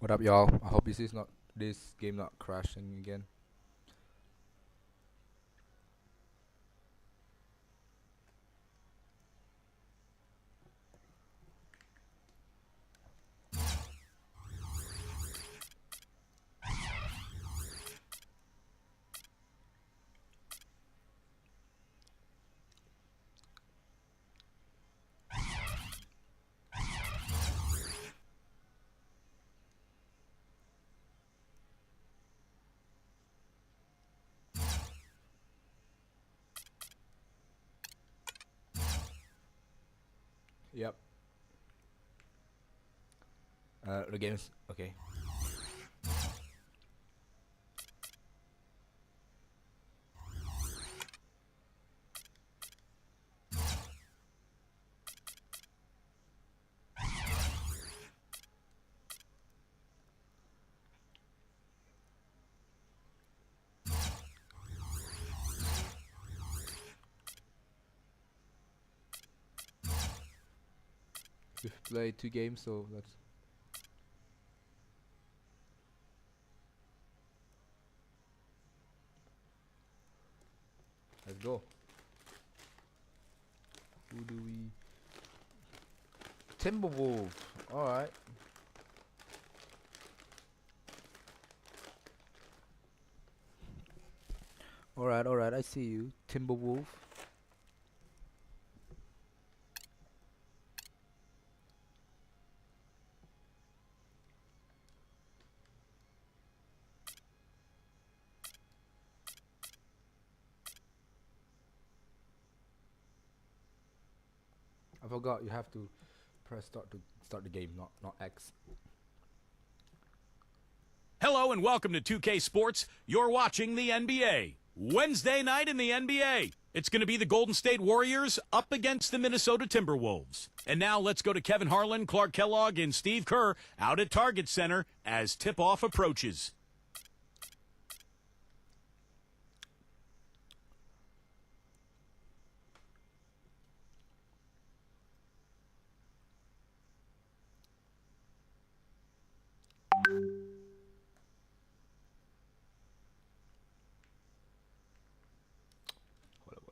What up, y'all? I hope this game not crashing again. Yep. The game's okay. We've played 2 games, so let's go. Who do we? Timberwolf. All right. All right. All right. I see you, Timberwolf. I forgot you have to press start to start the game, not X. Hello and welcome to 2K Sports. You're watching the NBA. Wednesday night in the NBA. It's going to be the Golden State Warriors up against the Minnesota Timberwolves. And now let's go to Kevin Harlan, Clark Kellogg, and Steve Kerr out at Target Center as tip-off approaches. Hold up.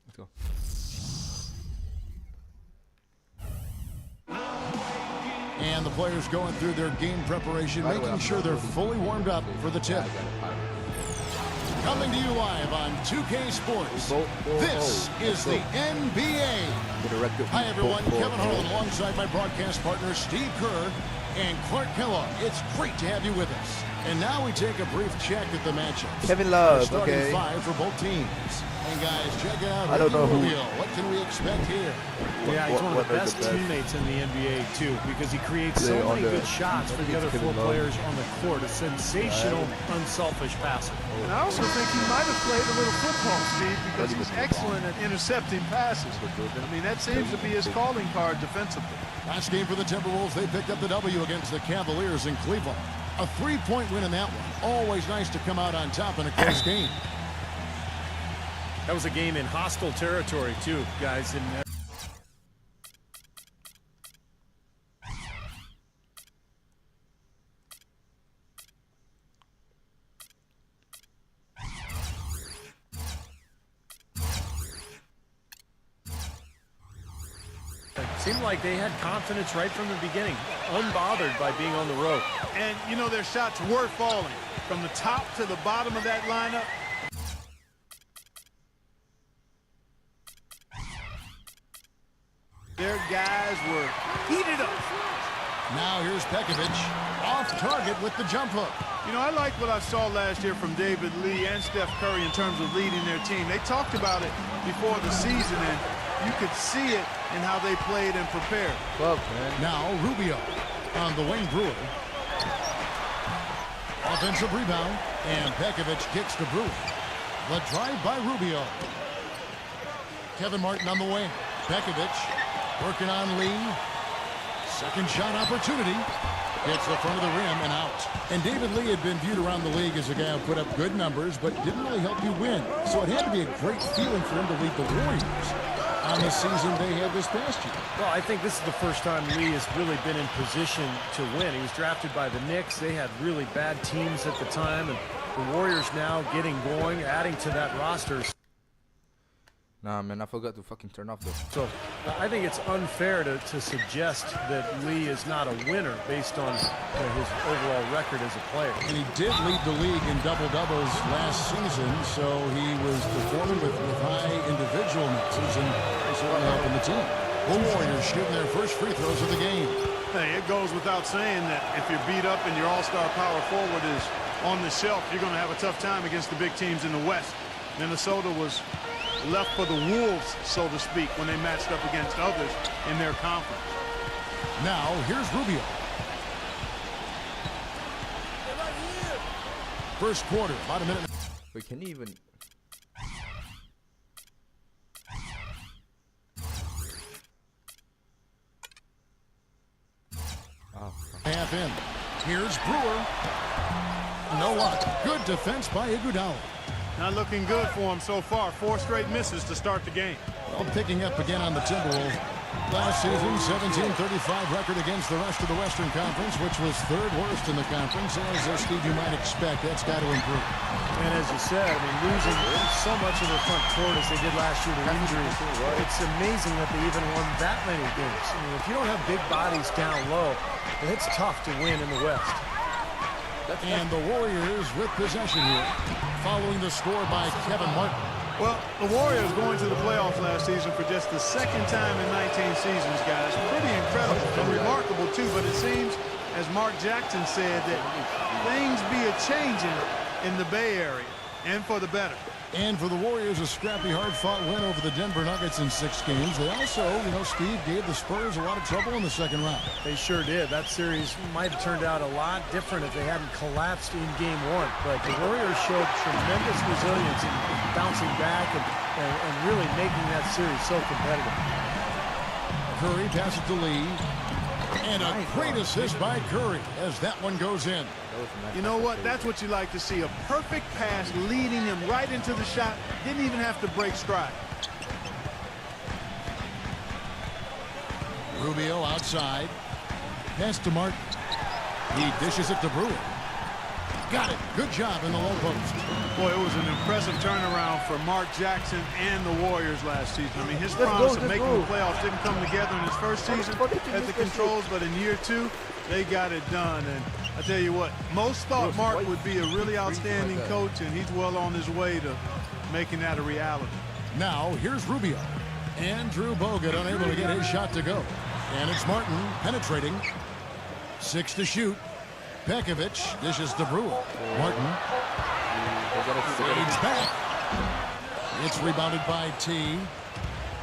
Let's go. And the players going through their game preparation, making sure they're fully warmed up for the tip. Coming to you live on 2K Sports, this is the NBA. Hi everyone, Kevin Harlan alongside my broadcast partner Steve Kerr and Clark Kellogg. It's great to have you with us. And now we take a brief check at the matchups. Kevin Love, Starting okay. 5 for both teams. And guys, check it out. I don't know who- Rubio. What can we expect here? Yeah, he's one of what the are the best best? teammates in the NBA, too, because he creates so Yeah, on many the- good shots for the other Kevin 4 Love. players on the court. A sensational, unselfish passer. And I also think he might have played a little football, Steve, because he's excellent at intercepting passes. I mean, that seems to be his calling card defensively. Last game for the Timberwolves, they picked up the W against the Cavaliers in Cleveland. A 3-point win in that one. Always nice to come out on top in a close game. That was a game in hostile territory, too, guys. And it seemed like they had confidence right from the beginning, unbothered by being on the road. And, you know, their shots were falling from the top to the bottom of that lineup. Their guys were heated up. Now here's Pekovic, off target with the jump hook. You know, I like what I saw last year from David Lee and Steph Curry in terms of leading their team. They talked about it before the season, and you could see it in how they played and prepared. Fuck, man. Now Rubio on the wing Brewer. Offensive rebound, and Pekovic kicks to Brewer. The drive by Rubio. Kevin Martin on the wing. Pekovic working on Lee. Second shot opportunity. Hits the front of the rim and out. And David Lee had been viewed around the league as a guy who put up good numbers, but didn't really help you win. So it had to be a great feeling for him to lead the Warriors. on the season they had this past year. Well, I think this is the first time Lee has really been in position to win. He was drafted by the Knicks. They had really bad teams at the time, and the Warriors now getting going, adding to that roster. Nah, man, I forgot to fucking turn off this. So I think it's unfair to suggest that Lee is not a winner based on his overall record as a player. And he did lead the league in double-doubles last season, so he was performing with high individual misses and certainly helping the team. The Warriors shooting their first free throws of the game. Hey, it goes without saying that if you're beat up and your all-star power forward is on the shelf, you're going to have a tough time against the big teams in the West. Minnesota was left for the wolves, so to speak, when they matched up against others in their conference. Now, here's Rubio. First quarter, about a minute. Wait, can you even... Oh, Half in. Here's Brewer. No luck. Good defense by Iguodala. Not looking good for him so far. 4 straight misses to start the game. Well, picking up again on the Timberwolves. Last season, 17-35 record against the rest of the Western Conference, which was 3rd worst in the conference. As Steve, you might expect, that's got to improve. And as you said, I mean, losing so much of their front court as they did last year to injuries, it's amazing that they even won that many games. I mean, if you don't have big bodies down low, it's tough to win in the West. And the Warriors with possession here, following the score by Kevin Martin. Well, the Warriors going to the playoffs last season for just the 2nd time in 19 seasons, guys. Pretty incredible and remarkable, too, but it seems, as Mark Jackson said, that things be a-changing in the Bay Area, and for the better. And for the Warriors, a scrappy, hard-fought win over the Denver Nuggets in 6 games. They also, Steve, gave the Spurs a lot of trouble in the second round. They sure did. That series might have turned out a lot different if they hadn't collapsed in Game 1. But the Warriors showed tremendous resilience in bouncing back and really making that series so competitive. Curry passes to Lee. And a great assist by Curry as that one goes in. You know what? That's what you like to see. A perfect pass leading him right into the shot. Didn't even have to break stride. Rubio outside. Pass to Martin. He dishes it to Brewer. Got it. Good job in the low post. Boy, it was an impressive turnaround for Mark Jackson and the Warriors last season. I mean, his promise of making the playoffs didn't come together in his first season at the controls, but in year 2, they got it done. And I tell you what, most thought Mark would be a really outstanding coach, and he's well on his way to making that a reality. Now, here's Rubio. Andrew Bogut unable to get his shot to go. And it's Martin penetrating. 6 to shoot. Pekovic dishes to Brewer. Martin fades back. It's rebounded by T.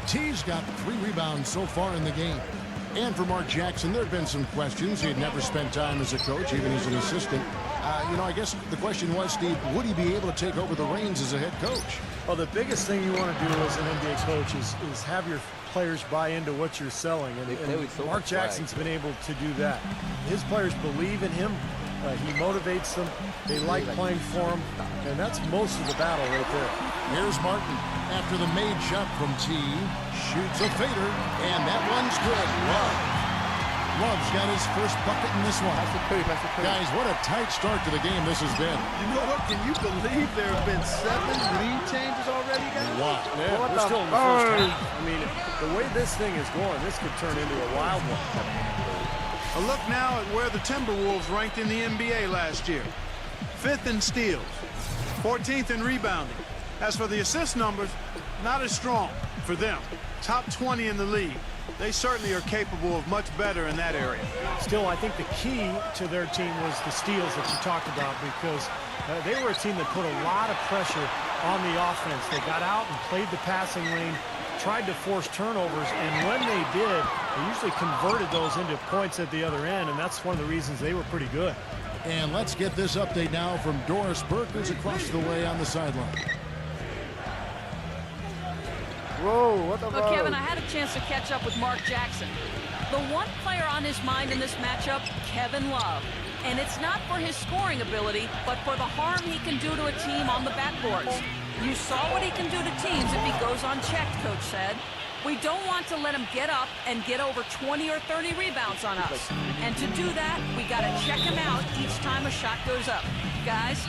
T's got 3 rebounds so far in the game. And for Mark Jackson, there have been some questions. He had never spent time as a coach, even as an assistant. I guess the question was, Steve, would he be able to take over the reins as a head coach? Well, the biggest thing you want to do as an NBA coach is have your players buy into what you're selling. And Mark Jackson's been able to do that. His players believe in him. He motivates them. They like playing for him. And that's most of the battle right there. Here's Martin after the made shot from T. Shoots a fader, and that one's good. Love's got his first bucket in this one. Guys, what a tight start to the game this has been. You know what? Can you believe there have been 7 lead changes already, guys? Wow. Yeah, we're still in the first half. I mean, the way this thing is going, this could turn into a wild one. A look now at where the Timberwolves ranked in the NBA last year. 5th in steals, 14th in rebounding. As for the assist numbers, not as strong for them. Top 20 in the league. They certainly are capable of much better in that area. Still, I think the key to their team was the steals that you talked about, because they were a team that put a lot of pressure on the offense. They got out and played the passing lane, tried to force turnovers, and when they did, they usually converted those into points at the other end, and that's one of the reasons they were pretty good. And let's get this update now from Doris Burke, who's across the way on the sideline. Whoa, what the Well, Kevin, I had a chance to catch up with Mark Jackson. The one player on his mind in this matchup, Kevin Love. And it's not for his scoring ability, but for the harm he can do to a team on the backboards. You saw what he can do to teams if he goes unchecked, Coach said. We don't want to let them get up and get over 20 or 30 rebounds on us. And to do that, we got to check them out each time a shot goes up. Guys,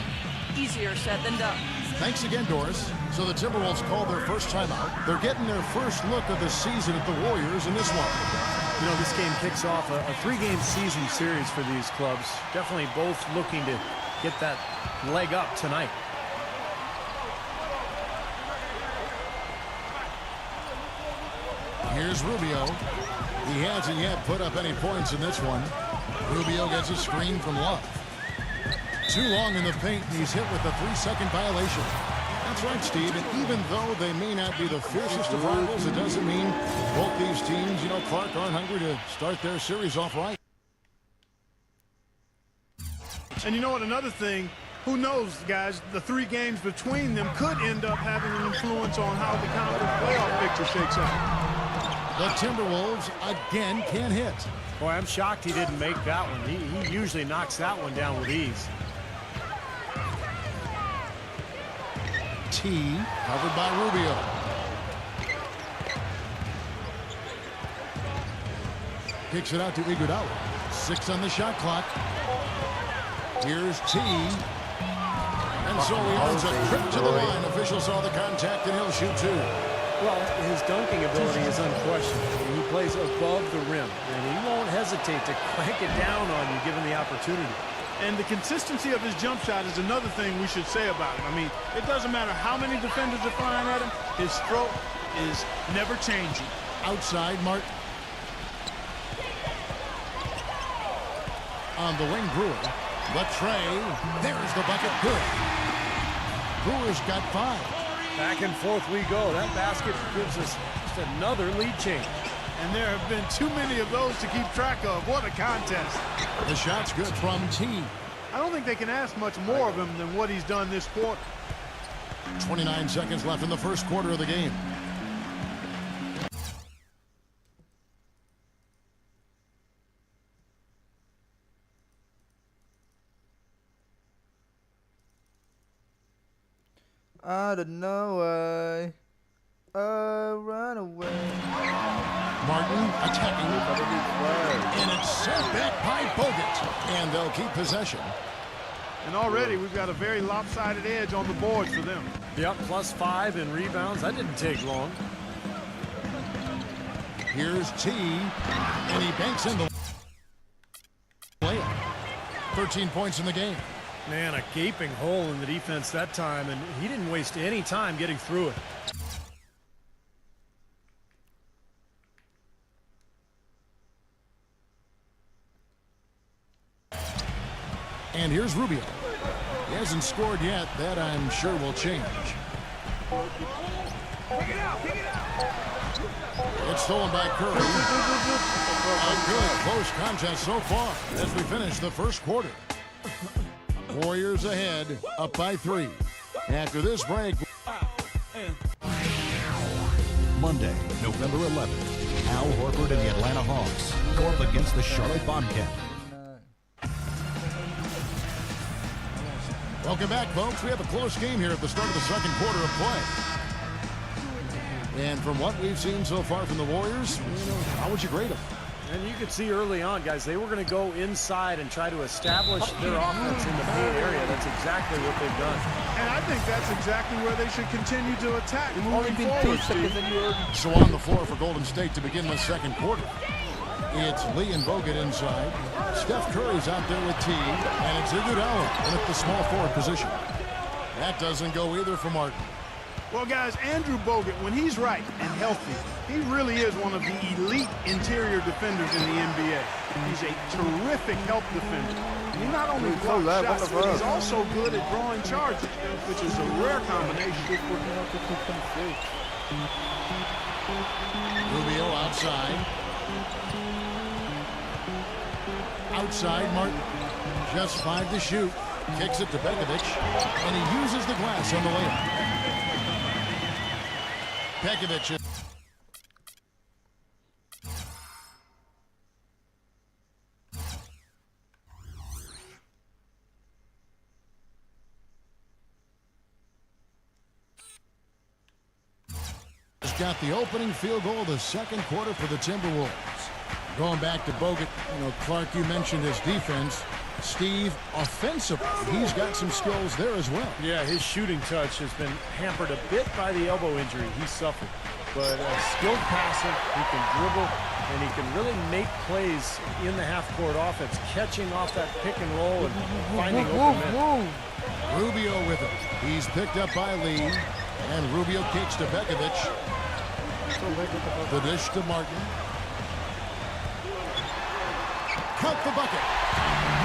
easier said than done. Thanks again, Doris. So the Timberwolves called their first timeout. They're getting their first look of the season at the Warriors in this one. You know, this game kicks off a 3-game season series for these clubs. Definitely both looking to get that leg up tonight. Here's Rubio. He hasn't yet put up any points in this one. Rubio gets a screen from Love. Too long in the paint, and he's hit with a 3-second violation. That's right, Steve. And even though they may not be the fiercest of rivals, it doesn't mean both these teams, Clark, aren't hungry to start their series off right. And you know what? Another thing, who knows, guys, the 3 games between them could end up having an influence on how the conference playoff picture shakes out. The Timberwolves again can't hit. Boy, I'm shocked he didn't make that one. He usually knocks that one down with ease. T covered by Rubio. Kicks it out to Iguodala. 6 on the shot clock. Here's T. And so he earns a trip to the line. Officials saw the contact and he'll shoot 2. Well, his dunking ability is unquestionable. He plays above the rim, and he won't hesitate to crank it down on you given the opportunity. And the consistency of his jump shot is another thing we should say about him. I mean, it doesn't matter how many defenders are flying at him, his stroke is never changing. Outside, Martin. On the wing, Brewer. The tray. There's the bucket. Good. Brewer's got 5. Back and forth we go. That basket gives us just another lead change. And there have been too many of those to keep track of. What a contest. The shot's good from T. I don't think they can ask much more of him than what he's done this quarter. 29 seconds left in the first quarter of the game. Out of no way, run away. Martin attacking. And it's sent back by Bogut. And they'll keep possession. And already we've got a very lopsided edge on the board for them. Yep, +5 in rebounds. That didn't take long. Here's T. And he banks in the layup. 13 points in the game. Man, a gaping hole in the defense that time, and he didn't waste any time getting through it. And here's Rubio. He hasn't scored yet. That, I'm sure, will change. It's stolen by Curry. A good close contest so far as we finish the first quarter. Warriors ahead, up by 3. After this break. Monday, November 11th, Al Horford and the Atlanta Hawks go up against the Charlotte Bobcats. Welcome back, folks. We have a close game here at the start of the second quarter of play. And from what we've seen so far from the Warriors, how would you grade them? And you could see early on, guys, they were going to go inside and try to establish their offense in the paint area. That's exactly what they've done. And I think that's exactly where they should continue to attack moving forward, Steve. So on the floor for Golden State to begin the second quarter. It's Lee and Bogut inside. Steph Curry's out there with T. And it's Iguodala in at the small forward position. That doesn't go either for Martin. Well, guys, Andrew Bogut, when he's right and healthy, he really is one of the elite interior defenders in the NBA. He's a terrific help defender. He not only blocks shots, but he's also good at drawing charges, which is a rare combination. Rubio outside. Outside, Martin. Just 5 to shoot. Kicks it to Begovic. And he uses the glass on the layup. Begovic. got the opening field goal of the second quarter for the Timberwolves. Going back to Bogut, Clark, you mentioned his defense. Steve, offensively, he's got some skills there as well. Yeah, his shooting touch has been hampered a bit by the elbow injury he suffered. But skilled passer, he can dribble, and he can really make plays in the half-court offense, catching off that pick and roll and finding open men. Rubio with it. He's picked up by Lee, and Rubio kicks to Bekovic. The dish to Martin. Count the bucket.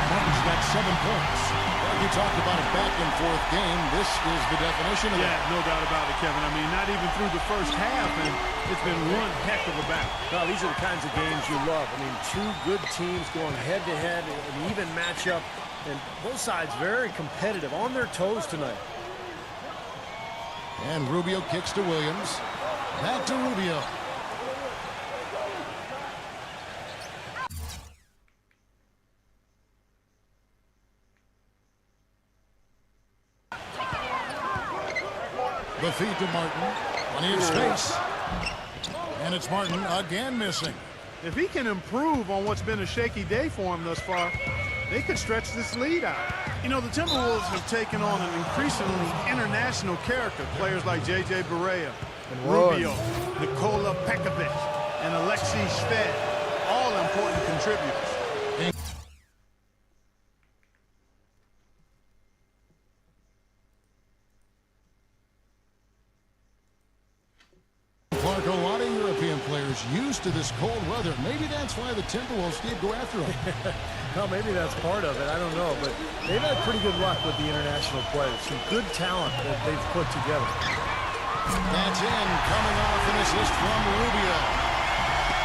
Martin's got 7 points. Like you talked about a back-and-forth game, this is the definition of that. No doubt about it, Kevin. I mean, not even through the first half, and it's been one heck of a battle. No, these are the kinds of games you love. I mean, two good teams going head-to-head, an even matchup, and both sides very competitive, on their toes tonight. And Rubio kicks to Williams. Back to Rubio. The feed to Martin. Plenty of space. And it's Martin again missing. If he can improve on what's been a shaky day for him thus far, they could stretch this lead out. The Timberwolves have taken on an increasingly international character. Players like J.J. Barea, Rubio, Nikola Pekovic, and Alexei Shved, all important contributors. Clark, a lot of European players used to this cold weather. Maybe that's why the Timberwolves did go after him. Well, maybe that's part of it. I don't know. But they've had pretty good luck with the international players. Some good talent that they've put together. That's in. Coming off an assist from Rubio.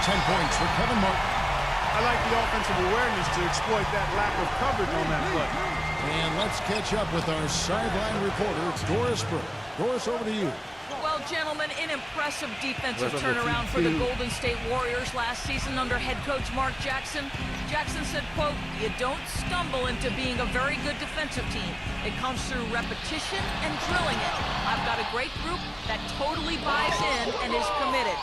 10 points for Kevin Martin. I like the offensive awareness to exploit that lack of coverage on that play. And let's catch up with our sideline reporter, Doris Burke. Doris, over to you. Well, gentlemen, an impressive defensive turnaround for the Golden State Warriors last season under head coach Mark Jackson. Jackson said, quote, "You don't stumble into being a very good defensive team. It comes through repetition and drilling it. I've got a great group that totally buys in and is committed.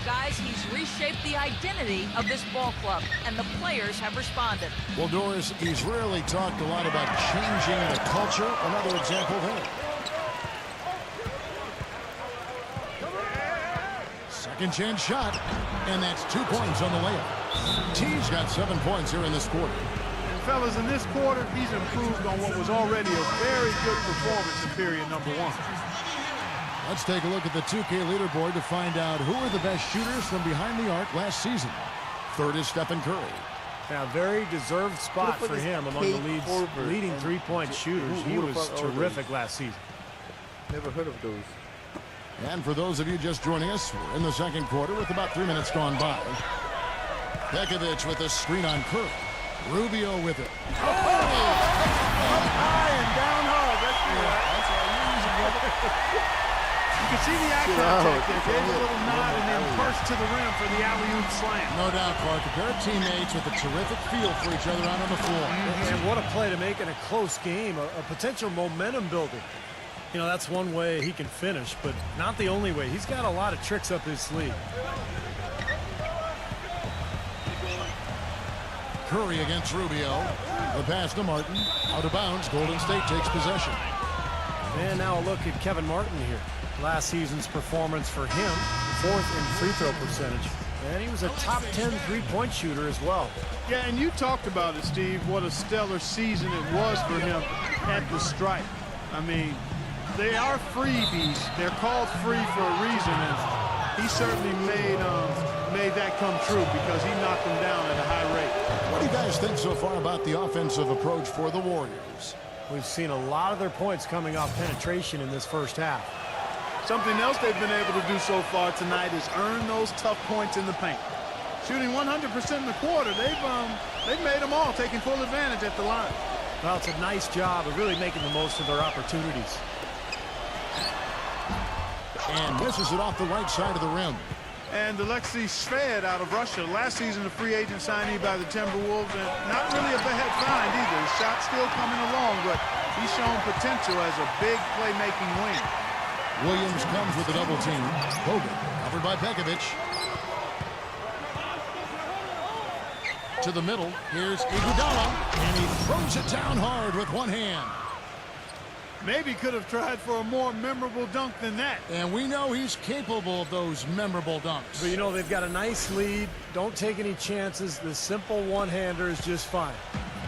Guys, he's reshaped the identity of this ball club, and the players have responded." Well, Doris, he's really talked a lot about changing the culture. Another example there. Second chance shot, and that's 2 points on the layup. T's got 7 points here in this quarter. And fellas, in this quarter, he's improved on what was already a very good performance in period number 1. Let's take a look at the 2K leaderboard to find out who are the best shooters from behind the arc last season. Third is Stephen Curry. Now, very deserved spot for him among the leading three-point shooters. He was terrific last season. Never heard of those. And for those of you just joining us, we're in the second quarter with about 3 minutes gone by. Pekovic with a screen on Curry. Rubio with it. High and down hard. You can see the eye contact there. Gave a little nod and then burst to the rim for the alley-oop slam. No doubt, Clark. A pair of teammates with a terrific feel for each other out on the floor. And what a play to make in a close game, a potential momentum builder. That's one way he can finish, but not the only way. He's got a lot of tricks up his sleeve. Curry against Rubio. The pass to Martin. Out of bounds. Golden State takes possession. And now a look at Kevin Martin here. Last season's performance for him, 4th in free throw percentage. And he was a top 10 three-point shooter as well. Yeah, and you talked about it, Steve, what a stellar season it was for him at the stripe. I mean, they are freebies. They're called free for a reason, and he certainly made that come true because he knocked them down at a high rate. What do you guys think so far about the offensive approach for the Warriors? We've seen a lot of their points coming off penetration in this first half. Something else they've been able to do so far tonight is earn those tough points in the paint. Shooting 100% in the quarter, they've made them all, taking full advantage at the line. Well, it's a nice job of really making the most of their opportunities. And misses it off the right side of the rim. And Alexei Shved out of Russia. Last season, a free agent signee by the Timberwolves, and not really a bad find either. His shot's still coming along, but he's shown potential as a big playmaking wing. Williams comes with a double team. Bogut Covered by Pekovic. To the middle. Here's Iguodala. And he throws it down hard with one hand. Maybe could have tried for a more memorable dunk than that. And we know he's capable of those memorable dunks. But, you know, they've got a nice lead. Don't take any chances. The simple one-hander is just fine.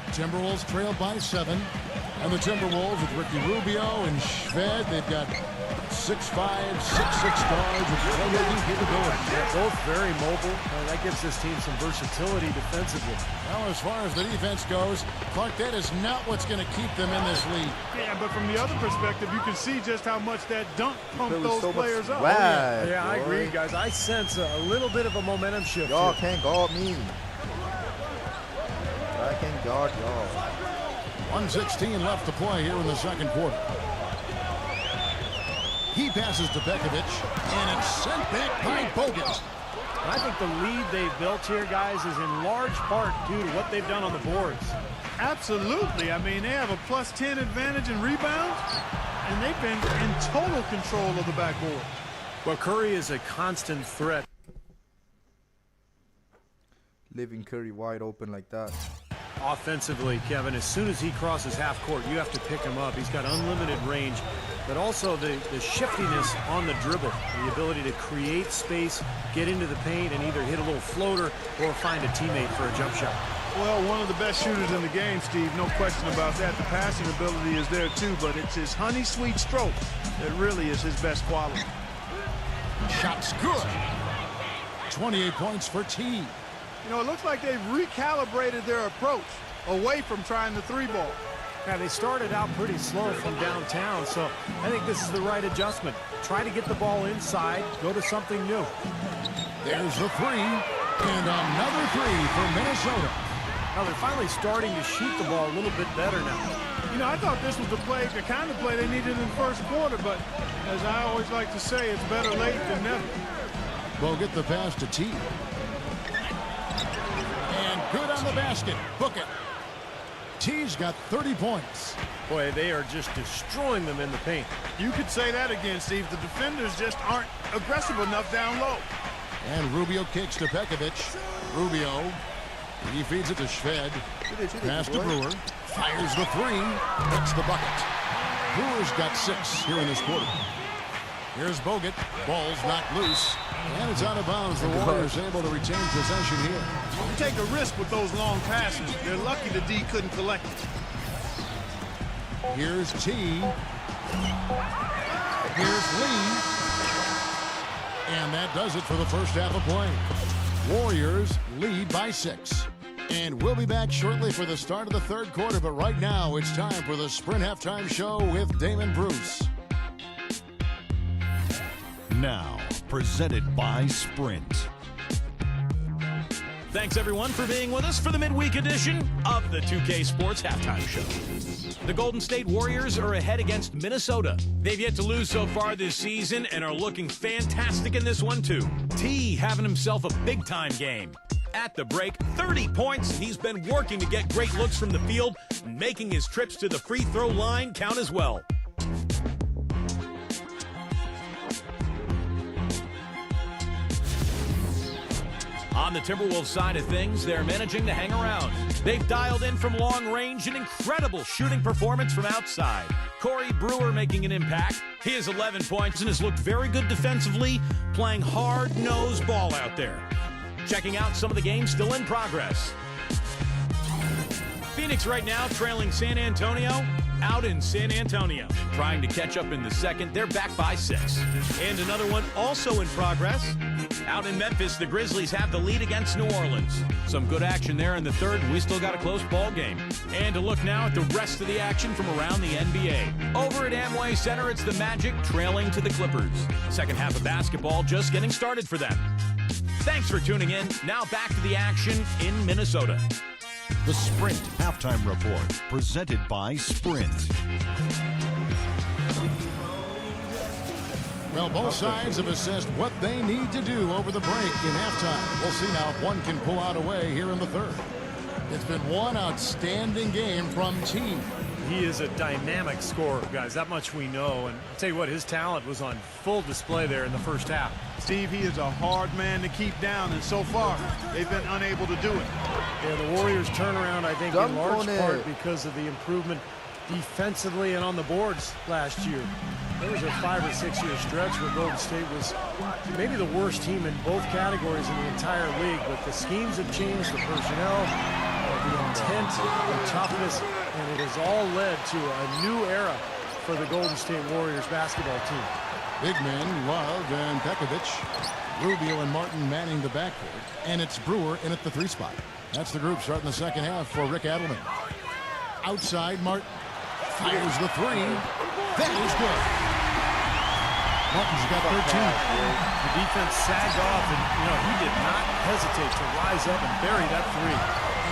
Timberwolves trail by 7. And the Timberwolves with Ricky Rubio and Shved, they've got 6'5", 6'6" guards with playmaking capability. They're both very mobile. That gives this team some versatility defensively. Well, as far as the defense goes, Clark, that is not what's going to keep them in this league. Yeah, but from the other perspective, you can see just how much that dunk pumped those players up. Yeah, I agree, guys. I sense a little bit of a momentum shift. Y'all can't guard me. I can guard y'all. 1:16 left to play here in the second quarter. He passes to Pekovic, and it's sent back by Bogut. I think the lead they've built here, guys, is in large part due to what they've done on the boards. Absolutely. I mean, they have a +10 advantage in rebounds, and they've been in total control of the backboard. Well, Curry is a constant threat. Leaving Curry wide open like that. Offensively, Kevin, as soon as he crosses half court, you have to pick him up. He's got unlimited range, but also the shiftiness on the dribble, the ability to create space, get into the paint, and either hit a little floater or find a teammate for a jump shot. Well, one of the best shooters in the game, Steve, no question about that. The passing ability is there too, but it's his honey sweet stroke that really is his best quality. Shot's good. 28 points for T. You know, it looks like they've recalibrated their approach away from trying the three ball. Yeah, they started out pretty slow from downtown, so I think this is the right adjustment. Try to get the ball inside, go to something new. There's the three, and another three for Minnesota. Now they're finally starting to shoot the ball a little bit better now. You know, I thought this was the kind of play they needed in the first quarter, but as I always like to say, it's better late than never. Bogut the pass to T. And good on the basket. Book it. T's got 30 points. Boy, they are just destroying them in the paint. You could say that again, Steve. The defenders just aren't aggressive enough down low. And Rubio kicks to Pekovic. Rubio, he feeds it to Shved. Pass to Brewer. Fires the three. That's the bucket. Brewer's got 6 here in this quarter. Here's Bogut. Ball's knocked loose. And it's out of bounds. The Warriors able to retain possession here. You take a risk with those long passes. They're lucky the D couldn't collect it. Here's T. Here's Lee. And that does it for the first half of play. Warriors lead by 6. And we'll be back shortly for the start of the third quarter. But right now, it's time for the Sprint Halftime Show with Damon Bruce. Now, presented by Sprint. Thanks, everyone, for being with us for the midweek edition of the 2K Sports Halftime Show. The Golden State Warriors are ahead against Minnesota. They've yet to lose so far this season and are looking fantastic in this one, too. T having himself a big-time game. At the break, 30 points, and he's been working to get great looks from the field, making his trips to the free throw line count as well. On the Timberwolves side of things, they're managing to hang around. They've dialed in from long range an incredible shooting performance from outside. Corey Brewer making an impact. He has 11 points and has looked very good defensively, playing hard-nosed ball out there. Checking out some of the games still in progress. Phoenix right now trailing San Antonio out in San Antonio. Trying to catch up in the second. They're back by 6. And another one also in progress. Out in Memphis, the Grizzlies have the lead against New Orleans. Some good action there in the third, and we still got a close ball game. And to look now at the rest of the action from around the NBA. Over at Amway Center, it's the Magic trailing to the Clippers. Second half of basketball just getting started for them. Thanks for tuning in. Now back to the action in Minnesota. The Sprint Halftime Report, presented by Sprint. Well, both sides have assessed what they need to do over the break in halftime. We'll see now if one can pull out away here in the third. It's been one outstanding game from T. He is a dynamic scorer, guys. That much we know. And I'll tell you what, his talent was on full display there in the first half. Steve, he is a hard man to keep down, and so far, they've been unable to do it. Yeah, the Warriors turnaround, I think, in large part because of the improvement defensively and on the boards last year. There was a 5 or 6 year stretch where Golden State was maybe the worst team in both categories in the entire league, but the schemes have changed, the personnel, the intent, the toughness, and it has all led to a new era for the Golden State Warriors basketball team. Big men, Love and Pekovic. Rubio and Martin manning the backcourt, and it's Brewer in at the 3 spot. That's the group starting the second half for Rick Adelman. Outside, Martin fires the 3. That is good. Martin's got 13. The defense sagged off, and he did not hesitate to rise up and bury that 3.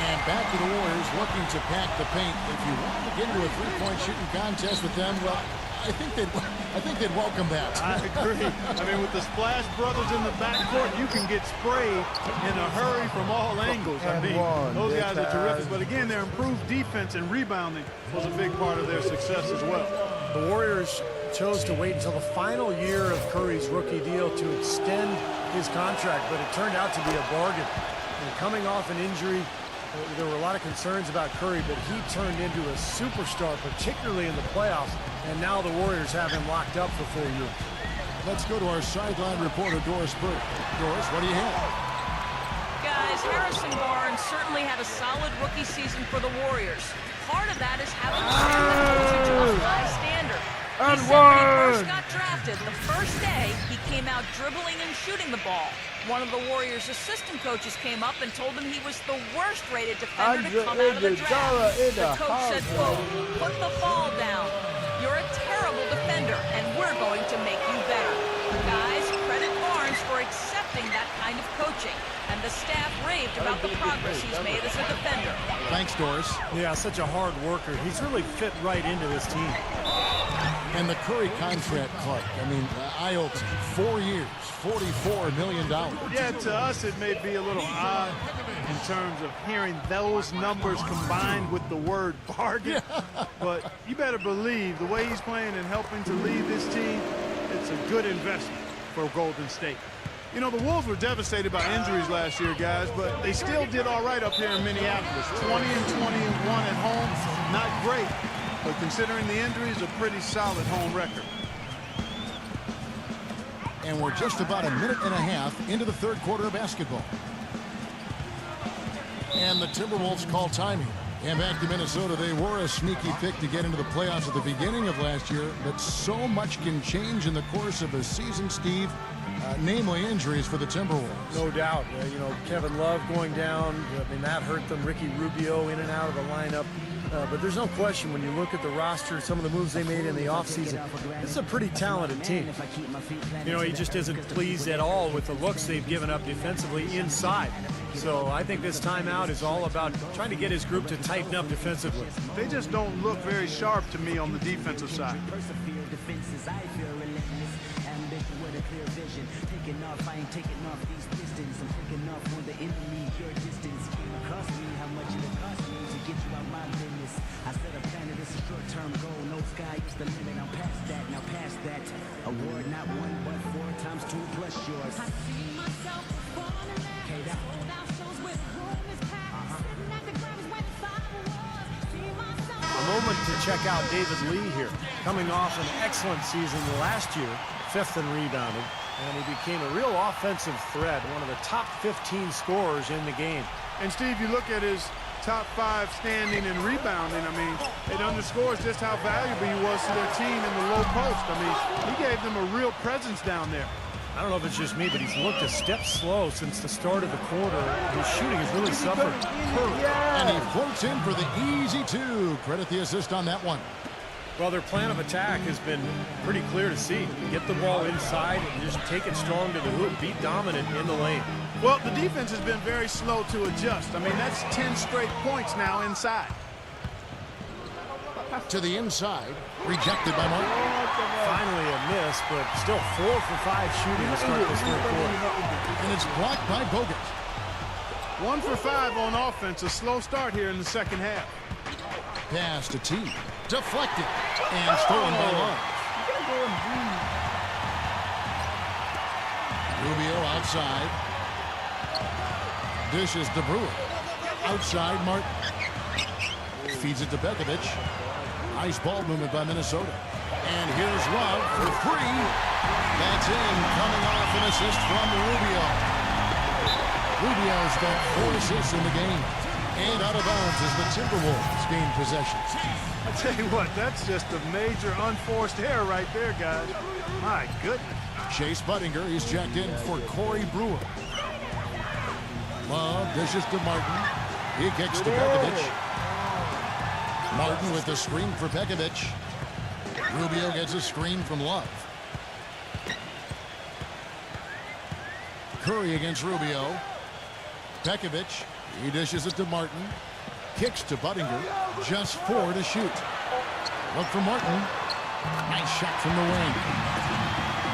And back to the Warriors looking to pack the paint. If you want to get into a 3-point shooting contest with them, well, I think they'd welcome that. I agree. I mean, with the Splash Brothers in the backcourt, you can get sprayed in a hurry from all angles. I mean, those guys are terrific. But again, their improved defense and rebounding was a big part of their success as well. The Warriors chose to wait until the final year of Curry's rookie deal to extend his contract, but it turned out to be a bargain. And coming off an injury, there were a lot of concerns about Curry, but he turned into a superstar, particularly in the playoffs, and now the Warriors have him locked up for 4 years. Let's go to our sideline reporter, Doris Burke. Doris, what do you have? Guys, Harrison Barnes certainly had a solid rookie season for the Warriors. Part of that is having set to a high standard. He said when he first got drafted, the first day, he came out dribbling and shooting the ball. One of the Warriors' assistant coaches came up and told him he was the worst-rated defender to come out of the draft. The coach said, quote, "Put the ball down. You're a terrible defender, and we're going to make you better." Guys, credit Barnes for accepting that kind of coaching, and the staff raved about the progress he's made as a defender. Thanks, Doris. Yeah, such a hard worker. He's really fit right into this team. And the Curry contract, Clark, I mean, eye-opening. 4 years, $44 million. Yeah, to us it may be a little odd in terms of hearing those numbers combined with the word bargain. But you better believe the way he's playing and helping to lead this team, it's a good investment for Golden State. You know, the Wolves were devastated by injuries last year, guys, but they still did all right up here in Minneapolis. 20-21 at home, not great. But considering the injuries, a pretty solid home record. And we're just about a minute and a half into the third quarter of basketball. And the Timberwolves call timing. And back to Minnesota, they were a sneaky pick to get into the playoffs at the beginning of last year, but so much can change in the course of a season, Steve, namely injuries for the Timberwolves. No doubt. Kevin Love going down, I mean, that hurt them. Ricky Rubio in and out of the lineup. But there's no question when you look at the roster, some of the moves they made in the offseason, this is a pretty talented team. He just isn't pleased at all with the looks they've given up defensively inside. So I think this timeout is all about trying to get his group to tighten up defensively. They just don't look very sharp to me on the defensive side. I set a plan and it's a short-term goal. No sky is the limit. I'm past that. Now past that. Award not 1 but 4 times 2 plus yours. I see myself falling okay, that. A moment to check out David Lee here. Coming off an excellent season last year, 5th in rebounding, and he became a real offensive threat, one of the top 15 scorers in the game. And Steve, you look at his top 5 standing and rebounding. I mean, it underscores just how valuable he was to their team in the low post. I mean, he gave them a real presence down there. I don't know if it's just me, but he's looked a step slow since the start of the quarter. His shooting has really suffered. And he floats in for the easy 2. Credit the assist on that one. Well, their plan of attack has been pretty clear to see. Get the ball inside and just take it strong to the hoop. Be dominant in the lane. Well, the defense has been very slow to adjust. I mean, that's 10 straight points now inside. To the inside, rejected by Martin. Finally a miss, but still 4 for 5 shooting to start this third quarter. And it's blocked by Bogut. 1 for 5 on offense. A slow start here in the second half. Pass to T. Deflected. And stolen by Love. Rubio outside. Dishes to Brewer. Outside, Martin. Feeds it to Pekovic. Nice ball movement by Minnesota. And here's Love for three. That's in, coming off an assist from Rubio. Rubio's got 4 assists in the game. And out of bounds as the Timberwolves gain possession. I tell you what, that's just a major unforced error right there, guys. My goodness. Chase Budinger, he's checked in for Corey Brewer. Love dishes to Martin. He kicks to Pekovic. Martin with the screen for Pekovic. Rubio gets a screen from Love. Curry against Rubio. Pekovic, he dishes it to Martin. Kicks to Budinger. Just 4 to shoot. Look for Martin. Nice shot from the wing.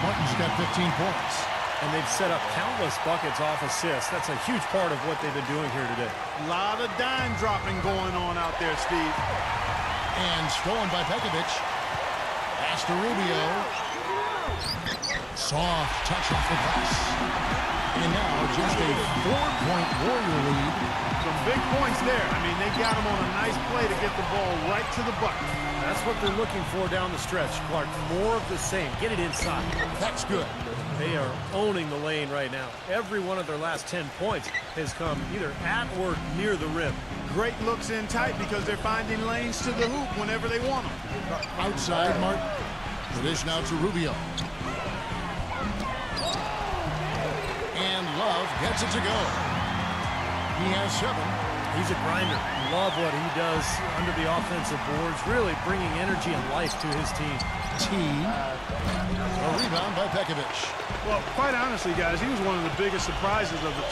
Martin's got 15 points. And they've set up countless buckets off assists. That's a huge part of what they've been doing here today. A lot of dime dropping going on out there, Steve. And stolen by Pekovic. Pass to Rubio. Soft touch off the glass. And now just a 4-point Warrior lead. Some big points there. I mean, they got him on a nice play to get the ball right to the bucket. That's what they're looking for down the stretch, Clark. More of the same. Get it inside. That's good. They are owning the lane right now. Every one of their last 10 points has come either at or near the rim. Great looks in tight because they're finding lanes to the hoop whenever they want them. Outside, Martin. The dish now to Rubio. And Love gets it to go. He has 7. He's a grinder. Love what he does under the offensive boards, really bringing energy and life to his team. A rebound by Pekovic. Well, quite honestly, guys, he was one of the biggest surprises of the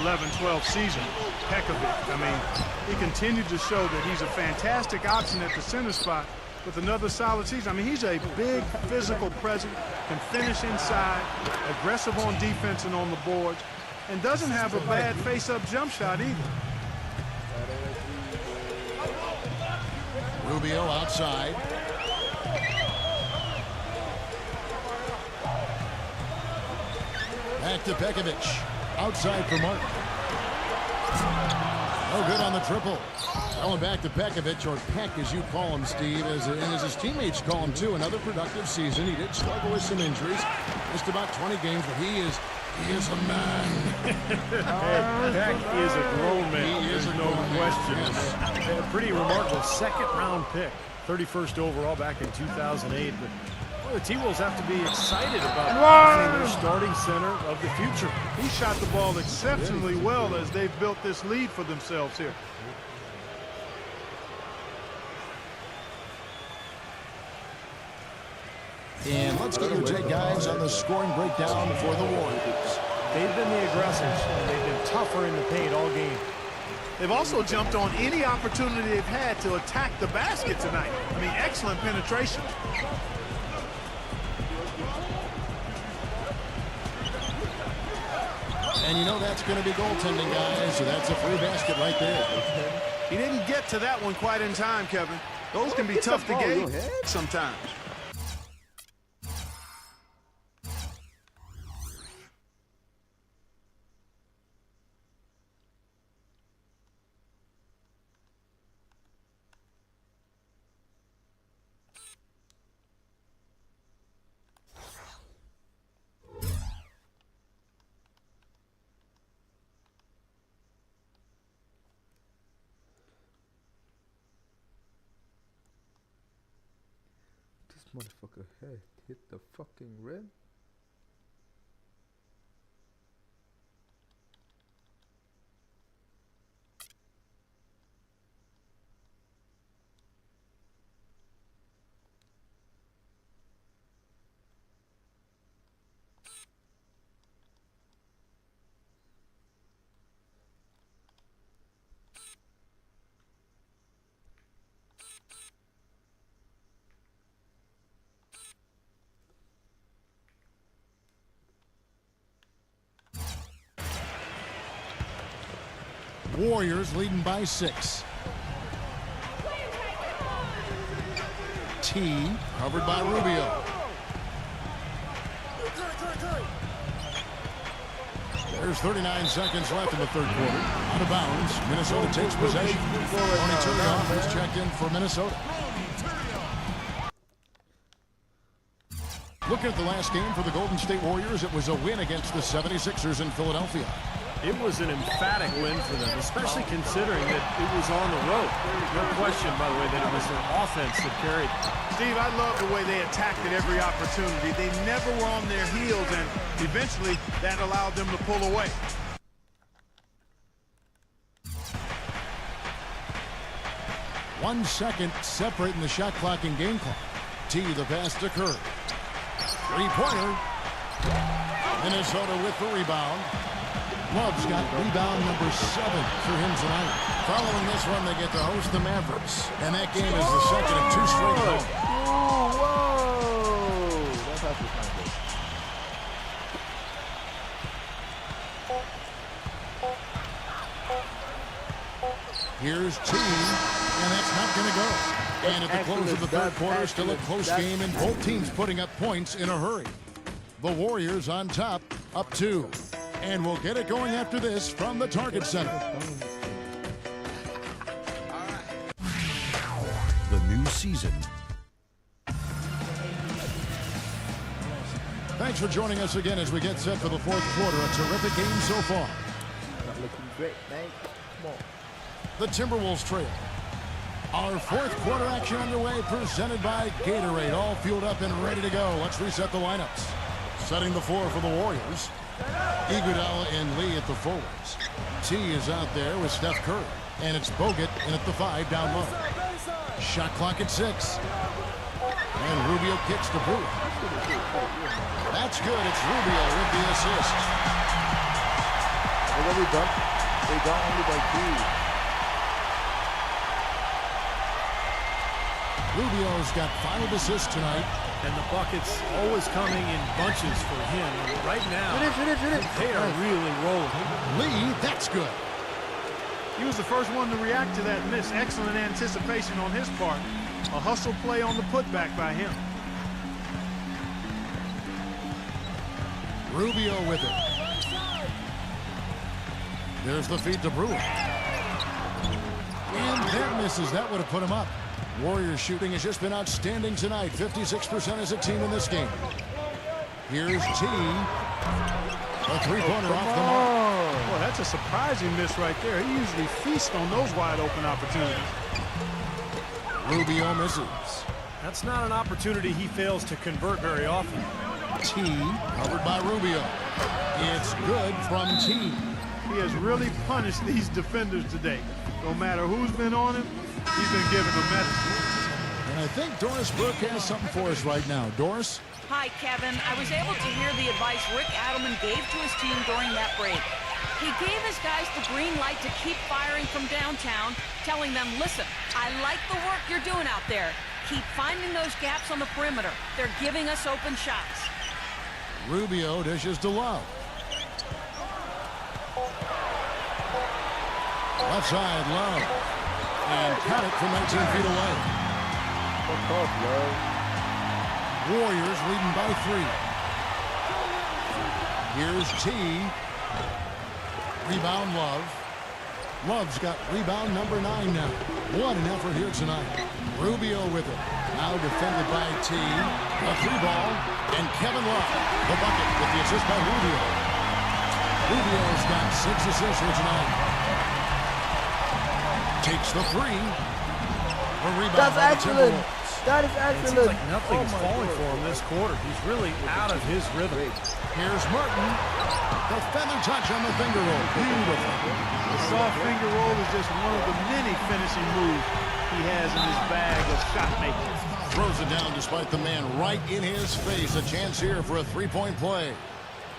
2011-12 season. Pekovic. I mean, he continued to show that he's a fantastic option at the center spot with another solid season. I mean, he's a big physical presence, can finish inside, aggressive on defense and on the boards, and doesn't have a bad face-up jump shot either. Rubio outside. Back to Pekovic. Outside for Martin. No good on the triple. Going back to Pekovic, or Peck as you call him, Steve, and as his teammates call him too. Another productive season. He did struggle with some injuries. Missed about 20 games, but he is a man. Peck is a grown man. He is There's a no grown man. question. Yes. A pretty remarkable second-round pick. 31st overall back in 2008. But boy, the T-Wolves have to be excited about being their starting center of the future. He shot the ball exceptionally well as they've built this lead for themselves here. And let's get your take, guys, on the scoring breakdown for the Warriors. They've been the aggressors. They've been tougher in the paint all game. They've also jumped on any opportunity they've had to attack the basket tonight. I mean, excellent penetration. And you know that's going to be goaltending, guys, so that's a free basket right there. He didn't get to that one quite in time, Kevin. Those can be tough to gauge sometimes. Motherfucker head hit the fucking rim. Warriors leading by 6. T covered by Rubio. There's 39 seconds left in the third quarter. Out of bounds. Minnesota takes possession. Tony Turioff has checked in for Minnesota. Looking at the last game for the Golden State Warriors, it was a win against the 76ers in Philadelphia. It was an emphatic win for them, especially considering that it was on the road. No question, by the way, that it was their offense that carried. Steve, I love the way they attacked at every opportunity. They never were on their heels, and eventually that allowed them to pull away. One second separating the shot clock and game clock. T, the pass to Curry. Three-pointer. Minnesota with the rebound. Love's got rebound number 7 for him tonight. Following this one, they get to host the Mavericks. And that game is the second of 2 straight home. Whoa! That's actually kind of good. Here's T, and that's not going to go. And at the close of the third quarter, still a close game, and both teams putting up points in a hurry. The Warriors on top, up 2. And we'll get it going after this from the Target Center. The new season. Thanks for joining us again as we get set for the fourth quarter. A terrific game so far. Not looking great, man. Come on. The Timberwolves trail. Our fourth quarter action underway, presented by Gatorade. All fueled up and ready to go. Let's reset the lineups. Setting the floor for the Warriors. Iguodala and Lee at the forwards. T is out there with Steph Curry. And it's Bogut in at the 5 down low. Shot clock at 6. And Rubio kicks to Brewer. That's good. It's Rubio with the assist. What have we done? They got only by 2. Rubio's got 5 assists tonight. And the buckets always coming in bunches for him. And right now, Finish. they are really rolling. Lee, that's good. He was the first one to react to that miss. Excellent anticipation on his part. A hustle play on the putback by him. Rubio with it. There's the feed to Brewer. And that misses. That would have put him up. Warriors shooting has just been outstanding tonight. 56% as a team in this game. Here's T. A three-pointer off the mark. Boy, that's a surprising miss right there. He usually feasts on those wide open opportunities. Rubio misses. That's not an opportunity he fails to convert very often. T covered by Rubio. It's good from T. He has really punished these defenders today. No matter who's been on him, he's been giving them medicine. And I think Doris Burke has something for us right now. Doris? Hi, Kevin. I was able to hear the advice Rick Adelman gave to his team during that break. He gave his guys the green light to keep firing from downtown, telling them, listen, I like the work you're doing out there. Keep finding those gaps on the perimeter. They're giving us open shots. Rubio dishes to Love. Left side, Love. And cut it from 19 feet away. Fuck off, Love. Warriors leading by 3. Here's T. Rebound, Love. Love's got rebound number 9 now. What an effort here tonight. Rubio with it. Now defended by T. A 3-ball. And Kevin Love, the bucket with the assist by Rubio. Rubio's got 6 assists here tonight. Takes the 3. A rebound. That's by the excellent. Timberwolves. That is It excellent. seems like nothing is my falling God. for him this quarter. He's really out of his rhythm. Here's Martin. The feather touch on the finger roll. Beautiful. The soft finger roll is just one of the many finishing moves he has in his bag of shot making. Throws it down despite the man right in his face. A chance here for a three-point play.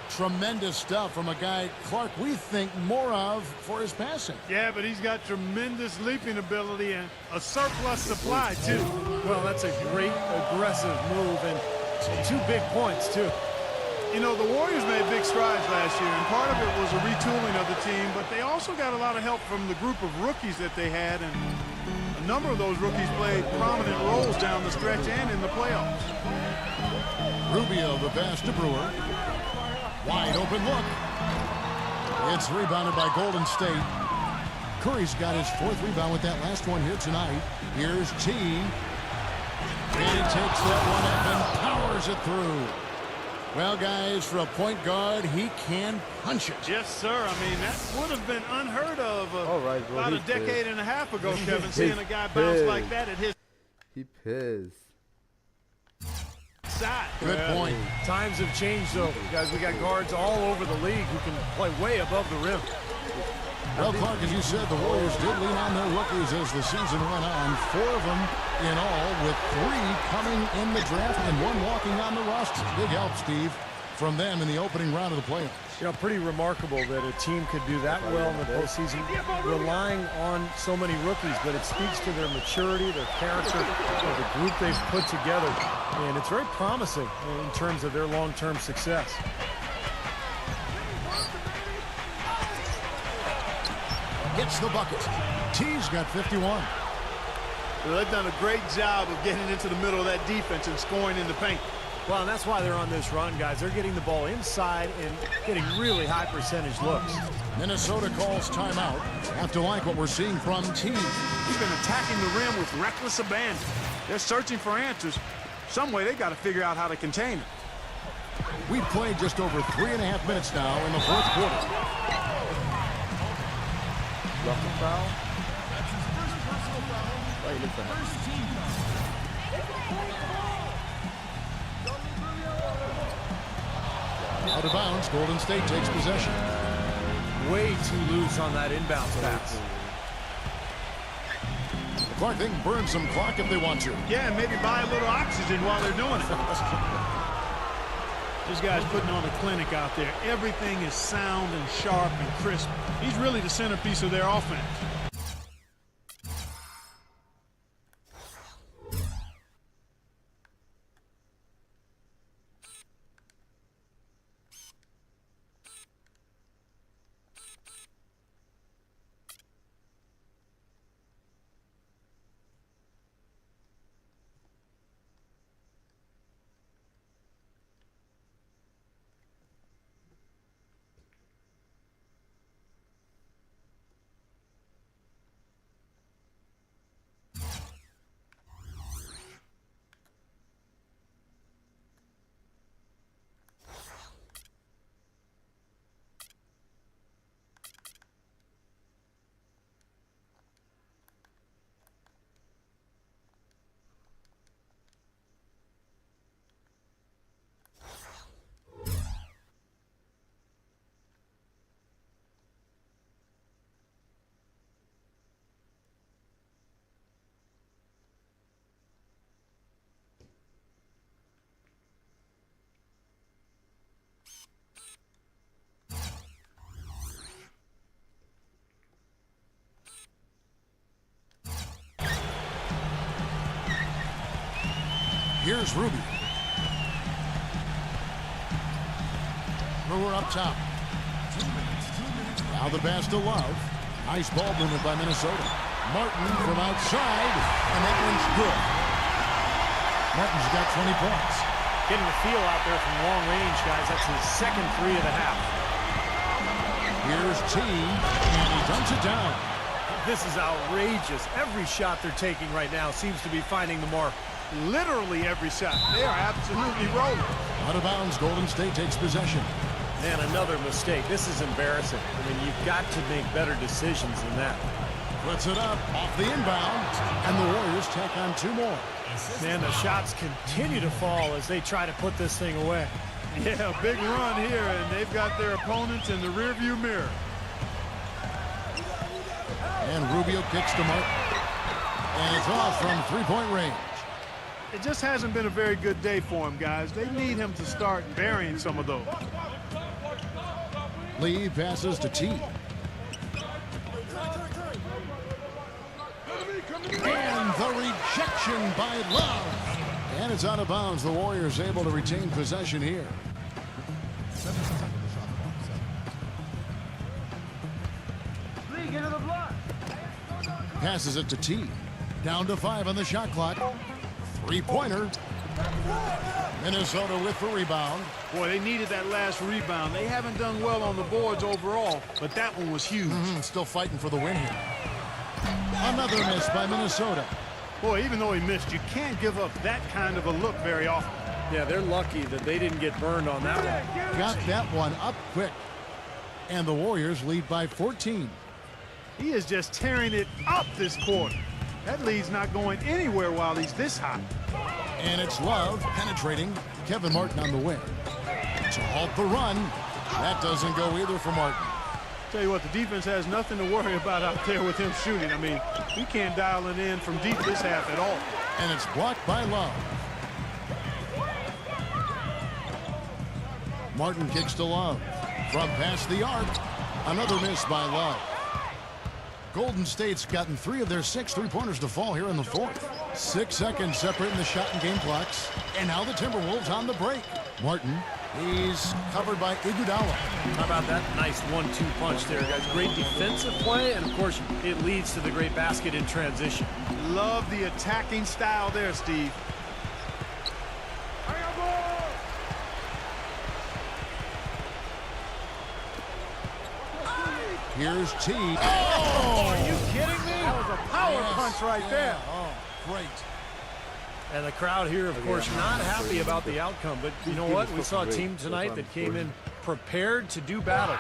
Tremendous stuff from a guy, Clark, we think more of for his passing. Yeah, but he's got tremendous leaping ability and a surplus supply, too. Well, that's a great aggressive move and 2 big points, too. You know, the Warriors made big strides last year, and part of it was a retooling of the team, but they also got a lot of help from the group of rookies that they had, and a number of those rookies played prominent roles down the stretch and in the playoffs. Rubio, the pass to Brewer. Wide open look. It's rebounded by Golden State. Curry's got his 4th rebound with that last one here tonight. Here's T. And he takes that one up and powers it through. Well, guys, for a point guard, he can punch it. Yes, sir. I mean, that would have been unheard of about a decade and a half ago, Kevin, seeing a guy bounce like that at his He pissed. side. Good point. Times have changed, though. Guys, we got guards all over the league who can play way above the rim. Well, Clark, as you said, the Warriors did lean on their rookies as the season went on. 4 of them in all, with 3 coming in the draft and 1 walking on the roster. Big help, Steve, from them in the opening round of the playoffs. You know, pretty remarkable that a team could do that well in the postseason, relying on so many rookies, but it speaks to their maturity, their character, the group they've put together, and it's very promising in terms of their long-term success. Gets the bucket. T's got 51. Well, they've done a great job of getting into the middle of that defense and scoring in the paint. Well, and that's why they're on this run, guys. They're getting the ball inside and getting really high percentage looks. Minnesota calls timeout. Have to like what we're seeing from T. He's been attacking the rim with reckless abandon. They're searching for answers. Some way they got to figure out how to contain it. We've played just over 3.5 minutes now in the 4th quarter. Roughing foul? Why you look for him? Out of bounds, Golden State takes possession. Way too loose on that inbounds pass. Clark, they can burn some clock if they want to. Yeah, and maybe buy a little oxygen while they're doing it. This guy's putting on a clinic out there. Everything is sound and sharp and crisp. He's really the centerpiece of their offense. Here's Ruby. Brewer up top. Now the pass to Love. Nice ball movement by Minnesota. Martin from outside, and that one's good. Martin's got 20 points. Getting the feel out there from long range, guys. That's his second 3 of the half. Here's T, and he dumps it down. This is outrageous. Every shot they're taking right now seems to be finding the mark. Literally every shot. They are absolutely rolling. Out of bounds, Golden State takes possession. Man, another mistake. This is embarrassing. I mean, you've got to make better decisions than that. Puts it up off the inbound, and the Warriors take on 2 more. Man, the shots continue to fall as they try to put this thing away. Yeah, big run here, and they've got their opponents in the rearview mirror. And Rubio kicks to Martin. And it's off from 3-point range. It just hasn't been a very good day for him, guys. They need him to start burying some of those. Lee passes to T. And the rejection by Love. And it's out of bounds. The Warriors able to retain possession here. Passes it to T. Down to 5 on the shot clock. 3-pointer. Minnesota with the rebound. Boy, they needed that last rebound. They haven't done well on the boards overall, but that one was huge. Still fighting for the win here. Another miss by Minnesota. Boy, even though he missed, you can't give up that kind of a look very often. Yeah, they're lucky that they didn't get burned on that one. Got that one up quick. And the Warriors lead by 14. He is just tearing it up this quarter. That lead's not going anywhere while he's this hot. And it's Love penetrating. Kevin Martin on the wing. To halt the run. That doesn't go either for Martin. Tell you what, the defense has nothing to worry about out there with him shooting. I mean, he can't dial it in from deep this half at all. And it's blocked by Love. Martin kicks to Love. From past the arc. Another miss by Love. Golden State's gotten 3 of their 6 three-pointers to fall here in the fourth. 6 seconds separating the shot and game clocks. And now the Timberwolves on the break. Martin, he's covered by Iguodala. How about that nice 1-2 punch there, guys? Great defensive play, and of course, it leads to the great basket in transition. Love the attacking style there, Steve. Here's T. Oh, are you kidding me? That was a power punch right there. Oh, great. And the crowd here, of course, not happy about the outcome. But you know what? We saw a team tonight that came in prepared to do battle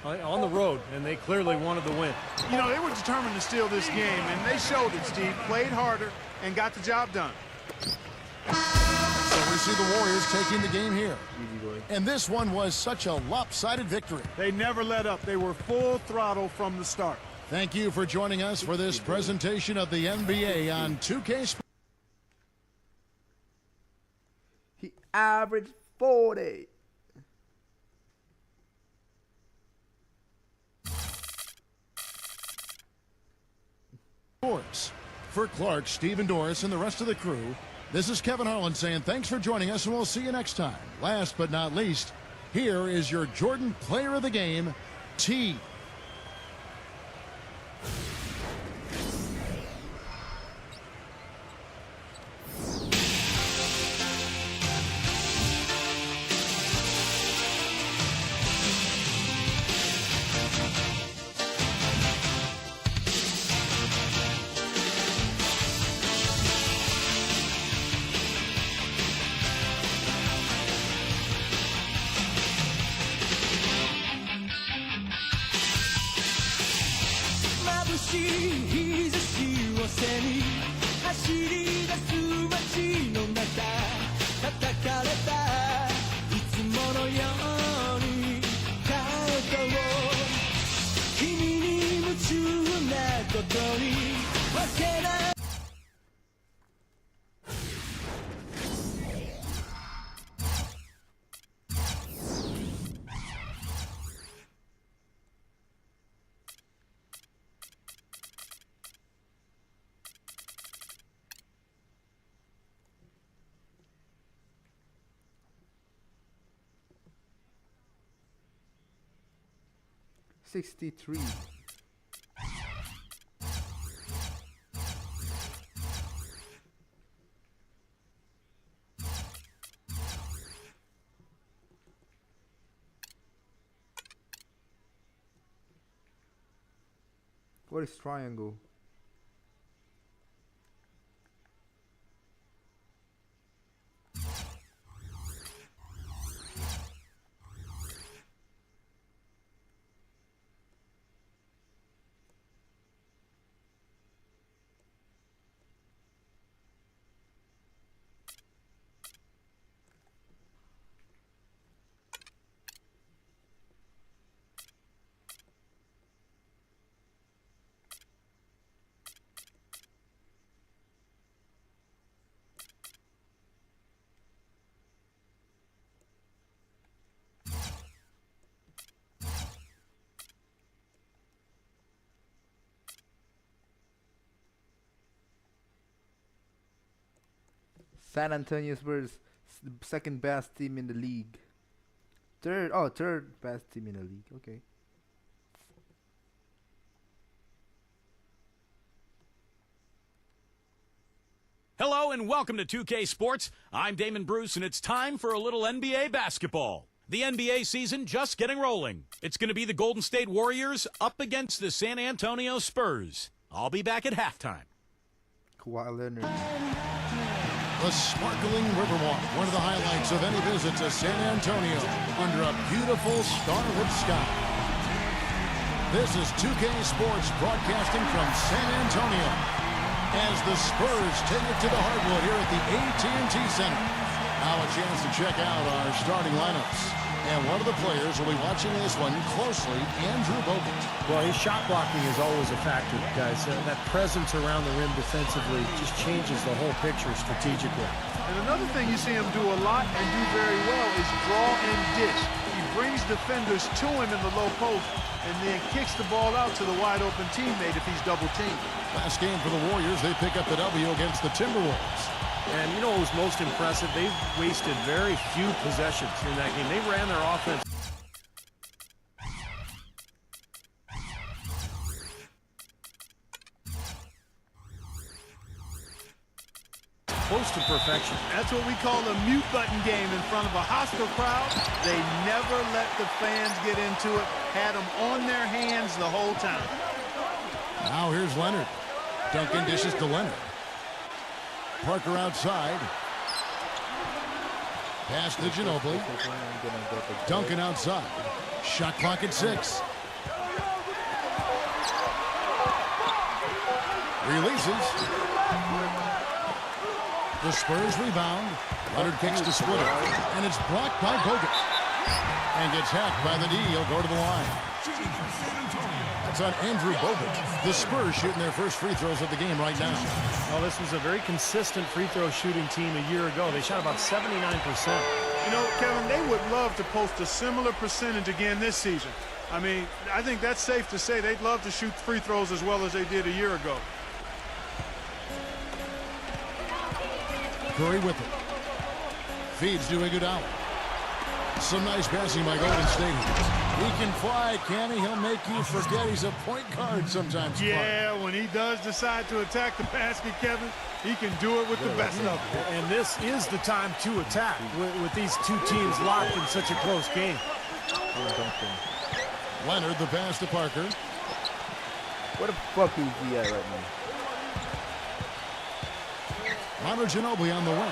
on the road, and they clearly wanted the win. You know, they were determined to steal this game, and they showed it, Steve. Played harder and got the job done. So we see the Warriors taking the game here. And this one was such a lopsided victory. They never let up. They were full throttle from the start. Thank you for joining us for this presentation of the NBA on 2K Sports. He averaged 40. For Clark, Stephen Doris, and the rest of the crew, this is Kevin Harlan saying thanks for joining us, and we'll see you next time. Last but not least, here is your Jordan Player of the Game, T. $63. What is triangle? San Antonio Spurs, the second best team in the league. Third best team in the league. Okay. Hello and welcome to 2K Sports. I'm Damon Bruce, and it's time for a little NBA basketball. The NBA season just getting rolling. It's going to be the Golden State Warriors up against the San Antonio Spurs. I'll be back at halftime. Kawhi Leonard. The sparkling Riverwalk, one of the highlights of any visit to San Antonio, under a beautiful starlit sky. This is 2K Sports broadcasting from San Antonio as the Spurs take it to the hardwood here at the AT&T Center. Now a chance to check out our starting lineups. And one of the players will be watching this one closely, Andrew Bogut. Well, his shot blocking is always a factor, guys. That presence around the rim defensively just changes the whole picture strategically. And another thing you see him do a lot and do very well is draw and dish. He brings defenders to him in the low post and then kicks the ball out to the wide-open teammate if he's double-teamed. Last game for the Warriors, they pick up the W against the Timberwolves. And you know what was most impressive? They wasted very few possessions in that game. They ran their offense close to perfection. That's what we call a mute button game in front of a hostile crowd. They never let the fans get into it. Had them on their hands the whole time. Now here's Leonard. Duncan dishes to Leonard. Parker outside. Pass to Ginobili. Duncan outside. Shot clock at 6. Releases. The Spurs rebound. Leonard kicks to Splitter. And it's blocked by Bogut. And gets hacked by the D. He'll go to the line. That's on Andrew Bogut. The Spurs shooting their first free throws of the game right now. Well, this was a very consistent free throw shooting team a year ago. They shot about 79%. You know, Kevin, they would love to post a similar percentage again this season. I mean, I think that's safe to say they'd love to shoot free throws as well as they did a year ago. Curry with it. Feeds to Iguodala. Some nice passing by Golden State. He can fly, can he? He'll make you forget he's a point guard sometimes. Yeah, when he does decide to attack the basket, Kevin, he can do it with the best of them. And this is the time to attack with these two teams locked in such a close game. Leonard, the pass to Parker. Where the fuck is he at right now? Manu Ginobili on the wing.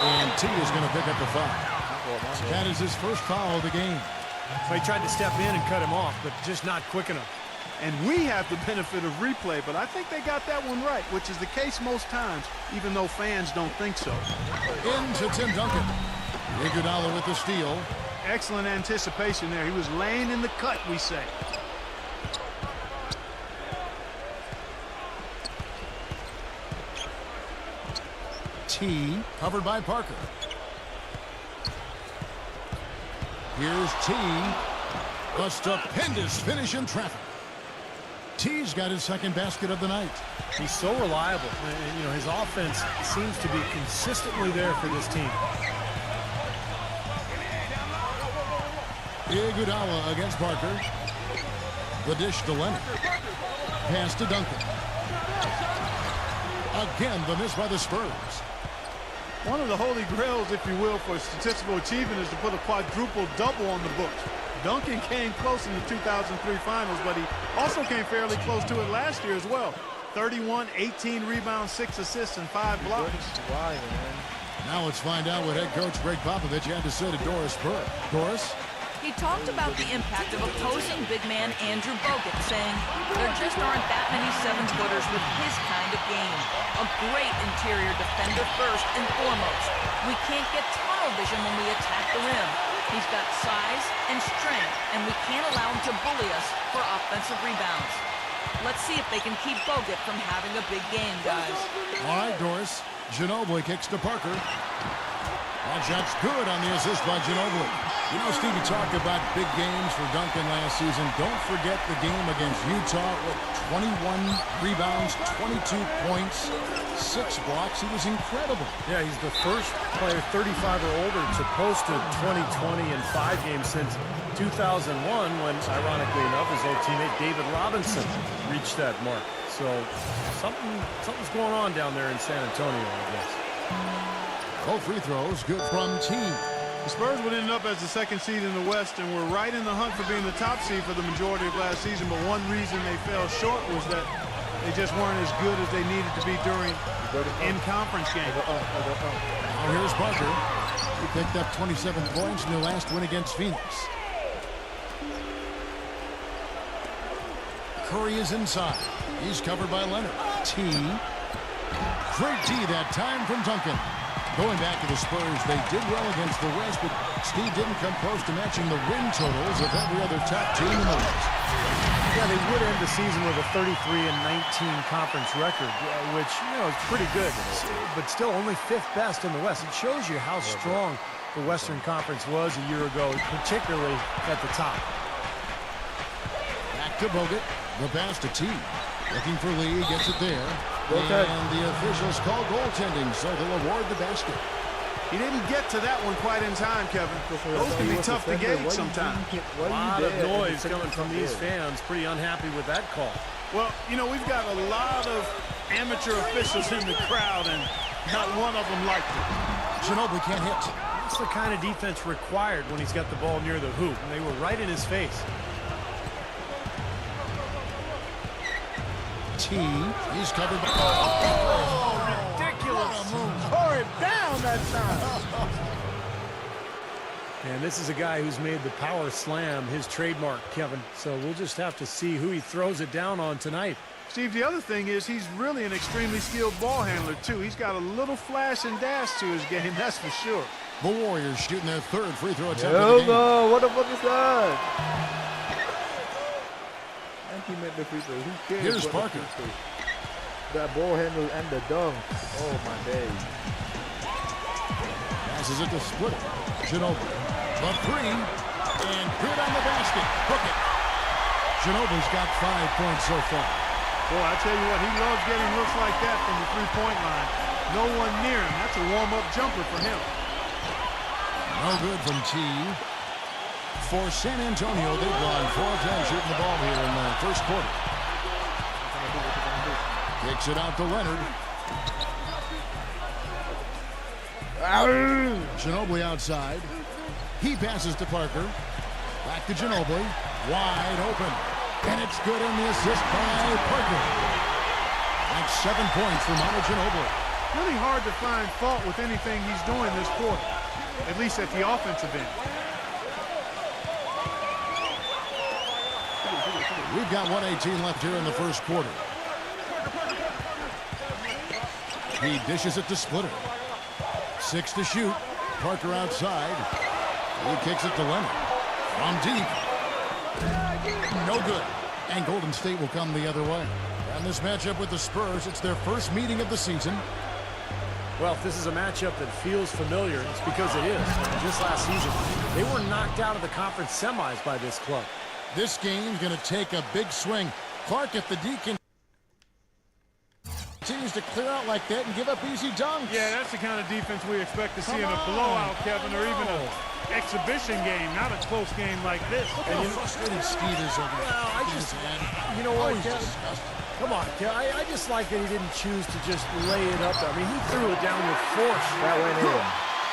And T is going to pick up the foul. That is his first foul of the game. So he tried to step in and cut him off, but just not quick enough. And we have the benefit of replay, but I think they got that one right, which is the case most times, even though fans don't think so. Into Tim Duncan. Iguodala with the steal. Excellent anticipation there. He was laying in the cut, we say. T, covered by Parker. Here's T. A stupendous finish in traffic. T's got his second basket of the night. He's so reliable. And, you know, his offense seems to be consistently there for this team. Iguodala against Parker. The dish to Leonard. Pass to Duncan. Again, the miss by the Spurs. One of the holy grails, if you will, for statistical achievement is to put a quadruple double on the books. Duncan came close in the 2003 finals, but he also came fairly close to it last year as well. 31, 18 rebounds, 6 assists, and 5 blocks. Now let's find out what head coach Greg Popovich had to say to Doris Burke. Doris? He talked about the impact of opposing big man Andrew Bogut, saying, there just aren't that many 7-footers with his kind of game. A great interior defender first and foremost. We can't get tunnel vision when we attack the rim. He's got size and strength, and we can't allow him to bully us for offensive rebounds. Let's see if they can keep Bogut from having a big game, guys. All right, Doris. Ginobili kicks to Parker. That shot's good on the assist by Ginobili. You know, Steve, you talked about big games for Duncan last season. Don't forget the game against Utah. 21 rebounds, 22 points, 6 blocks. He was incredible. Yeah, he's the first player 35 or older to post a 20-20 in 5 games since 2001 when, ironically enough, his old teammate David Robinson reached that mark. So something's going on down there in San Antonio, I guess. Both free throws good from T. The Spurs would end up as the second seed in the West and were right in the hunt for being the top seed for the majority of last season, but one reason they fell short was that they just weren't as good as they needed to be during in-conference games. Now here's Parker. He picked up 27 points in their last win against Phoenix. Curry is inside. He's covered by Leonard. T. Great T that time from Duncan. Going back to the Spurs, they did well against the West, but Steve didn't come close to matching the win totals of every other top team in the West. Yeah, they would end the season with a 33-19 conference record, which, is pretty good, but still only 5th best in the West. It shows you how strong the Western Conference was a year ago, particularly at the top. Back to Bogut. The pass to T. Looking for Lee, gets it there. And the officials call goaltending, so they'll award the basket. He didn't get to that one quite in time, Kevin. Those can be tough to gauge sometimes. A lot of noise coming from these fans. Pretty unhappy with that call. Well, we've got a lot of amateur officials in the crowd, and not one of them liked it. Ginobili can't hit. That's the kind of defense required when he's got the ball near the hoop, and they were right in his face. T. He's covered by... Oh, ridiculous. Tore it down that time. And this is a guy who's made the power slam his trademark, Kevin. So we'll just have to see who he throws it down on tonight. Steve, the other thing is he's really an extremely skilled ball handler, too. He's got a little flash and dash to his game, that's for sure. The Warriors shooting their 3rd free throw attempt. Hell no, what the fuck is that? He meant the free throw. Who cares? Here's Parker. That ball handle and the dunk. Oh my days. Passes it to Splitter. Ginobili. The 3. And good on the basket. Hook it. Ginobili's got 5 points so far. Boy, I tell you what, he loves getting looks like that from the three-point line. No one near him. That's a warm-up jumper for him. No good from T. For San Antonio, they've gone 4 of 10 shooting the ball here in the first quarter. Kicks it out to Leonard. Ginobili outside. He passes to Parker. Back to Ginobili. Wide open. And it's good on the assist by Parker. That's 7 points for Manu Ginobili. Really hard to find fault with anything he's doing this quarter, at least at the offensive end. We've got 1:18 left here in the first quarter. He dishes it to Splitter. 6 to shoot. Parker outside. He kicks it to Leonard. From deep. No good. And Golden State will come the other way. And this matchup with the Spurs, it's their first meeting of the season. Well, if this is a matchup that feels familiar, it's because it is. Just last season, they were knocked out of the conference semis by this club. This game's going to take a big swing. Clark, if the D continues to clear out like that and give up easy dunks. Yeah, that's the kind of defense we expect to see in a blowout, Kevin, or even an exhibition game, not a close game like this. Look how frustrated Steve is over there. Well, you know what, Kevin? Come on, Kevin. I just like that he didn't choose to just lay it up. I mean, he threw it down with force. That went in.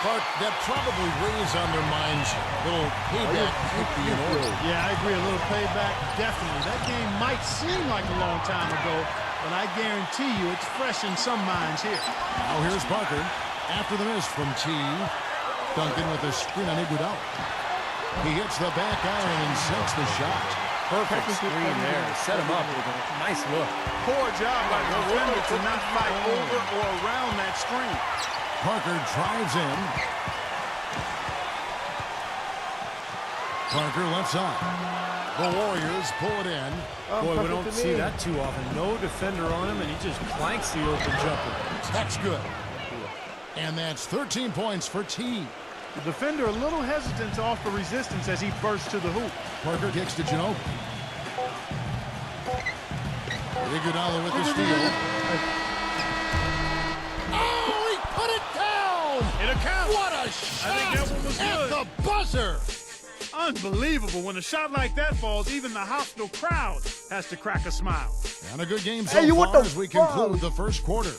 Clark, that probably weighs on their minds. A little payback could be in order. Yeah, I agree. A little payback, definitely. That game might seem like a long time ago, but I guarantee you it's fresh in some minds here. Now here's Parker. After the miss from T. Duncan with a screen on Iguodala. He hits the back iron and sinks the shot. Perfect screen there. Set him up with a nice look. Poor job by the defender to not fight over or around that screen. Parker drives in. Parker left side. The Warriors pull it in. Boy, we don't see that too often. No defender on him, and he just clanks the open jumper. That's good. And that's 13 points for T. The defender a little hesitant to offer resistance as he bursts to the hoop. Parker kicks to Ginobili. Iguodala with the steal. Oh, he put it down! It accounts. What a shot! I think that one was at good. The buzzer! Unbelievable. When a shot like that falls, even the hostile crowd has to crack a smile. And a good game so Hey, what far the as we fuck? conclude the first quarter.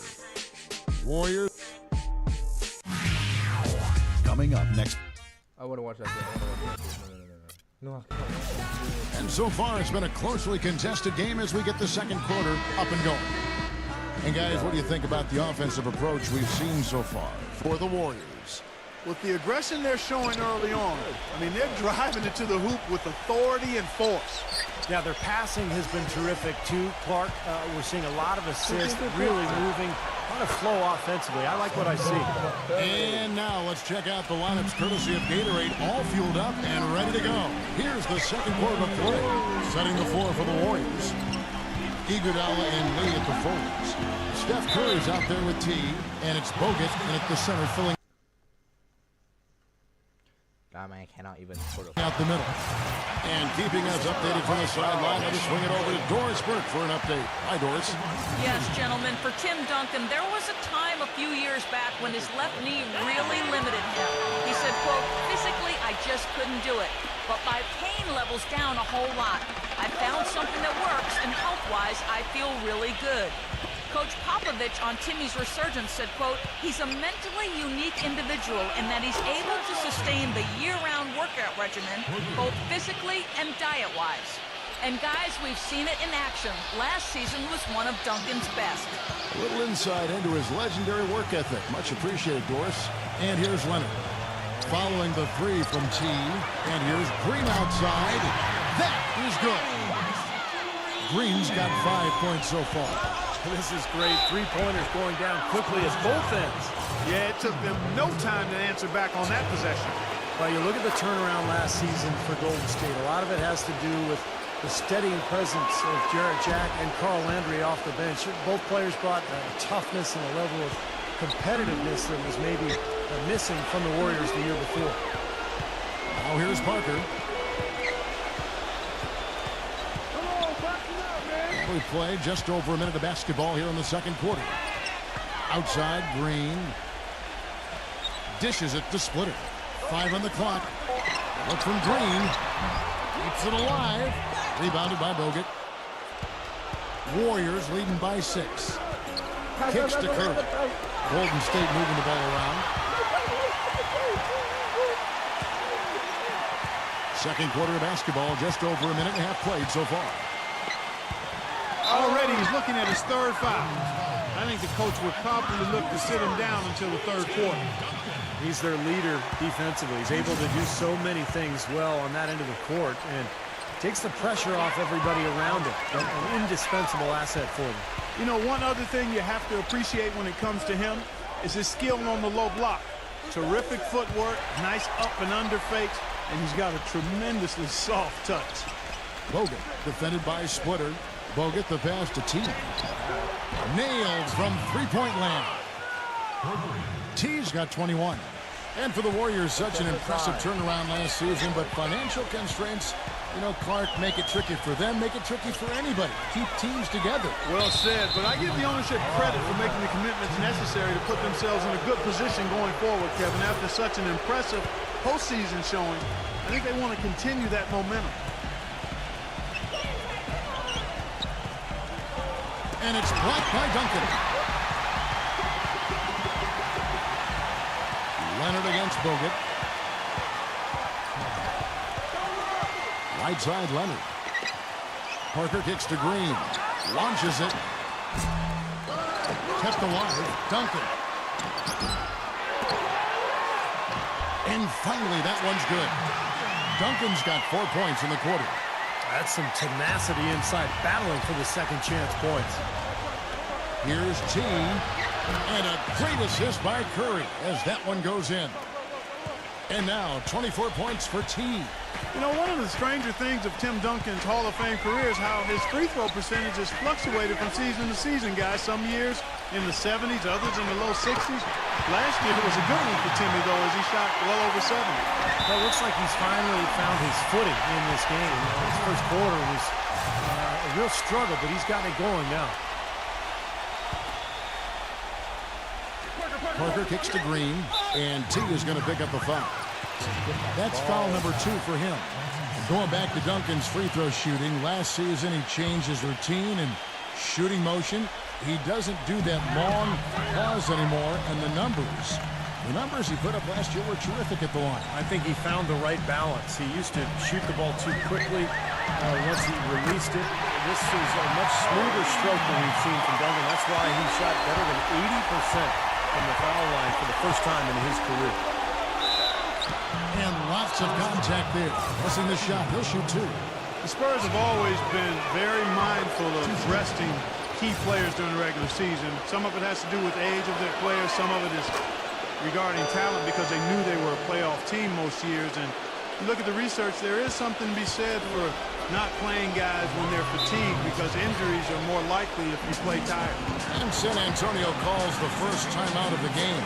Warriors. Coming up next. I want to watch that. No. And so far, it's been a closely contested game as we get the second quarter up and going. And guys, what do you think about the offensive approach we've seen so far for the Warriors? With the aggression they're showing early on, I mean, they're driving it to the hoop with authority and force. Yeah, their passing has been terrific too, Clark. We're seeing a lot of assists, really moving, a lot of flow offensively. I like what I see. And now let's check out the lineups courtesy of Gatorade, all fueled up and ready to go. Here's the second quarter of play. Setting the floor for the Warriors. Iguodala and Lee at the forwards. Steph Curry's out there with T, and it's Bogut and at the center filling Man cannot even put out the middle. And keeping us updated from the sideline, let us swing it over to Doris Burke for an update. Hi, Doris. Yes, gentlemen, for Tim Duncan, there was a time a few years back when his left knee really limited him. He said, quote, physically, I just couldn't do it. But my pain level's down a whole lot. I found something that works, and health-wise, I feel really good. Coach Popovich on Timmy's resurgence said, quote, he's a mentally unique individual in that he's able to sustain the year-round workout regimen, both physically and diet-wise. And guys, we've seen it in action. Last season was one of Duncan's best. A little insight into his legendary work ethic. Much appreciated, Doris. And here's Leonard. Following the three from T. And here's Green outside. That is good. Green's got 5 points so far. This is great. Three-pointers going down quickly at both ends. Yeah, it took them no time to answer back on that possession. Well, you look at the turnaround last season for Golden State. A lot of it has to do with the steadying presence of Jarrett Jack and Carl Landry off the bench. Both players brought a toughness and a level of competitiveness that was maybe missing from the Warriors the year before. Now here's Parker. We play just over a minute of basketball here in the second quarter. Outside, Green. Dishes it to Splitter. 5 on the clock. Look from Green. Keeps it alive. Rebounded by Bogut. Warriors leading by 6. Kicks to Curry. Golden State moving the ball around. Second quarter of basketball, just over a minute and a half played so far. Already he's looking at his third foul. I think the coach would probably look to sit him down until the third quarter. He's their leader defensively. He's able to do so many things well on that end of the court and takes the pressure off everybody around him. An indispensable asset for them. You know, one other thing you have to appreciate when it comes to him is his skill on the low block. Terrific footwork, nice up and under fakes, and he's got a tremendously soft touch. Bogut defended by Splitter. Bogut the pass to T. Nailed from three-point land. T's got 21. And for the Warriors, such an impressive turnaround last season, but financial constraints, you know, Clark, make it tricky for them, make it tricky for anybody. Keep teams together. Well said, but I give the ownership credit for making the commitments necessary to put themselves in a good position going forward, Kevin. After such an impressive postseason showing, I think they want to continue that momentum. And it's blocked by Duncan. Leonard against Bogut. Right side, Leonard. Parker kicks to Green. Launches it. Kept alive. Duncan. And finally, that one's good. Duncan's got 4 points in the quarter. That's some tenacity inside, battling for the second chance points. Here's T. And a great assist by Curry as that one goes in. And now 24 points for T. You know, one of the stranger things of Tim Duncan's Hall of Fame career is how his free throw percentage has fluctuated from season to season, guys. Some years in the 70s, others in the low 60s. Last year it was a good one for Timmy, though, as he shot well over 70. Well, it looks like he's finally found his footing in this game. His first quarter was a real struggle, but he's got it going now. Parker kicks to Green, and T is going to pick up the foul. That's foul number 2 for him. Going back to Duncan's free throw shooting, last season he changed his routine and shooting motion. He doesn't do that long pause anymore, and the numbers he put up last year were terrific at the line. I think he found the right balance. He used to shoot the ball too quickly. Once he released it, this is a much smoother stroke than we've seen from Duncan. That's why he shot better than 80% from the foul line for the first time in his career. And lots of contact there. Missing the shot. He'll shoot 2. The Spurs have always been very mindful of resting key players during the regular season. Some of it has to do with the age of their players. Some of it is regarding talent because they knew they were a playoff team most years. And you look at the research, there is something to be said for not playing guys when they're fatigued because injuries are more likely if you play tired. And San Antonio calls the first timeout of the game.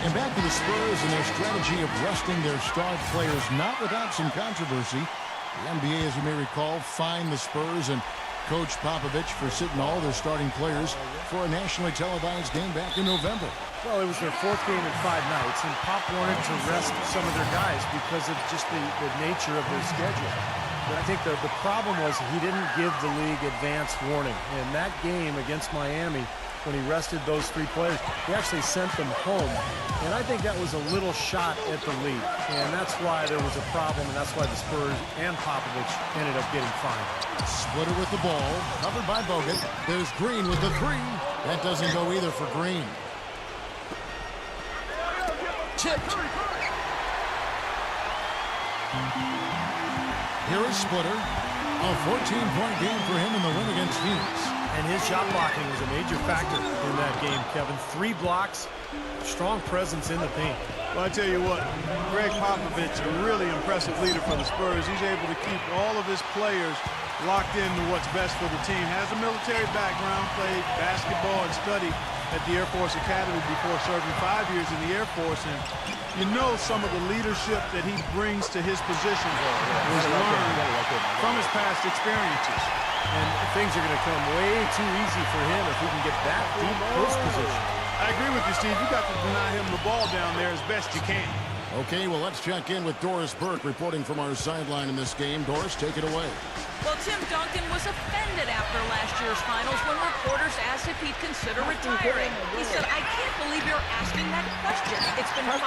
And back to the Spurs and their strategy of resting their star players, not without some controversy. The NBA, as you may recall, fined the Spurs and Coach Popovich for sitting all their starting players for a nationally televised game back in November. Well, it was their 4th game in 5 nights, and Pop wanted to rest some of their guys because of just the nature of their schedule. But I think the problem was he didn't give the league advance warning. And that game against Miami, when he rested those 3 players, he actually sent them home. And I think that was a little shot at the league. And that's why there was a problem, and that's why the Spurs and Popovich ended up getting fined. Splitter with the ball, covered by Bogut. There's Green with the 3. That doesn't go either for Green. Tipped. Here is Splitter. A 14-point game for him in the win against Phoenix. And his shot blocking was a major factor in that game, Kevin. 3 blocks, strong presence in the paint. Well, I tell you what, Greg Popovich, a really impressive leader for the Spurs. He's able to keep all of his players locked into what's best for the team. Has a military background, played basketball and studied at the Air Force Academy before serving 5 years in the Air Force. And you know some of the leadership that he brings to his position was learned from his past experiences. And things are going to come way too easy for him if he can get that deep post position. I agree with you, Steve. You got to deny him the ball down there as best you can. Okay, well, let's check in with Doris Burke reporting from our sideline in this game. Doris, take it away. Well, Tim Duncan was offended after last year's finals when reporters asked if he'd consider retiring. He said, "I can't believe you're asking that question. It's been 5,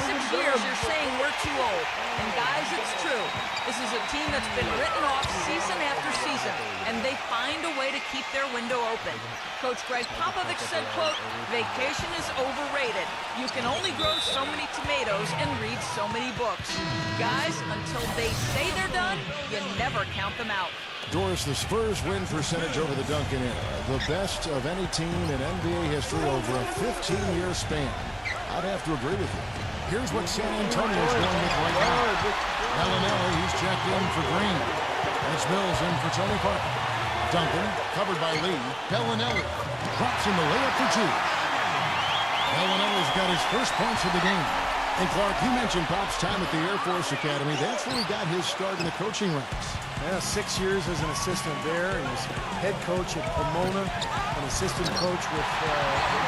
6 years you're saying we're too old." And guys, it's true. This is a team that's been written off season after season, and they find a way to keep their window open. Coach Greg Popovich said, quote, "Vacation is overrated. You can only grow so many tomatoes and read so many books. Guys, until they say they're done, you never count them out." Doris, the Spurs win percentage over the Duncan era, the best of any team in NBA history over a 15-year span. I'd have to agree with you. Here's what San Antonio's going with right now. Bellinelli, he's checked in for Green. It's Mills in for Tony Parker. Duncan, covered by Lee. Bellinelli drops in the layup for 2. Bellinelli's got his first points of the game. And Clark, you mentioned Pop's time at the Air Force Academy. That's where he got his start in the coaching ranks. Yeah, 6 years as an assistant there. He was head coach at Pomona, an assistant coach with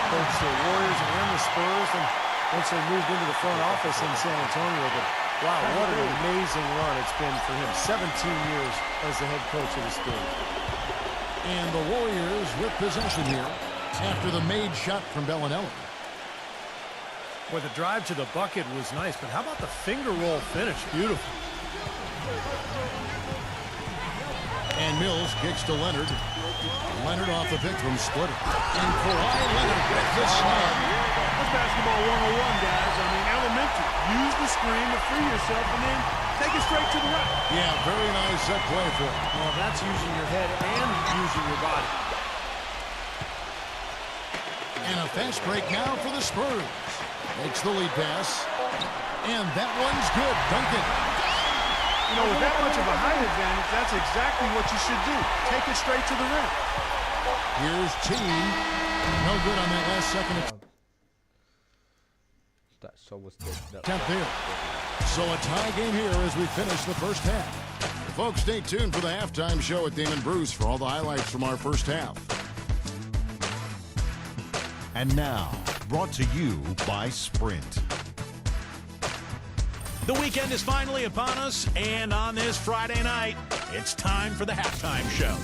both the Warriors and the Spurs, and once they moved into the front office in San Antonio. But wow, what an amazing run it's been for him. 17 years as the head coach of the Spurs. And the Warriors with possession here after the made shot from Bellinelli. Boy, the drive to the bucket was nice, but how about the finger roll finish? Beautiful. And Mills kicks to Leonard. Leonard off the pick from Splitter. And Kawhi Leonard with the snap. That's basketball 101, guys. I mean, elementary. Use the screen to free yourself and then take it straight to the right. Yeah, very nice set play for him. Well, that's using your head and using your body. And a fast break now for the Spurs. Makes the lead pass. And that one's good. Duncan. You know, with that much of a height advantage, that's exactly what you should do. Take it straight to the rim. Here's Team. No good on that last second. That show was good. Attempt there. So a tie game here as we finish the first half. Folks, stay tuned for the halftime show with Damon Bruce for all the highlights from our first half. And now, brought to you by Sprint. The weekend is finally upon us, and on this Friday night, it's time for the halftime show.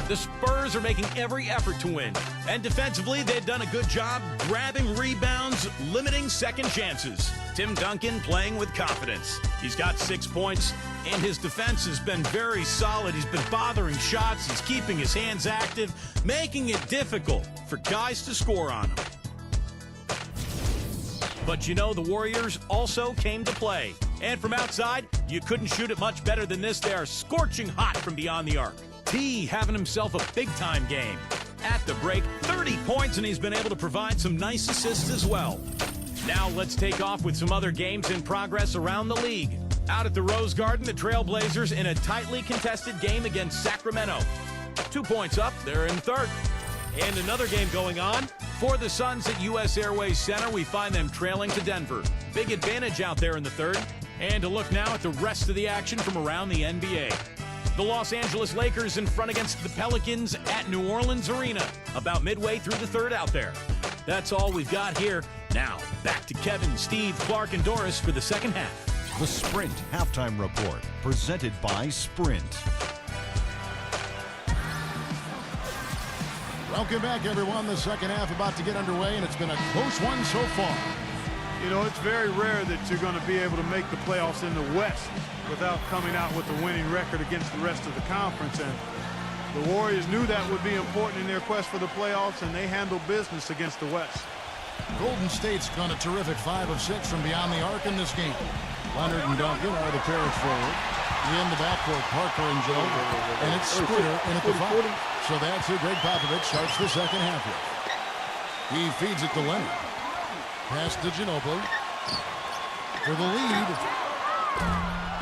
The Spurs are making every effort to win, and defensively, they've done a good job grabbing rebounds, limiting second chances. Tim Duncan playing with confidence. He's got 6 points, and his defense has been very solid. He's been bothering shots. He's keeping his hands active, making it difficult for guys to score on him. But you know, the Warriors also came to play. And from outside, you couldn't shoot it much better than this. They are scorching hot from beyond the arc. T having himself a big-time game. At the break, 30 points, and he's been able to provide some nice assists as well. Now let's take off with some other games in progress around the league. Out at the Rose Garden, the Trailblazers in a tightly contested game against Sacramento. 2 points up, they're in third. And another game going on. For the Suns at U.S. Airways Center, we find them trailing to Denver. Big advantage out there in the third. And to look now at the rest of the action from around the NBA. The Los Angeles Lakers in front against the Pelicans at New Orleans Arena. About midway through the third out there. That's all we've got here. Now, back to Kevin, Steve, Clark, and Doris for the second half. The Sprint Halftime Report, presented by Sprint. Welcome back, everyone. The second half about to get underway, and it's been a close one so far. You know, it's very rare that you're going to be able to make the playoffs in the West without coming out with a winning record against the rest of the conference. And the Warriors knew that would be important in their quest for the playoffs, and they handled business against the West. Golden State's gone a terrific 5 of 6 from beyond the arc in this game. Leonard and Duncan are the pairs forward. In the backcourt, Parker and Joe. And it's Splitter in at the 5. So that's who Greg Popovich starts the second half with. He feeds it to Leonard. Pass to Ginobili. For the lead.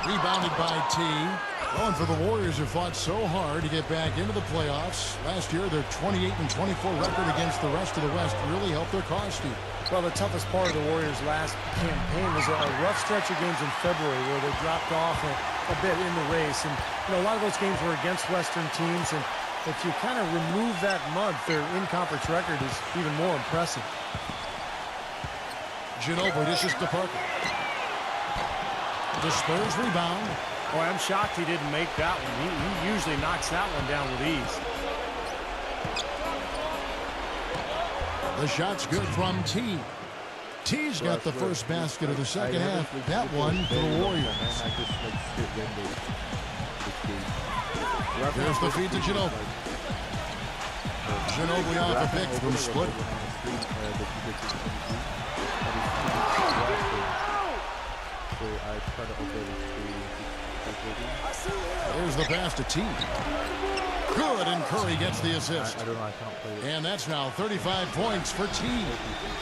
Rebounded by T. Oh, and for the Warriors who fought so hard to get back into the playoffs. Last year, their 28-24 record against the rest of the West really helped their cause, Steve. Well, the toughest part of the Warriors' last campaign was a rough stretch of games in February where they dropped off a bit in the race. And, you know, a lot of those games were against Western teams. And if you kind of remove that month, their in-conference record is even more impressive. Ginobili dishes to Parker. The Spurs rebound. Boy, I'm shocked he didn't make that one. He usually knocks that one down with ease. The shot's good from T. T's got the first basket of the second half. That one for the Warriors. There's the feed to Ginobili. Ginobili off a pick from Splitter. There's the pass to T. Good, and Curry gets the assist. And that's now 35 points for T.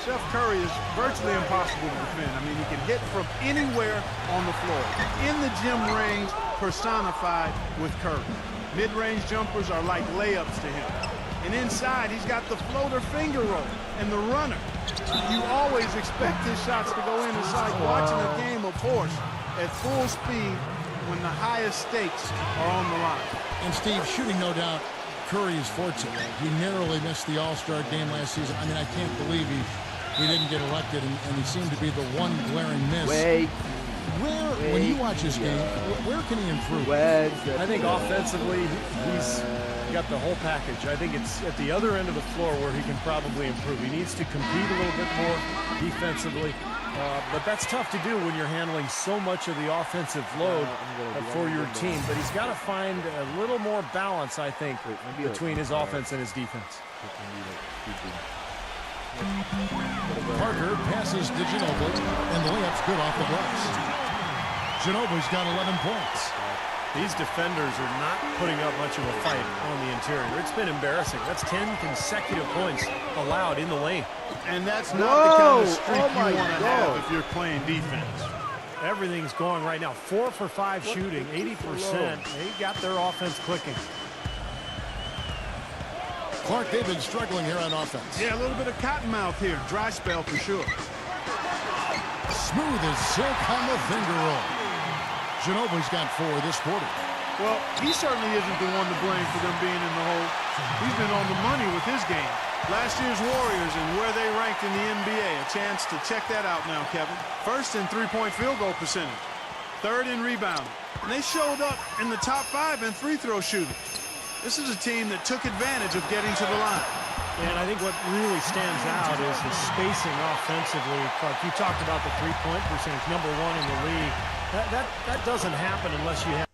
Steph Curry is virtually impossible to defend. I mean, he can hit from anywhere on the floor. In the gym range, personified with Curry. Mid-range jumpers are like layups to him. And inside, he's got the floater finger roll and the runner. You always expect his shots to go in. It's like watching a game of horse at full speed when the highest stakes are on the line. And Steve, shooting no doubt Curry's forte. He narrowly missed the All-Star game last season. I mean, I can't believe he didn't get elected, and he seemed to be the one glaring miss. When you watch his game, where can he improve? I think offensively, he's got the whole package. I think it's at the other end of the floor where he can probably improve. He needs to compete a little bit more defensively. But that's tough to do when you're handling so much of the offensive load for your team. But he's got to find a little more balance, I think, between his offense and his defense. Parker passes to Ginobili, and the layup's good off the glass. Ginobili's got 11 points. These defenders are not putting up much of a fight on the interior. It's been embarrassing. That's 10 consecutive points allowed in the lane. And that's not the kind of streak you want to have if you're playing defense. Everything's going right now. 4 for 5 shooting, 80%. They got their offense clicking. Clark, they've been struggling here on offense. Yeah, a little bit of cottonmouth here. Dry spell for sure. Smooth as silk on the finger roll. Ginobili's got 4 this quarter. Well, he certainly isn't the one to blame for them being in the hole. He's been on the money with his game. Last year's Warriors and where they ranked in the NBA. A chance to check that out now, Kevin. First in three-point field goal percentage. third in rebounding. And they showed up in the top 5 in free throw shooting. This is a team that took advantage of getting to the line. And I think what really stands out is the spacing offensively. Clark, you talked about the three-point percentage, #1 in the league. That doesn't happen unless you have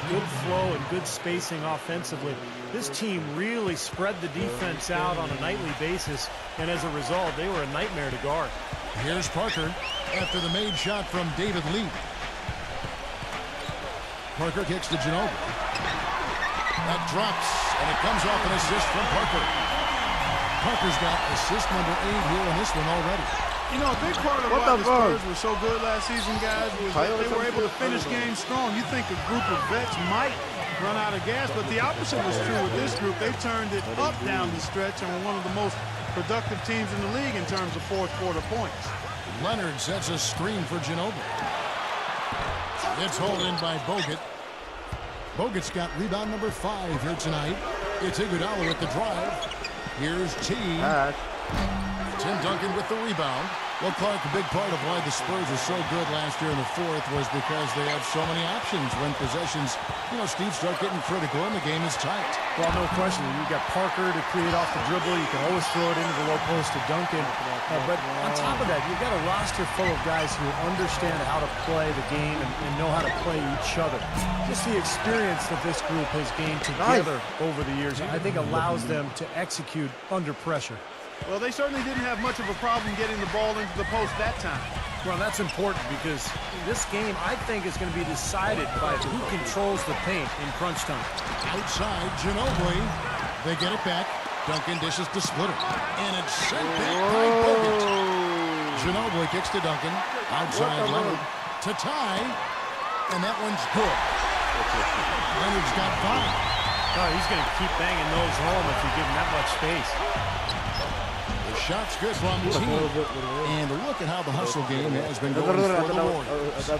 good flow and good spacing offensively. This team really spread the defense out on a nightly basis, and as a result, they were a nightmare to guard. Here's Parker after the made shot from David Lee. Parker kicks to Ginobili. That drops, and it comes off an assist from Parker. Parker's got assist #8 here in this one already. You know, a big part of why the Spurs were so good last season, guys, was that they were able to finish games strong. You think a group of vets might run out of gas, but the opposite was true with this group. They turned it up down the stretch and were one of the most productive teams in the league in terms of fourth quarter points. Leonard sets a screen for Ginobili. It's hauled in by Bogut. Bogut's got rebound #5 here tonight. It's Iguodala with the drive. Here's T. Tim Duncan with the rebound. Well, Clark, a big part of why the Spurs were so good last year in the fourth was because they had so many options when possessions, Steve, start getting critical and the game is tight. Well, no question. You've got Parker to create off the dribble. You can always throw it into the low post to Duncan. But on top of that, you've got a roster full of guys who understand how to play the game and know how to play each other. Just the experience that this group has gained together over the years, I think, allows them to execute under pressure. Well, they certainly didn't have much of a problem getting the ball into the post that time. Well, that's important because this game, I think, is going to be decided by who controls the paint in crunch time. Outside, Ginobili. They get it back. Duncan dishes to Splitter. And it's sent back by Bogut. Ginobili kicks to Duncan. Outside Leonard to tie. And that one's good. Leonard's got 5. Oh, he's going to keep banging those home if you give him that much space. Shot's good from T. And look at how the hustle game has been going for the Warriors.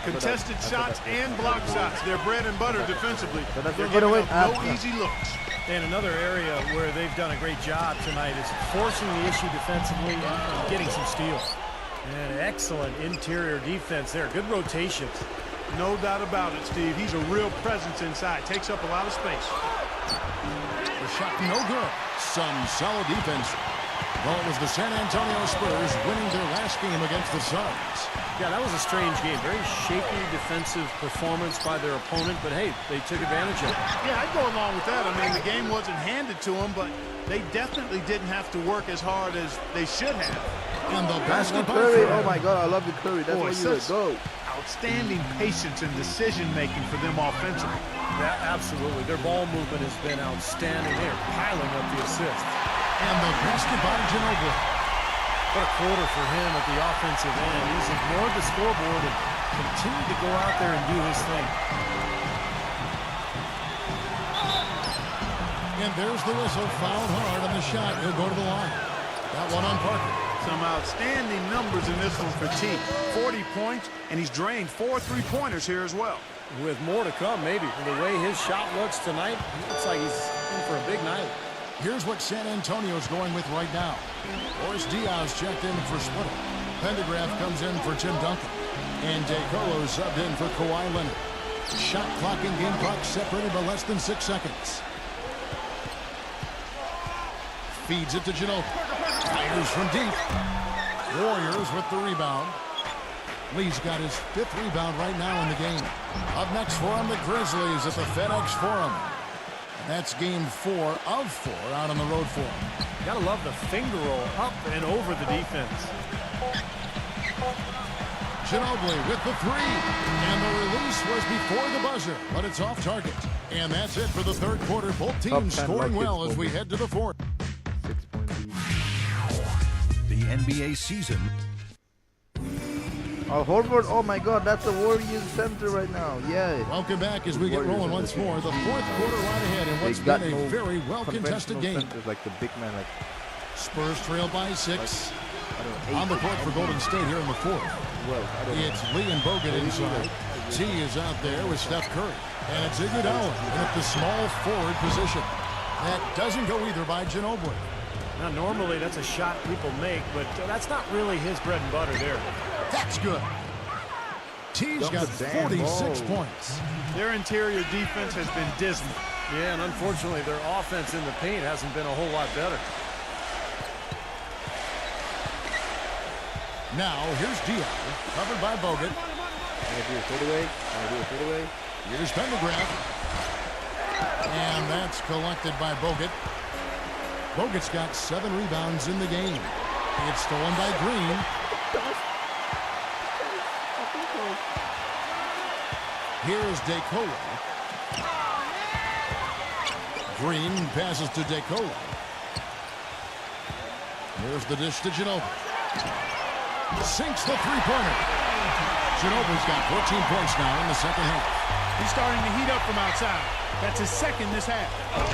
Contested shots and block shots. They're bread and butter defensively. They're giving up no easy looks. And another area where they've done a great job tonight is forcing the issue defensively and getting some steals. And excellent interior defense there. Good rotations. No doubt about it, Steve. He's a real presence inside. Takes up a lot of space. The shot no good. Some solid defense. Well, it was the San Antonio Spurs winning their last game against the Suns. Yeah, that was a strange game. Very shaky defensive performance by their opponent, but hey, they took advantage of it. Yeah, I'd go along with that. I mean, the game wasn't handed to them, but they definitely didn't have to work as hard as they should have. And the basketball. Curry. Oh my God, I love the Curry. That's why you go. Outstanding patience and decision-making for them offensively. Yeah, absolutely. Their ball movement has been outstanding. They're piling up the assists. And the basket by Ginobili. What a quarter for him at the offensive end. He's ignored the scoreboard and continued to go out there and do his thing. And there's the whistle. Fouled hard on the shot. He'll go to the line. That one on Parker. Some outstanding numbers in this one for T. 40 points, and he's drained 4 3-pointers here as well. With more to come, maybe. The way his shot looks tonight, it looks like he's in for a big night. Here's what San Antonio's going with right now. Boris Diaz checked in for Splitter. Pendergraph comes in for Tim Duncan. And DeColo subbed in for Kawhi Leonard. Shot clock and game clock separated by less than 6 seconds. Feeds it to Ginobili. Fires from deep. Warriors with the rebound. Lee's got his 5th rebound right now in the game. Up next for him, the Grizzlies at the FedEx Forum. That's game 4 of 4 out on the road for him. Gotta love the finger roll up and over the defense. Ginobili with the 3. And the release was before the buzzer, but it's off target. And that's it for the third quarter. Both teams scoring well as we head to the fourth. The NBA season. Horford, oh my God, that's the Warriors center right now. Yeah. Welcome back as we get rolling once more. The fourth quarter right ahead in what's been a very well-contested game. Like the big man, like Spurs trail by 6. On the court for Golden State here in the fourth. It's Lee and Bogut inside. T is out there with Steph Curry. And it's Iguodala in at the small forward position. That doesn't go either by Ginobili. Now, normally that's a shot people make, but that's not really his bread and butter there. That's good. T's got 46 points. Their interior defense has been dismal. Yeah, and unfortunately, their offense in the paint hasn't been a whole lot better. Now, here's Dion, covered by Bogut. Here's Pendergraft. And that's collected by Bogut. Bogut's got 7 rebounds in the game. It's stolen by Green. Here's DeColo. Green passes to DeColo. Here's the dish to Ginobili. Sinks the three-pointer. Ginobili's got 14 points now in the second half. He's starting to heat up from outside. That's his second this half.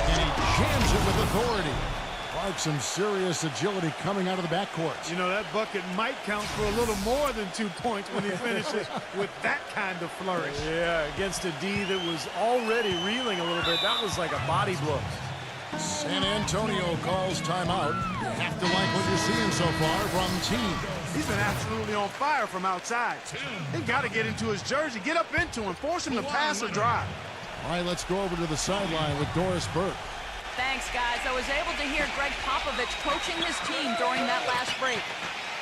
And he jams it with authority. Clark, some serious agility coming out of the backcourt. You know, that bucket might count for a little more than 2 points when he finishes with that kind of flourish. Yeah, against a D that was already reeling a little bit. That was like a body blow. San Antonio calls timeout. You have to like what you're seeing so far from Team. He's been absolutely on fire from outside. They got to get into his jersey, get up into him, force him to pass or drive. All right, let's go over to the sideline with Doris Burke. Thanks, guys. I was able to hear Greg Popovich coaching his team during that last break.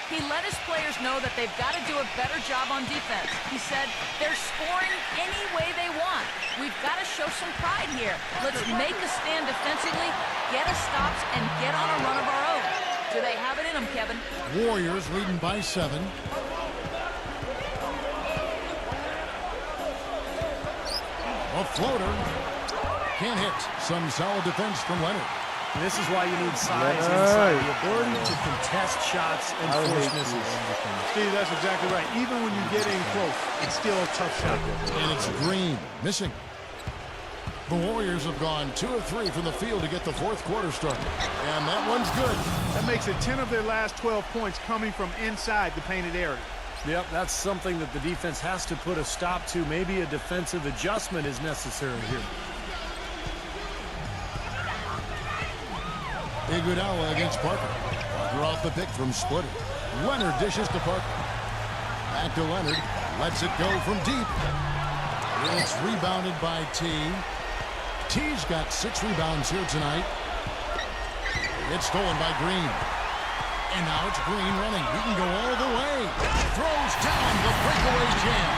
He let his players know that they've got to do a better job on defense. He said, they're scoring any way they want. We've got to show some pride here. Let's make a stand defensively, get us stops, and get on a run of our own. Do they have it in them, Kevin? Warriors leading by 7. A floater. Can't hit. Some solid defense from Leonard. And this is why you need size inside. The ability to contest shots and force misses. Steve, that's exactly right. Even when you get in close, it's still a tough shot. And it's Green missing. The Warriors have gone 2 of 3 from the field to get the fourth quarter started. And that one's good. That makes it 10 of their last 12 points coming from inside the painted area. Yep, that's something that the defense has to put a stop to. Maybe a defensive adjustment is necessary here. Iguodala against Parker. Parker off the pick from Splitter. Leonard dishes to Parker. Back to Leonard. Lets it go from deep. It's rebounded by T. T's got 6 rebounds here tonight. It's stolen by Green. And now it's Green running. He can go all the way. Throws down the breakaway jam.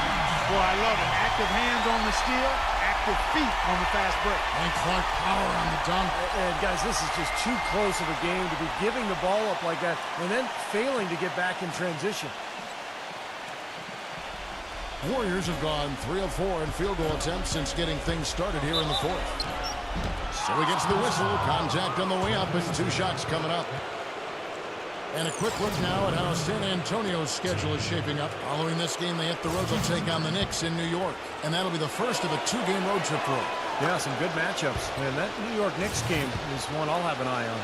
Boy, I love it. Active hands on the steal, active feet on the fast break. And Clark power on the dunk. And guys, this is just too close of a game to be giving the ball up like that and then failing to get back in transition. Warriors have gone 3 of 4 in field goal attempts since getting things started here in the fourth. So he gets the whistle. Contact on the way up with 2 shots coming up. And a quick look now at how San Antonio's schedule is shaping up. Following this game, they hit the road to take on the Knicks in New York. And that'll be the first of a 2-game road trip for them. Yeah, some good matchups. And that New York Knicks game is one I'll have an eye on.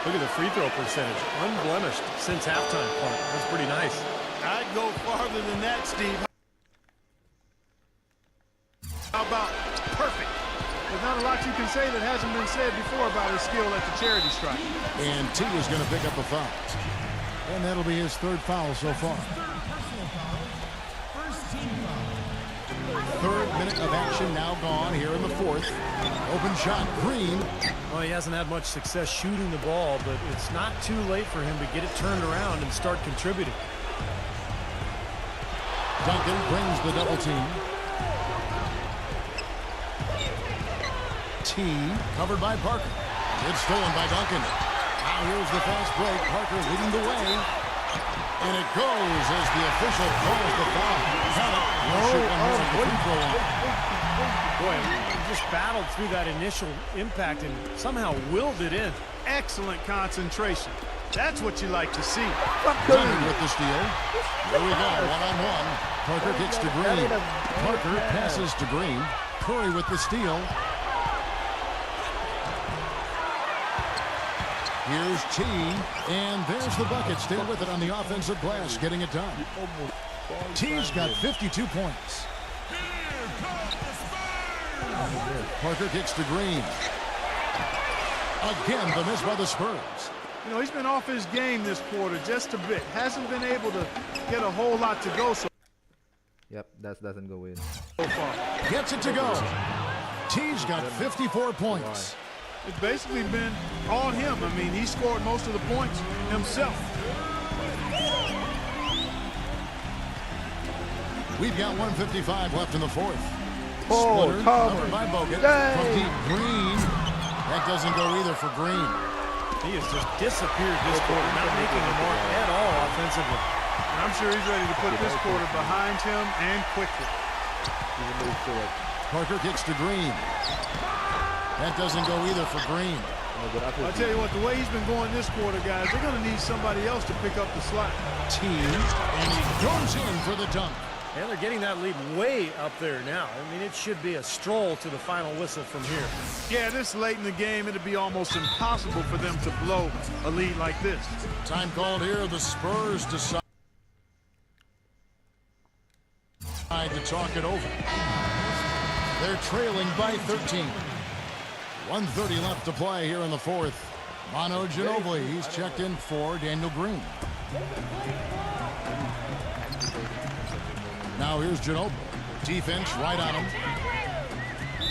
Look at the free throw percentage. Unblemished since halftime point. That's pretty nice. I'd go farther than that, Steve. How about perfect? There's not a lot you can say that hasn't been said before about his skill at the charity stripe. And T is going to pick up a foul. And that'll be his 3rd foul so far. 3rd minute of action now gone here in the 4th. Open shot, Green. Well, he hasn't had much success shooting the ball, but it's not too late for him to get it turned around and start contributing. Duncan brings the double team. T covered by Parker. It's stolen by Duncan. Now here's the fast break. Parker leading the way. And it goes as the official calls the foul. Boy, he just battled through that initial impact and somehow willed it in. Excellent concentration. That's what you like to see. Duncan with the steal. Here we go, one-on-one. Parker gets to Green. Parker passes to Green. Curry with the steal. Here's T, and there's the bucket. Stay with it on the offensive glass, getting it done. T's got 52 points. Parker kicks to Green. Again, the miss by the Spurs. You know, he's been off his game this quarter just a bit. Hasn't been able to get a whole lot to go so Yep, that doesn't go in. far. Gets it to go. T's got 54 points. It's basically been all him. I mean, he scored most of the points himself. We've got 1:55 left in the fourth. Oh, Splitter, Thomas. covered by Bogut. Yay. From deep, Green. That doesn't go either for Green. He has just disappeared this quarter, not making a mark at all offensively. And I'm sure he's ready to put this quarter behind him and quickly. Parker kicks to Green. That doesn't go either for Green. I'll tell you what, the way he's been going this quarter, guys, they're going to need somebody else to pick up the slack. T, and he goes in for the dunk. And they're getting that lead way up there now. I mean, it should be a stroll to the final whistle from here. Yeah, this late in the game, it'd be almost impossible for them to blow a lead like this. Time called here. The Spurs decide to talk it over. They're trailing by 13. 1:30 left to play here in the fourth. Manu Ginobili, he's checked in for Daniel Green. Now here's Ginobili. Defense right on him.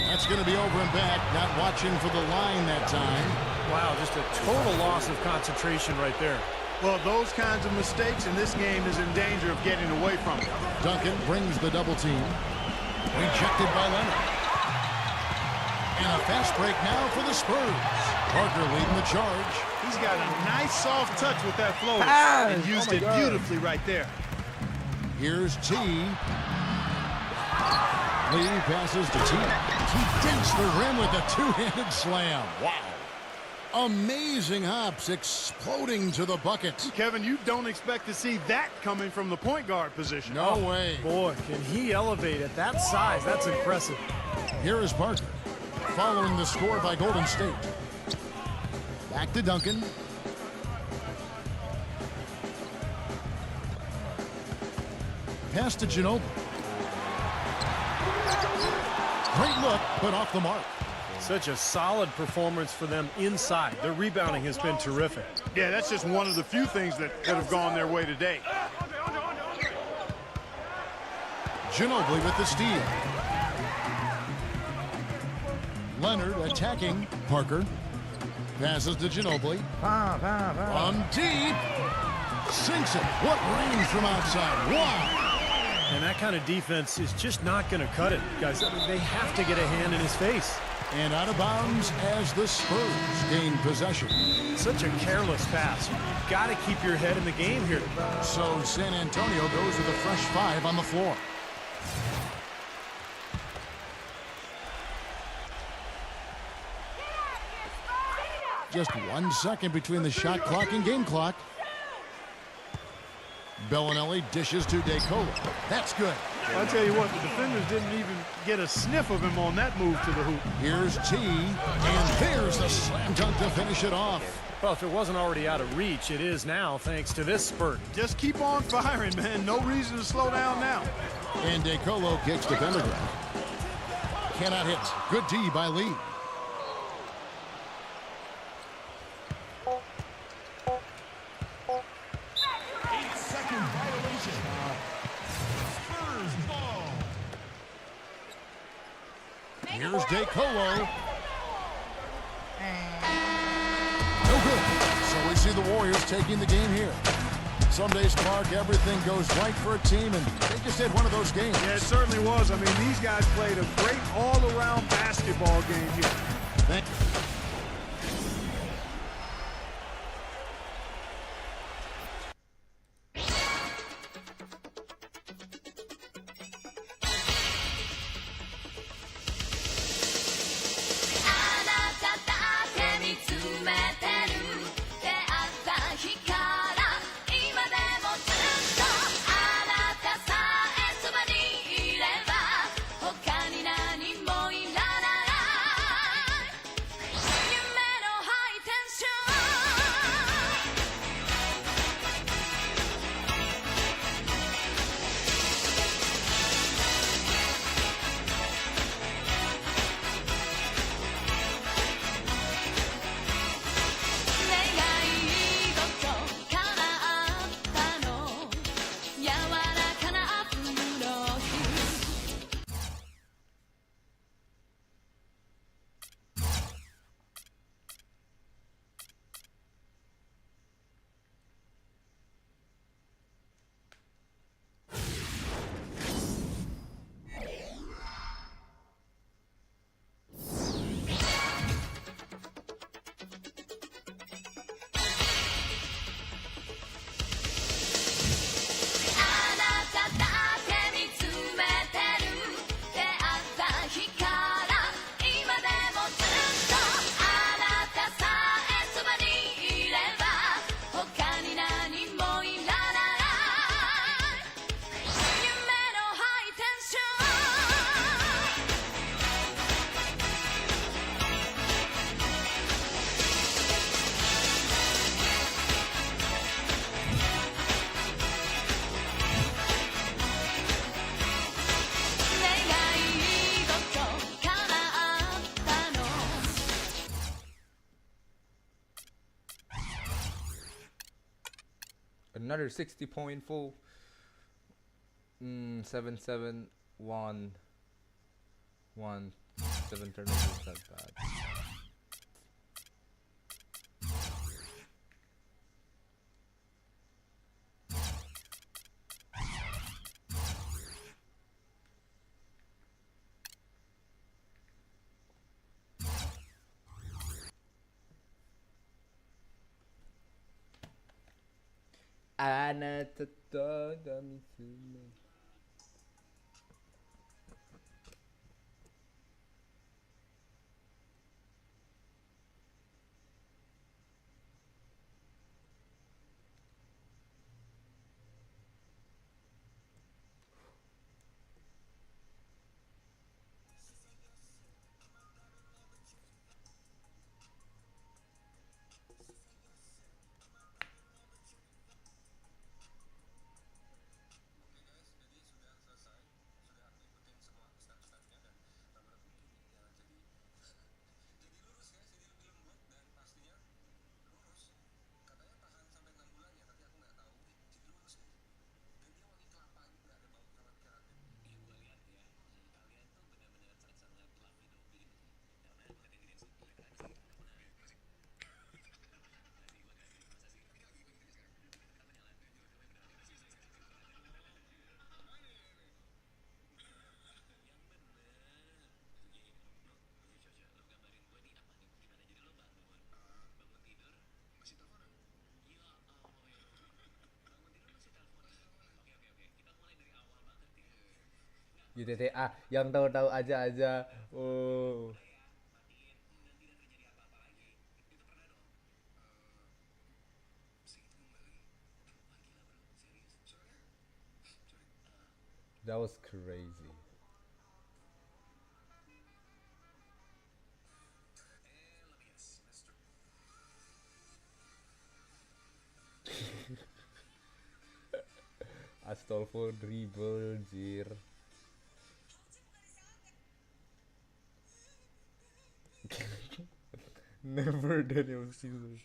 That's going to be over and back. Not watching for the line that time. Wow, just a total loss of concentration right there. Well, those kinds of mistakes in this game is in danger of getting away from it. Duncan brings the double team. Rejected by Leonard. And a fast break now for the Spurs. Parker leading the charge. He's got a nice soft touch with that floater Pass! and used Oh my it God. beautifully right there. Here's T. Lee passes to T. He dinks the rim with a two-handed slam. Wow. Amazing hops exploding to the bucket. Kevin, you don't expect to see that coming from the point guard position. No way. Boy, can he elevate at that size. That's impressive. Here is Parker. Following the score by Golden State. Back to Duncan. Pass to Ginobili. Great look, but off the mark. Such a solid performance for them inside. Their rebounding has been terrific. Yeah, that's just one of the few things that have gone their way today. Ginobili with the steal. Leonard attacking Parker. Passes to Ginobili. From deep. Sinks it. What range from outside. Wow. And that kind of defense is just not going to cut it, guys. I mean, they have to get a hand in his face. And out of bounds as the Spurs gain possession. Such a careless pass. You've got to keep your head in the game here. So San Antonio goes with a fresh 5 on the floor. Just 1 second between the shot clock and game clock. Bellinelli dishes to DeColo. That's good. I'll tell you what, the defenders didn't even get a sniff of him on that move to the hoop. Here's T, and there's the slam dunk to finish it off. Well, if it wasn't already out of reach, it is now thanks to this spurt. Just keep on firing, man. No reason to slow down now. And DeColo kicks to Pendergraft. Cannot hit. Good D by Lee. Here's DeColo. No good. So we see the Warriors taking the game here. Some days, Mark, everything goes right for a team, and they just had one of those games. Yeah, it certainly was. I mean, these guys played a great all-around basketball game here. Thank you. Another 60 point full. 7-7 1 1 7 turnovers. Not bad. UTTA yang tahu-tahu aja. Oh. That was crazy. Astolfo dribble, jir. Never Daniel Caesar.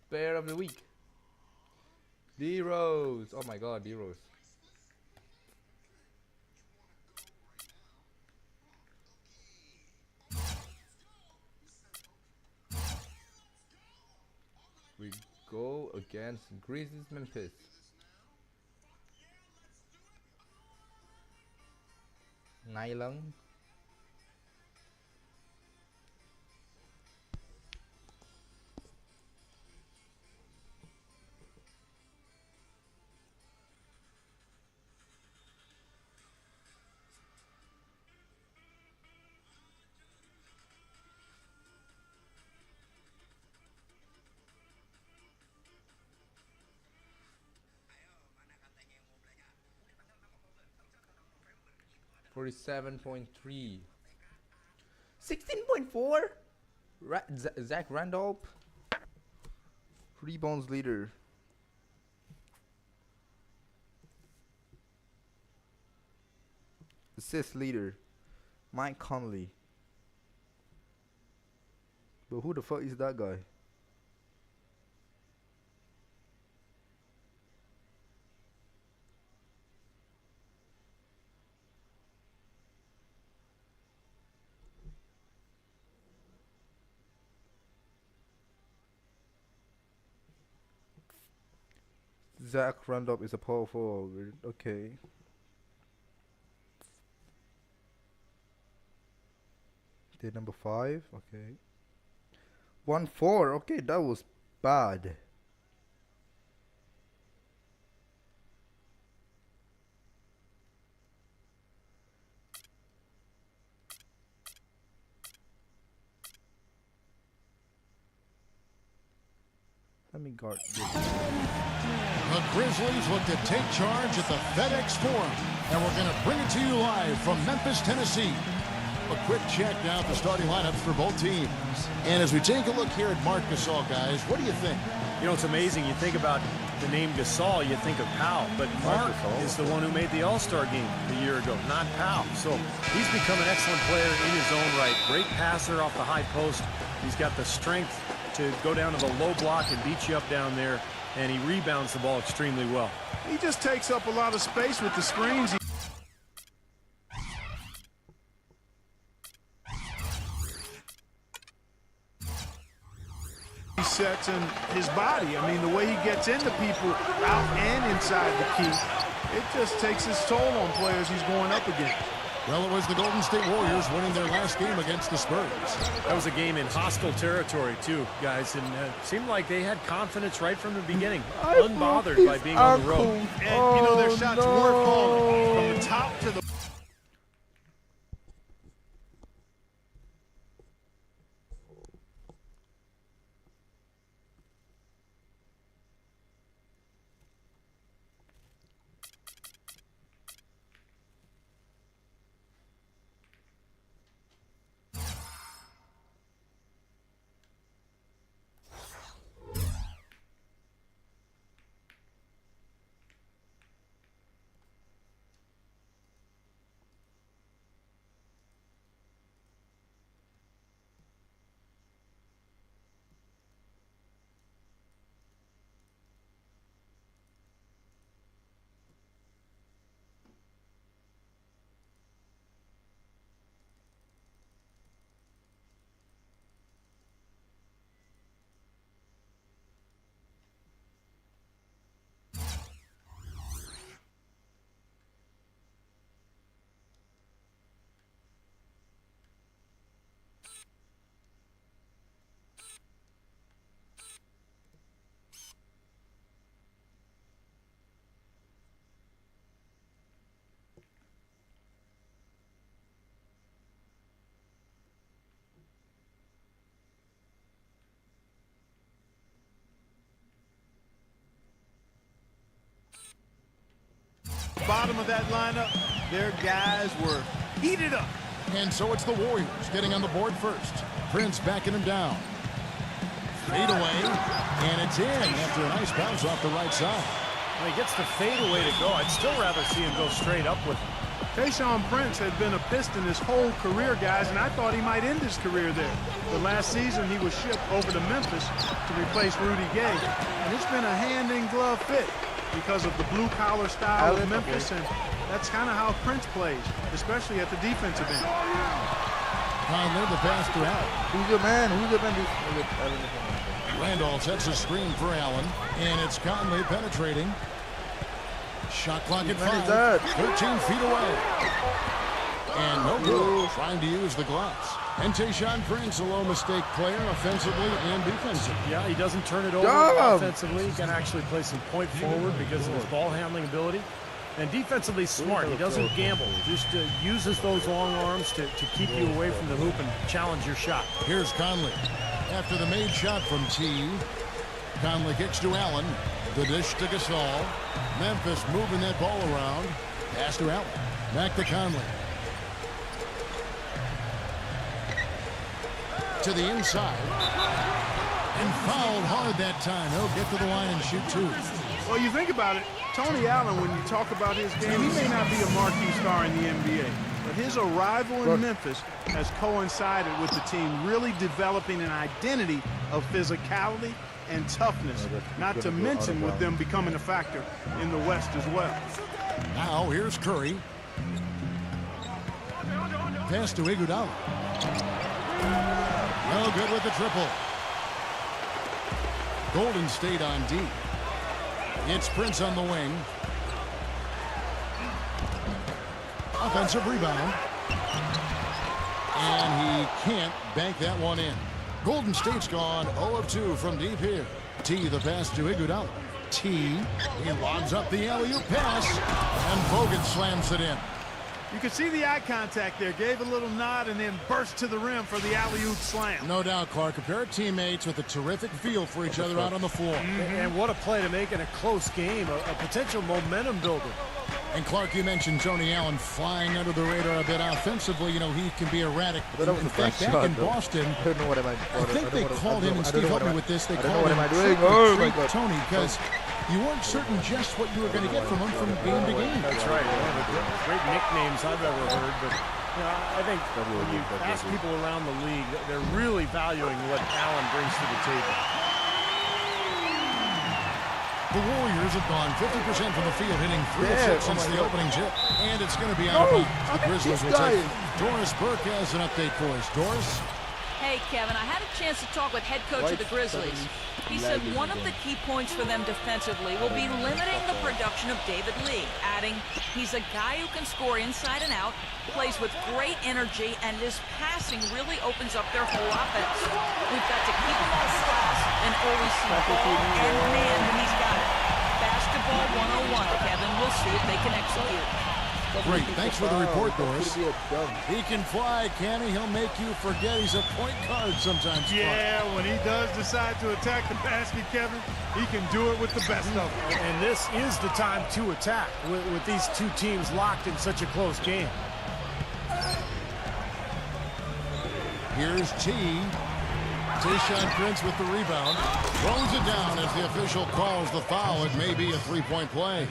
Player of the week. D-Rose. Oh my god, D-Rose. We go against Grizzlies Memphis. Nylon. $47.3. 16.4. Zach Randolph. Rebounds leader. Assist leader. Mike Conley. But who the fuck is that guy? Zach Randolph is a power forward. Okay. They're number 5. Okay. 1-4. Okay, that was bad. Let me guard this. The Grizzlies look to take charge at the FedEx Forum, and we're going to bring it to you live from Memphis, Tennessee. A quick check now at the starting lineups for both teams. And as we take a look here at Marc Gasol, guys, what do you think? You know, it's amazing. You think about the name Gasol, you think of Powell, but Marc is the one who made the All-Star game a year ago, not Powell. So he's become an excellent player in his own right. Great passer off the high post. He's got the strength to go down to the low block and beat you up down there, and he rebounds the ball extremely well. He just takes up a lot of space with the screens. He sets in his body. I mean, the way he gets into people out and inside the key, it just takes its toll on players he's going up against. Well, it was the Golden State Warriors winning their last game against the Spurs. That was a game in hostile territory, too, guys, and it seemed like they had confidence right from the beginning, unbothered by being on the road. And, you know, their shots were falling from the top to the... bottom of that lineup, their guys were heated up. And so it's the Warriors getting on the board first. Prince backing him down. Fade away, and it's in after a nice bounce off the right side. When he gets the fadeaway to go, I'd still rather see him go straight up with him. Tayshaun Prince had been a Piston his whole career, guys, and I thought he might end his career there. But last season, he was shipped over to Memphis to replace Rudy Gay. And it's been a hand-in-glove fit because of the blue-collar style of Memphis, and that's kind of how Prince plays, especially at the defensive end. Conley, the pass to Allen. Who's your man? Who's your man? Randolph sets a screen for Allen, and it's Conley penetrating. Shot clock at 5, 13 feet away. And no good, trying to use the gloves. And Tayshaun Prince, a low mistake player, offensively and defensively. Yeah, he doesn't turn it over offensively. He can actually play some point forward because of his ball handling ability. And defensively smart. He doesn't gamble. Just uses those long arms to keep you away from the hoop and challenge your shot. Here's Conley. After the made shot from T, Conley kicks to Allen. The dish to Gasol. Memphis moving that ball around. Pass to Allen. Back to Conley. To the inside. And fouled hard that time. He'll get to the line and shoot 2. Well, you think about it, Tony Allen, when you talk about his game, he may not be a marquee star in the NBA, but his arrival in Memphis has coincided with the team really developing an identity of physicality and toughness, not to mention with them becoming a factor in the West as well. Now here's Curry. Pass to Iguodala. No good with the triple. Golden State on D. It's Prince on the wing. Offensive rebound. And he can't bank that one in. Golden State's gone 0 of 2 from deep here. T, the pass to Iguodala. T, he lobs up the alley-oop pass, and Bogut slams it in. You could see the eye contact there. Gave a little nod and then burst to the rim for the alley-oop slam. No doubt, Clark. A pair of teammates with a terrific feel for each other out on the floor. And what a play to make in a close game, a potential momentum builder. And Clark, you mentioned Tony Allen flying under the radar a bit offensively. You know, he can be erratic. That was In a fact, bad back shot, in though. Boston, I don't know what I think they called him, and Steve helped me with this, they I don't called know him what am I doing? trick or Oh, my treat God. Tony, because you weren't certain just what you were going to get from him from game to game. That's right. One of the great nicknames I've ever heard. But you know, I think when you ask people around the league, they're really valuing what Allen brings to the table. The Warriors have gone 50% from the field, hitting 3 of Yeah, 6 since oh my the God. opening tip. And it's going to be out of bounds. The Grizzlies will take it. dying. Doris Burke has an update for us. Doris? Hey, Kevin, I had a chance to talk with head coach of the Grizzlies. He said one of the key points for them defensively will be limiting the production of David Lee, adding, he's a guy who can score inside and out, plays with great energy, and his passing really opens up their whole offense. We've got to keep him all fast and always see ball and man when he's got it. Basketball 101, Kevin. We'll see if they can execute. Great. Thanks for the report, Doris. Could be a dunk. He can fly, can he? He'll make you forget he's a point guard sometimes. Yeah, when he does decide to attack the basket, Kevin, he can do it with the best of them. And this is the time to attack with these two teams locked in such a close game. Here's T. Tayshaun Prince with the rebound. Throws it down as the official calls the foul. It may be a three-point play.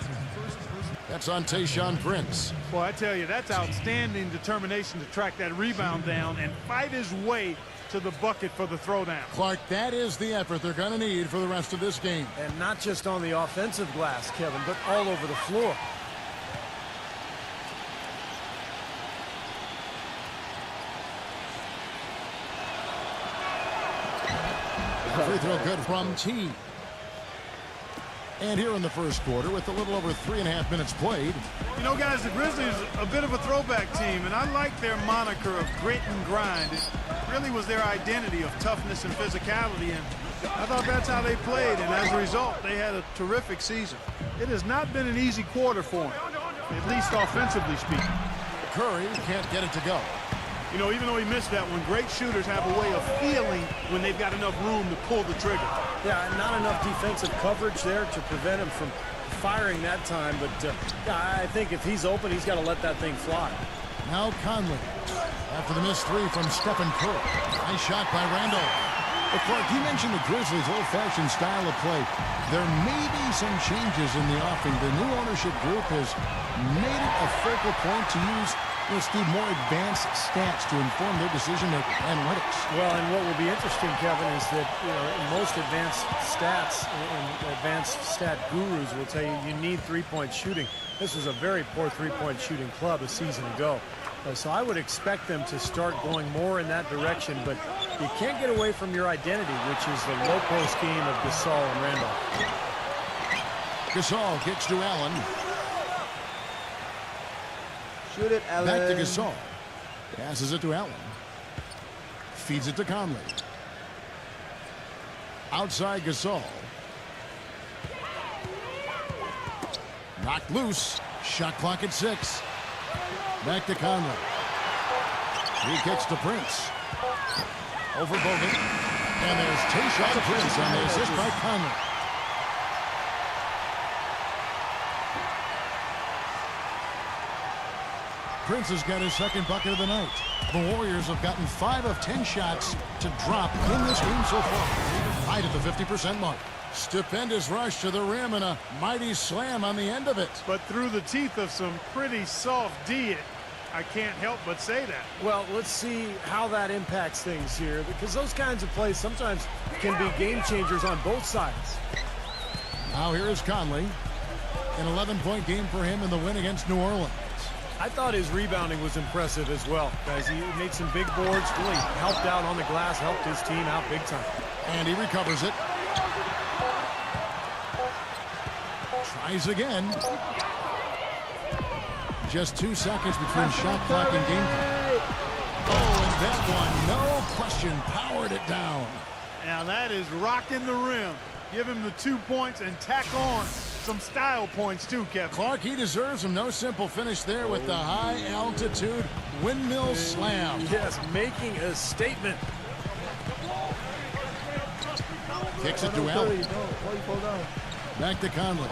That's on Tayshaun Prince. Boy, I tell you, that's outstanding determination to track that rebound down and fight his way to the bucket for the throwdown. Clark, that is the effort they're going to need for the rest of this game. And not just on the offensive glass, Kevin, but all over the floor. Free throw good from T. And here in the first quarter, with a little over 3.5 minutes played. You know, guys, the Grizzlies are a bit of a throwback team, and I like their moniker of grit and grind. It really was their identity of toughness and physicality, and I thought that's how they played, and as a result, they had a terrific season. It has not been an easy quarter for them, at least offensively speaking. Curry can't get it to go. You know, even though he missed that one, great shooters have a way of feeling when they've got enough room to pull the trigger. Yeah, not enough defensive coverage there to prevent him from firing that time. But I think if he's open, he's got to let that thing fly. Now Conley. After the missed three from Stephen Curry. Nice shot by Randall. But Clark, you mentioned the Grizzlies' old-fashioned style of play. There may be some changes in the offing. The new ownership group has made it a focal point to use, Steve, more advanced stats to inform their decision analytics. Well, and what will be interesting, Kevin, is that most advanced stats and advanced stat gurus will tell you you need three-point shooting. This was a very poor three-point shooting club a season ago. So I would expect them to start going more in that direction, but you can't get away from your identity, which is the low-post game of Gasol and Randolph. Gasol kicks to Allen. Shoot it, Allen. Back to Gasol. Passes it to Allen. Feeds it to Conley. Outside Gasol. Knocked loose. Shot clock at 6. Back to Conley. He kicks to Prince. Over Bogut. And there's Tayshaun Prince on the assist by Conley. Prince has got his second bucket of the night. The Warriors have gotten 5 of 10 shots to drop in this game so far. Right at the 50% mark. Stupendous rush to the rim and a mighty slam on the end of it. But through the teeth of some pretty soft D, I can't help but say that. Well, let's see how that impacts things here, because those kinds of plays sometimes can be game changers on both sides. Now here is Conley. An 11-point game for him in the win against New Orleans. I thought his rebounding was impressive as well, guys. He made some big boards, really helped out on the glass, helped his team out big time. And he recovers it. Tries again. Just 2 seconds between shot clock and game clock. Oh, and that one, no question, powered it down. Now that is rocking the rim. Give him the 2 points and tack on some style points too, Kevin. Clark, he deserves them. No simple finish there with the high altitude windmill slam. Yes, making a statement. Kicks it to Allen. Back to Conley.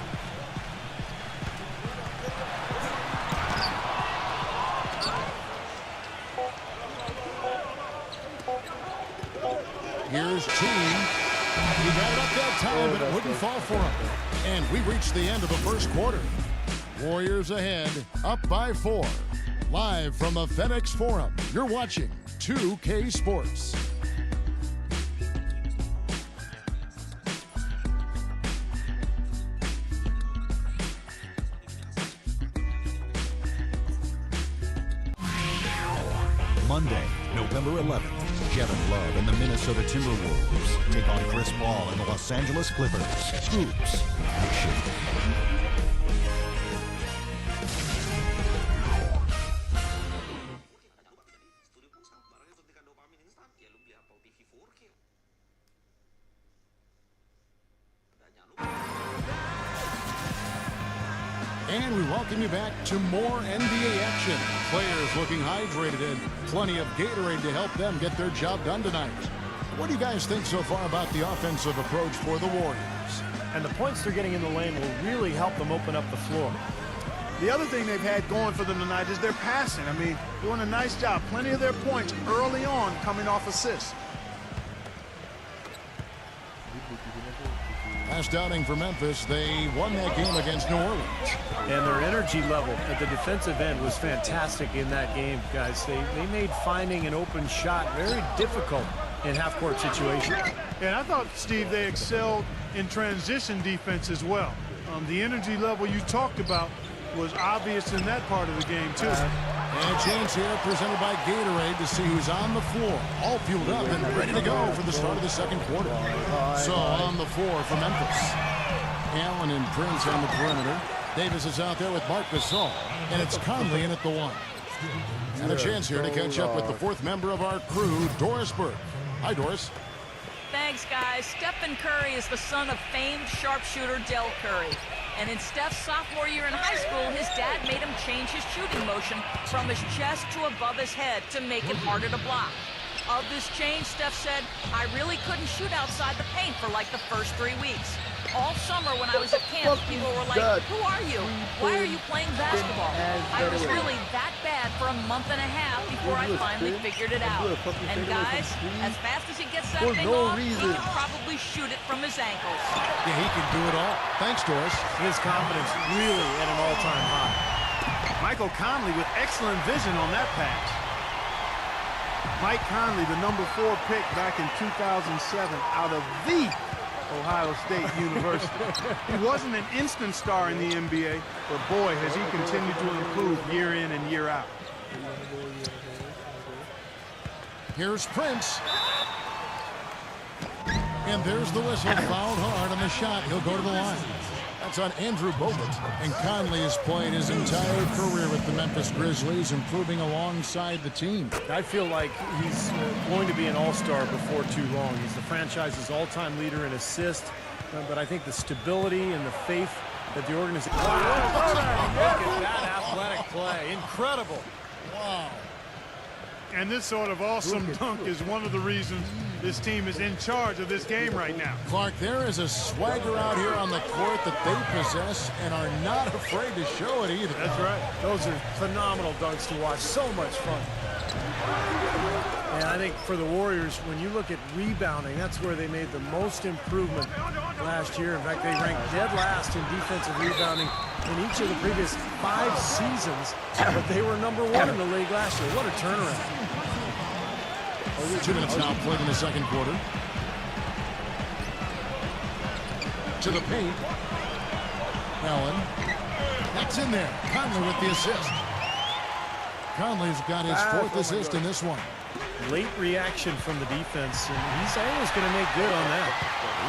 Here's Team. He got it up that time, but it wouldn't fall for him. And we reached the end of the first quarter. Warriors ahead, up by 4. Live from the FedEx Forum, you're watching 2K Sports. Monday, November 11th, Kevin Love and the Minnesota Timberwolves take on Chris Paul and the Los Angeles Clippers. Hoops action. And we welcome you back to more NBA action. Players looking hydrated and plenty of Gatorade to help them get their job done tonight. What do you guys think so far about the offensive approach for the Warriors? And the points they're getting in the lane will really help them open up the floor. The other thing they've had going for them tonight is their passing. I mean, doing a nice job. Plenty of their points early on coming off assists. Last outing for Memphis, they won that game against New Orleans. And their energy level at the defensive end was fantastic in that game, guys. They made finding an open shot very difficult in half-court situations. And I thought, Steve, they excelled in transition defense as well. The energy level you talked about was obvious in that part of the game, too. And a chance here presented by Gatorade to see who's on the floor. All fueled up and ready to go for the start of the second quarter. So on the floor for Memphis. Allen and Prince on the perimeter. Davis is out there with Marc Gasol. And it's Conley in at the 1. And a chance here to catch up with the 4th member of our crew, Doris Burke. Hi, Doris. Thanks, guys. Stephen Curry is the son of famed sharpshooter Del Curry. And in Steph's sophomore year in high school, his dad made him change his shooting motion from his chest to above his head to make it harder to block. Of this change, Steph said, I really couldn't shoot outside the paint for like the first 3 weeks. All summer when I was at camp, people were like, who are you? Why are you playing basketball? I was really that bad for a month and a half before I finally figured it out. And guys, as fast as he gets that thing off, he can probably shoot it from his ankles. Yeah, he can do it all. Thanks, Doris. His confidence really at an all-time high. Michael Conley with excellent vision on that pass. Mike Conley, the number 4 pick back in 2007 out of the Ohio State University. He wasn't an instant star in the NBA, but boy, has he continued to improve year in and year out. Here's Prince. And there's the whistle. Fouled hard on the shot. He'll go to the line. That's on Andrew Bogut. And Conley has played his entire career with the Memphis Grizzlies, improving alongside the team. I feel like he's going to be an all-star before too long. He's the franchise's all-time leader in assists, but I think the stability and the faith that the organization... Wow, look at that athletic play. Incredible. Wow. And this sort of awesome dunk is one of the reasons this team is in charge of this game right now. Clark, there is a swagger out here on the court that they possess and are not afraid to show it either. That's right. Those are phenomenal dunks to watch. So much fun. And I think for the Warriors, when you look at rebounding, that's where they made the most improvement last year. In fact, they ranked dead last in defensive rebounding in each of the previous 5 seasons, but they were number 1 in the league last year. What a turnaround. 2 minutes now played in the second quarter. To the paint. Allen. That's in there. Conley with the assist. Conley's got his 4th assist in this one. Late reaction from the defense, and he's always going to make good on that.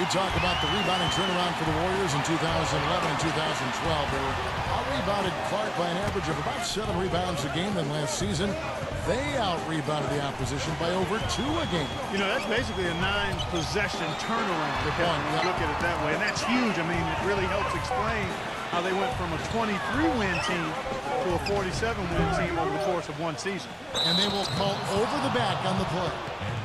We talk about the rebounding turnaround for the Warriors in 2011 and 2012. They were out-rebounded Clark by an average of about 7 rebounds a game. Than last season, they out-rebounded the opposition by over 2 a game. You know, that's basically a 9-possession turnaround. When you look at it that way, and that's huge. I mean, it really helps explain how they went from a 23-win team to a 47-win team over the course of one season. And they will call over the back on the play.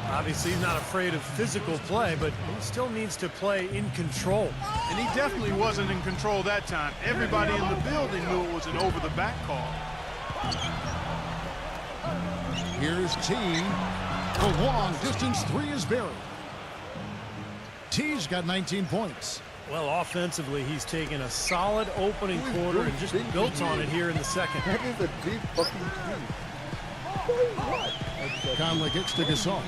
Obviously, he's not afraid of physical play, but he still needs to play in control. And he definitely wasn't in control that time. Everybody in the building knew it was an over-the-back call. Here's T. The long distance 3 is buried. T's got 19 points. Well, offensively, he's taken a solid opening quarter and just built on it here in the second. That is a deep fucking three. Conley gets to Gasol.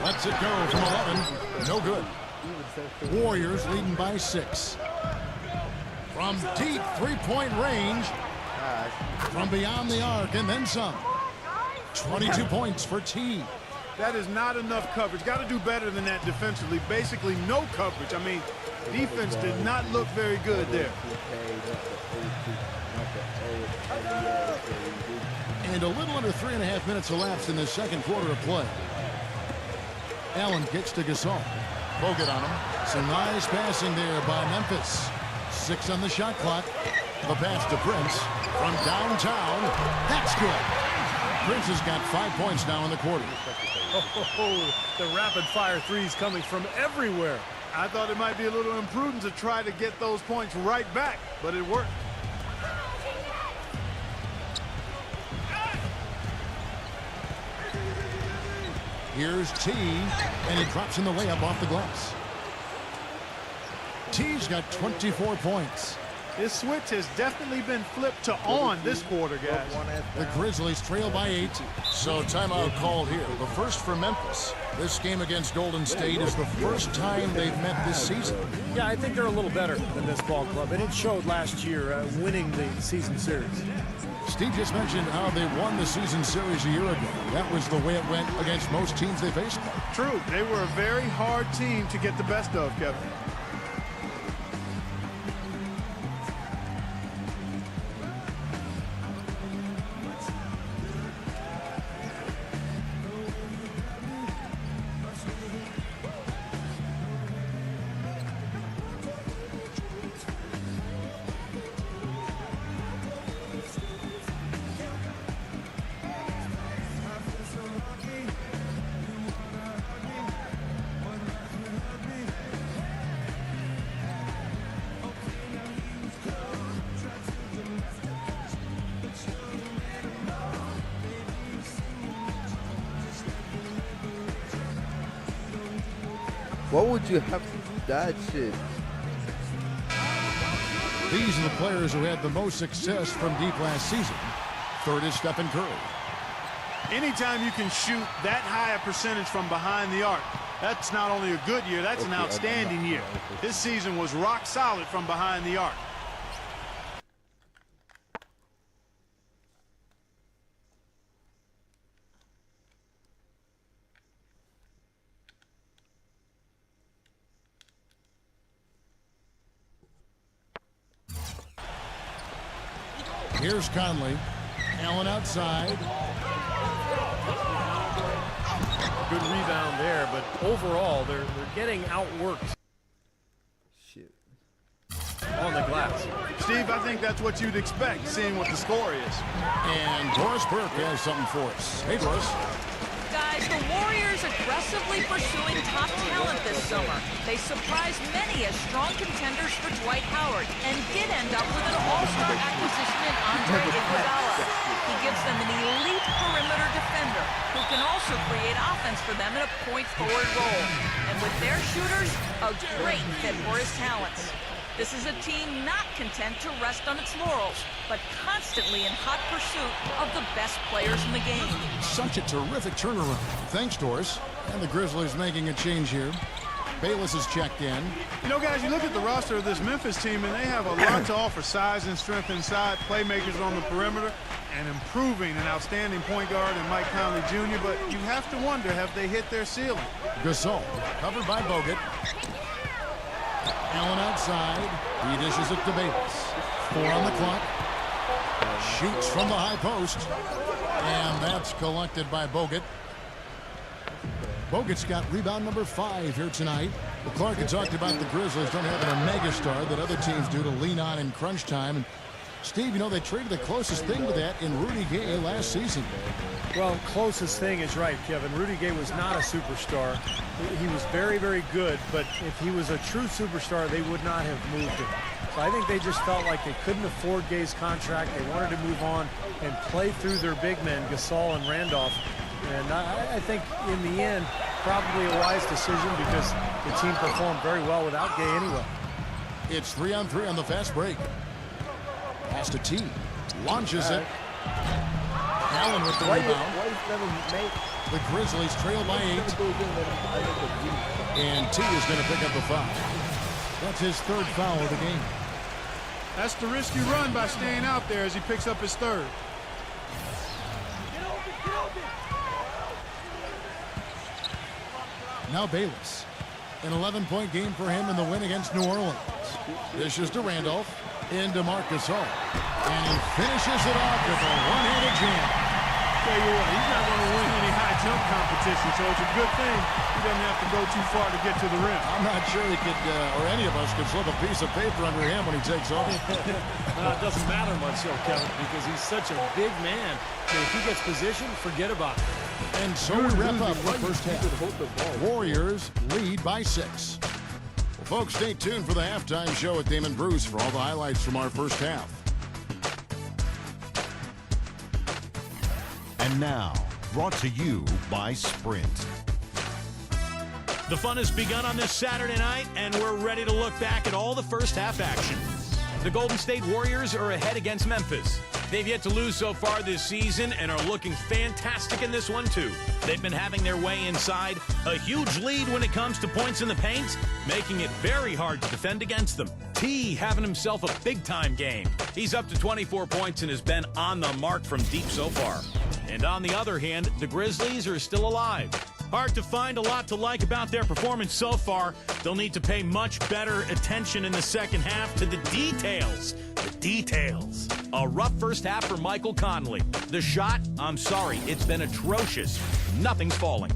Lets it go from 11. No good. Warriors leading by 6. From deep three-point range. From beyond the arc and then some. 22 points for T. That is not enough coverage. Got to do better than that defensively. Basically no coverage. I mean, defense did not look very good there. And a little under 3.5 minutes elapsed in the second quarter of play. Allen gets to Gasol. Bogut on him. Some nice passing there by Memphis. 6 on the shot clock. The pass to Prince from downtown. That's good. Prince has got 5 points now in the quarter. Oh, the rapid-fire threes coming from everywhere. I thought it might be a little imprudent to try to get those points right back, but it worked. Here's T, and he drops in the layup off the glass. T's got 24 points. This switch has definitely been flipped to on this quarter, guys. The Grizzlies trail by 8. So timeout called here. The first for Memphis. This game against Golden State is the first time they've met this season. Yeah, I think they're a little better than this ball club, and it showed last year winning the season series. Steve just mentioned how they won the season series a year ago. That was the way it went against most teams they faced. True. They were a very hard team to get the best of, Kevin. What would you have to do that shit? These are the players who had the most success from deep last season. Third is Stephen Curry. Anytime you can shoot that high a percentage from behind the arc, that's not only a good year, that's an outstanding year. This season was rock solid from behind the arc. Here's Conley. Allen outside. Good rebound there, but overall, they're getting outworked. Shit. On the glass. Steve, I think that's what you'd expect, seeing what the score is. And Doris Burke has something for us. Hey, Doris. Guys, the Warriors aggressively pursuing top talent this summer. They surprised many as strong contenders for Dwight Howard and did end up with an all-star acquisition in Andre Iguodala. He gives them an elite perimeter defender who can also create offense for them in a point-forward role. And with their shooters, a great fit for his talents. This is a team not content to rest on its laurels, but constantly in hot pursuit of the best players in the game. Such a terrific turnaround. Thanks, Doris. And the Grizzlies making a change here. Bayless is checked in. You know, guys, you look at the roster of this Memphis team, and they have a lot to offer. Size and strength inside, playmakers on the perimeter, and improving an outstanding point guard in Mike Conley Jr., but you have to wonder, have they hit their ceiling? Gasol covered by Bogut. Allen outside. He dishes it to Bayless. 4 on the clock. Shoots from the high post. And that's collected by Bogut. Bogut's got rebound number 5 here tonight. Well, Clark had talked about the Grizzlies don't have a megastar that other teams do to lean on in crunch time. And Steve, you know, they traded the closest thing to that in Rudy Gay last season. Well, closest thing is right, Kevin. Rudy Gay was not a superstar. He was very, very good, but if he was a true superstar, they would not have moved him. So I think they just felt like they couldn't afford Gay's contract. They wanted to move on and play through their big men, Gasol and Randolph. And I think in the end, probably a wise decision because the team performed very well without Gay anyway. It's 3-on-3 on the fast break. Pass to T. Launches it. Allen with the rebound. The Grizzlies trail by 8. And T is going to pick up a foul. That's his 3rd foul of the game. That's the risky run by staying out there as he picks up his 3rd. Now Bayless. An 11-point game for him in the win against New Orleans. Dishes to Randolph. Into Marc Gasol. And he finishes it off with a one-handed jam. Tell you what, he's not going to win any high jump competition, so it's a good thing he doesn't have to go too far to get to the rim. I'm not sure he could, or any of us could slip a piece of paper under him when he takes off. It doesn't matter much, though, Kevin, because he's such a big man. So if he gets positioned, forget about it. And so we wrap up the first half. Warriors lead by 6. Well, folks, stay tuned for the halftime show with Damon Bruce for all the highlights from our first half. And now, brought to you by Sprint. The fun has begun on this Saturday night, and we're ready to look back at all the first half action. The Golden State Warriors are ahead against Memphis. They've yet to lose so far this season and are looking fantastic in this one, too. They've been having their way inside, a huge lead when it comes to points in the paint, making it very hard to defend against them. T having himself a big-time game. He's up to 24 points and has been on the mark from deep so far. And on the other hand, the Grizzlies are still alive. Hard to find a lot to like about their performance so far. They'll need to pay much better attention in the second half to the details. The details. A rough first half for Michael Conley. The shot, I'm sorry, it's been atrocious. Nothing's falling.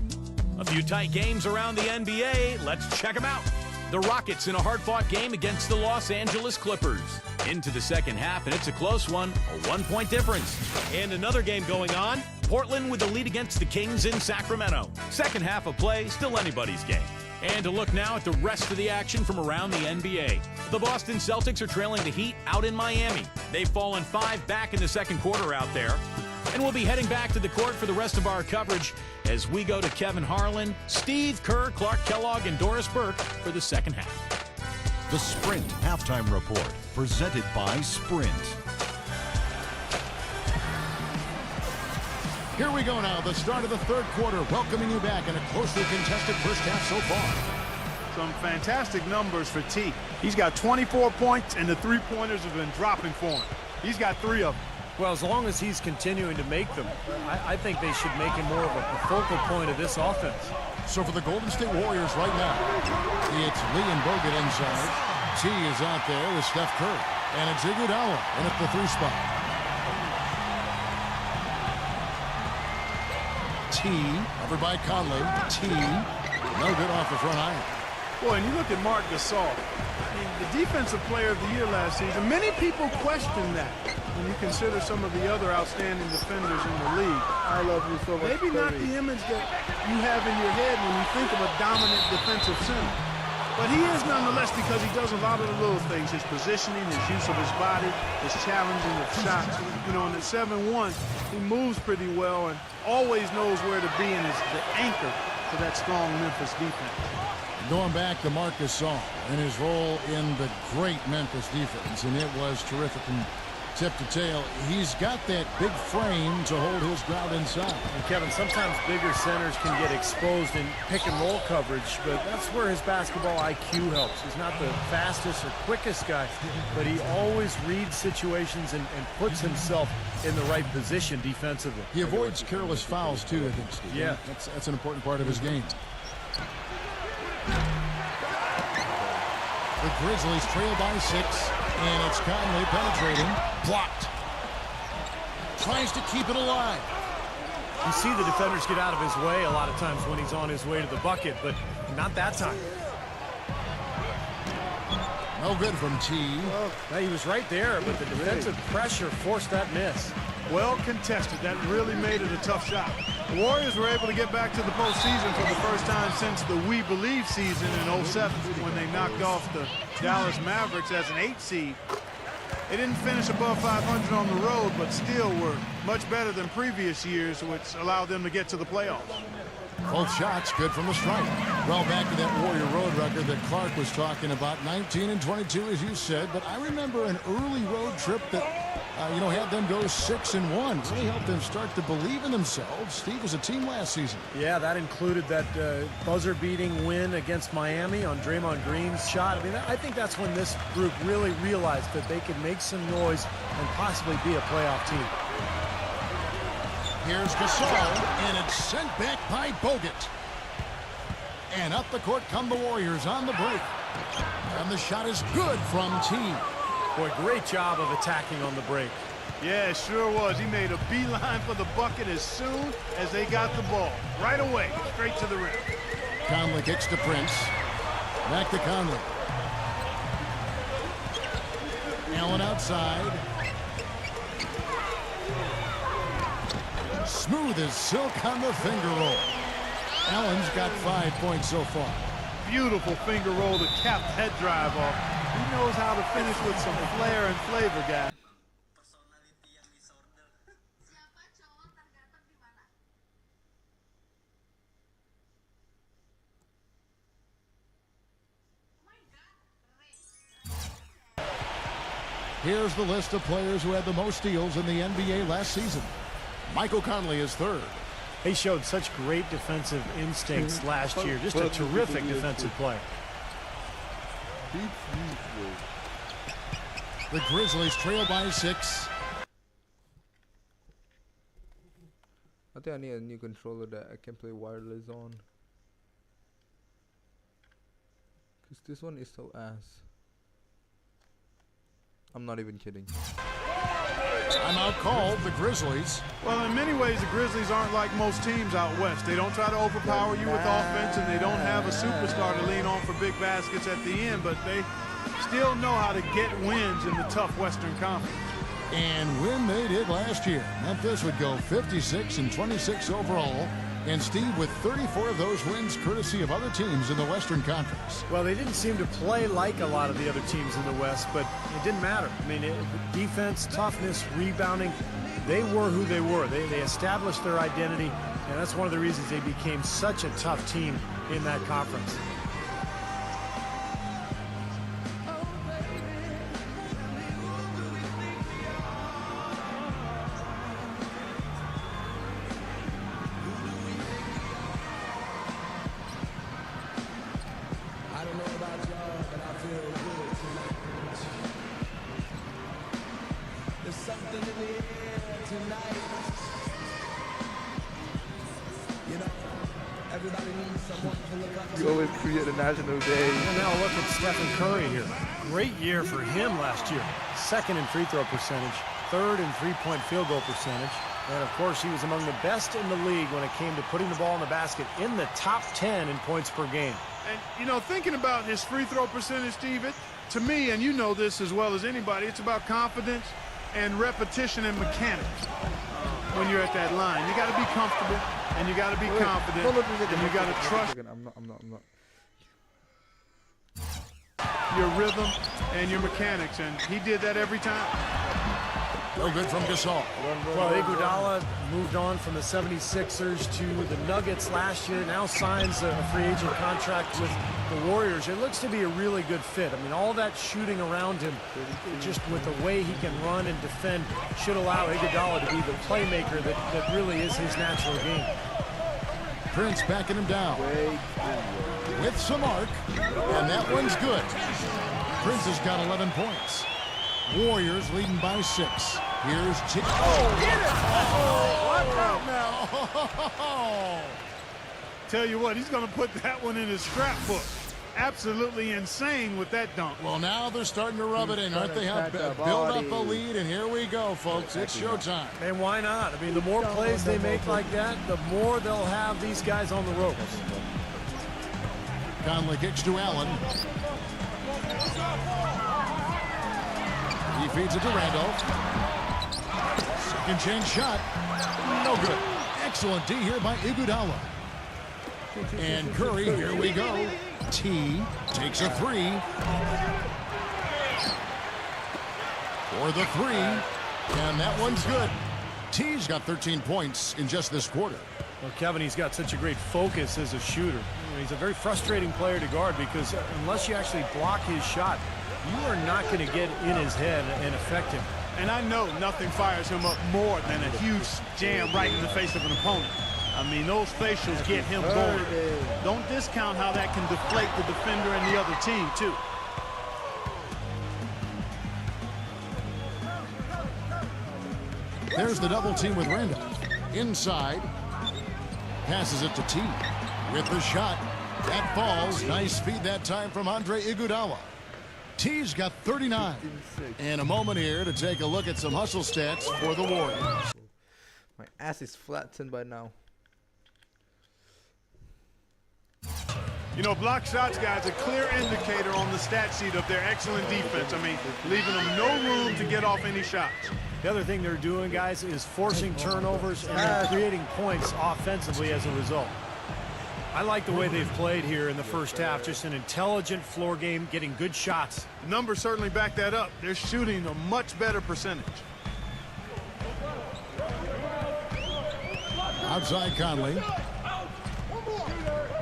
A few tight games around the NBA. Let's check them out. The Rockets in a hard-fought game against the Los Angeles Clippers. Into the second half, and it's a close one, a 1-point difference. And another game going on. Portland with the lead against the Kings in Sacramento. Second half of play, still anybody's game. And to look now at the rest of the action from around the NBA. The Boston Celtics are trailing the Heat out in Miami. They've fallen 5 back in the second quarter out there. And we'll be heading back to the court for the rest of our coverage as we go to Kevin Harlan, Steve Kerr, Clark Kellogg, and Doris Burke for the second half. The Sprint Halftime Report, presented by Sprint. Here we go now, the start of the third quarter, welcoming you back in a closely contested first half so far. Some fantastic numbers for T. He's got 24 points, and the three-pointers have been dropping for him. He's got 3 of them. Well, as long as he's continuing to make them, I think they should make him more of a focal point of this offense. So for the Golden State Warriors right now, it's Lee and Bogut inside. T is out there with Steph Curry. And it's Iguodala in at the 3 spot. T, covered by Conley. T, no good off the front iron. Boy, and you look at Marc Gasol. I mean, the defensive player of the year last season, many people question that when you consider some of the other outstanding defenders in the league. I love you so much. Maybe not the image that you have in your head when you think of a dominant defensive center. But he is nonetheless, because he does a lot of the little things, his positioning, his use of his body, his challenging of shots. You know, in the 7-1, he moves pretty well and always knows where to be and is the anchor to that strong Memphis defense. Going back to Marc Gasol and his role in the great Memphis defense, and it was terrific from tip to tail. He's got that big frame to hold his ground inside. And Kevin, sometimes bigger centers can get exposed in pick-and-roll coverage, but that's where his basketball IQ helps. He's not the fastest or quickest guy, but he always reads situations and puts himself in the right position defensively. He avoids careless fouls, too, I think, Steve. Yeah. That's an important part of his game. The Grizzlies trail by 6, and it's Conley penetrating. Blocked. Tries to keep it alive. You see the defenders get out of his way a lot of times when he's on his way to the bucket, but not that time. No good from T. Well, he was right there, but the defensive pressure forced that miss. Well contested. That really made it a tough shot. The Warriors were able to get back to the postseason for the first time since the We Believe season in 07 when they knocked off the Dallas Mavericks as an 8 seed. They didn't finish above 500 on the road, but still were much better than previous years, which allowed them to get to the playoffs. Both shots good from the stripe. Well, back to that Warrior road record that Clark was talking about, 19-22, as you said. But I remember an early road trip that, had them go 6-1. Really helped them start to believe in themselves. Steve was a team last season. Yeah, that included that buzzer-beating win against Miami on Draymond Green's shot. I mean, I think that's when this group really realized that they could make some noise and possibly be a playoff team. Here's Gasol, and it's sent back by Bogut. And up the court come the Warriors on the break. And the shot is good from T. Boy, great job of attacking on the break. Yeah, it sure was. He made a beeline for the bucket as soon as they got the ball. Right away, straight to the rim. Conley kicks to Prince. Back to Conley. Allen outside. Smooth as silk on the finger roll. Allen's got 5 points so far. Beautiful finger roll to cap that drive off. He knows how to finish with some flair and flavor, guys. Here's the list of players who had the most steals in the NBA last season. Michael Conley is third. He showed such great defensive instincts last year. Just a terrific defensive play. The Grizzlies trail by 6. I think I need a new controller that I can play wireless on. Because this one is so ass. I'm not even kidding. Timeout called the Grizzlies. Well, in many ways, the Grizzlies aren't like most teams out west. They don't try to overpower you with offense, and they don't have a superstar to lean on for big baskets at the end, but they still know how to get wins in the tough Western Conference. And when they did last year, Memphis would go 56-26 overall. And Steve, with 34 of those wins courtesy of other teams in the Western Conference. Well, they didn't seem to play like a lot of the other teams in the West, but it didn't matter. I mean, defense, toughness, rebounding, they were who they were. They established their identity, and that's one of the reasons they became such a tough team in that conference. You always create a national day. And now look at Stephen Curry here. Great year for him last year. Second in free throw percentage, third in three-point field goal percentage. And, of course, he was among the best in the league when it came to putting the ball in the basket, in the top 10 in points per game. And, thinking about his free throw percentage, Steve, to me, and you know this as well as anybody, it's about confidence and repetition and mechanics when you're at that line. You got to be comfortable, and you got to be confident, and you got to trust I'm not. your rhythm and your mechanics, and he did that every time. No good from Gasol. Well, Iguodala moved on from the 76ers to the Nuggets last year, now signs a free agent contract with the Warriors. It looks to be a really good fit. I mean, all that shooting around him, just with the way he can run and defend, should allow Iguodala to be the playmaker that really is his natural game. Prince backing him down with some arc, and that one's good. Prince has got 11 points. Warriors leading by 6. Here's T. Oh, get it! Oh, Watch out now. Tell you what, he's going to put that one in his scrapbook. Absolutely insane with that dunk. well, now they're starting to rub it in, aren't they? Have build up a lead, and here we go, folks. It's showtime. And why not? I mean, the more plays they make like that, the more they'll have these guys on the ropes. Conley kicks to Allen. He feeds it to Randolph. Second chance shot. No good. Excellent D here by Iguodala. And Curry, here we go. T takes a three. For the three. And that one's good. T's got 13 points in just this quarter. Well, Kevin, he's got such a great focus as a shooter. He's a very frustrating player to guard because unless you actually block his shot, you are not going to get in his head and affect him. And I know nothing fires him up more than a huge jam right in the face of an opponent. I mean, those facials get him going. Don't discount how that can deflate the defender and the other team, too. There's the double team with Randolph. Inside. Passes it to T. With the shot. That falls. Nice feed that time from Andre Iguodala. T's got 39. And a moment here to take a look at some hustle stats for the Warriors. My ass is flattened by now. You know, block shots, guys, a clear indicator on the stat sheet of their excellent defense. I mean, leaving them no room to get off any shots. The other thing they're doing, guys, is forcing turnovers and they're creating points offensively as a result. I like the way they've played here in the first half. Just an intelligent floor game, getting good shots. Numbers certainly back that up. They're shooting a much better percentage. Outside Conley.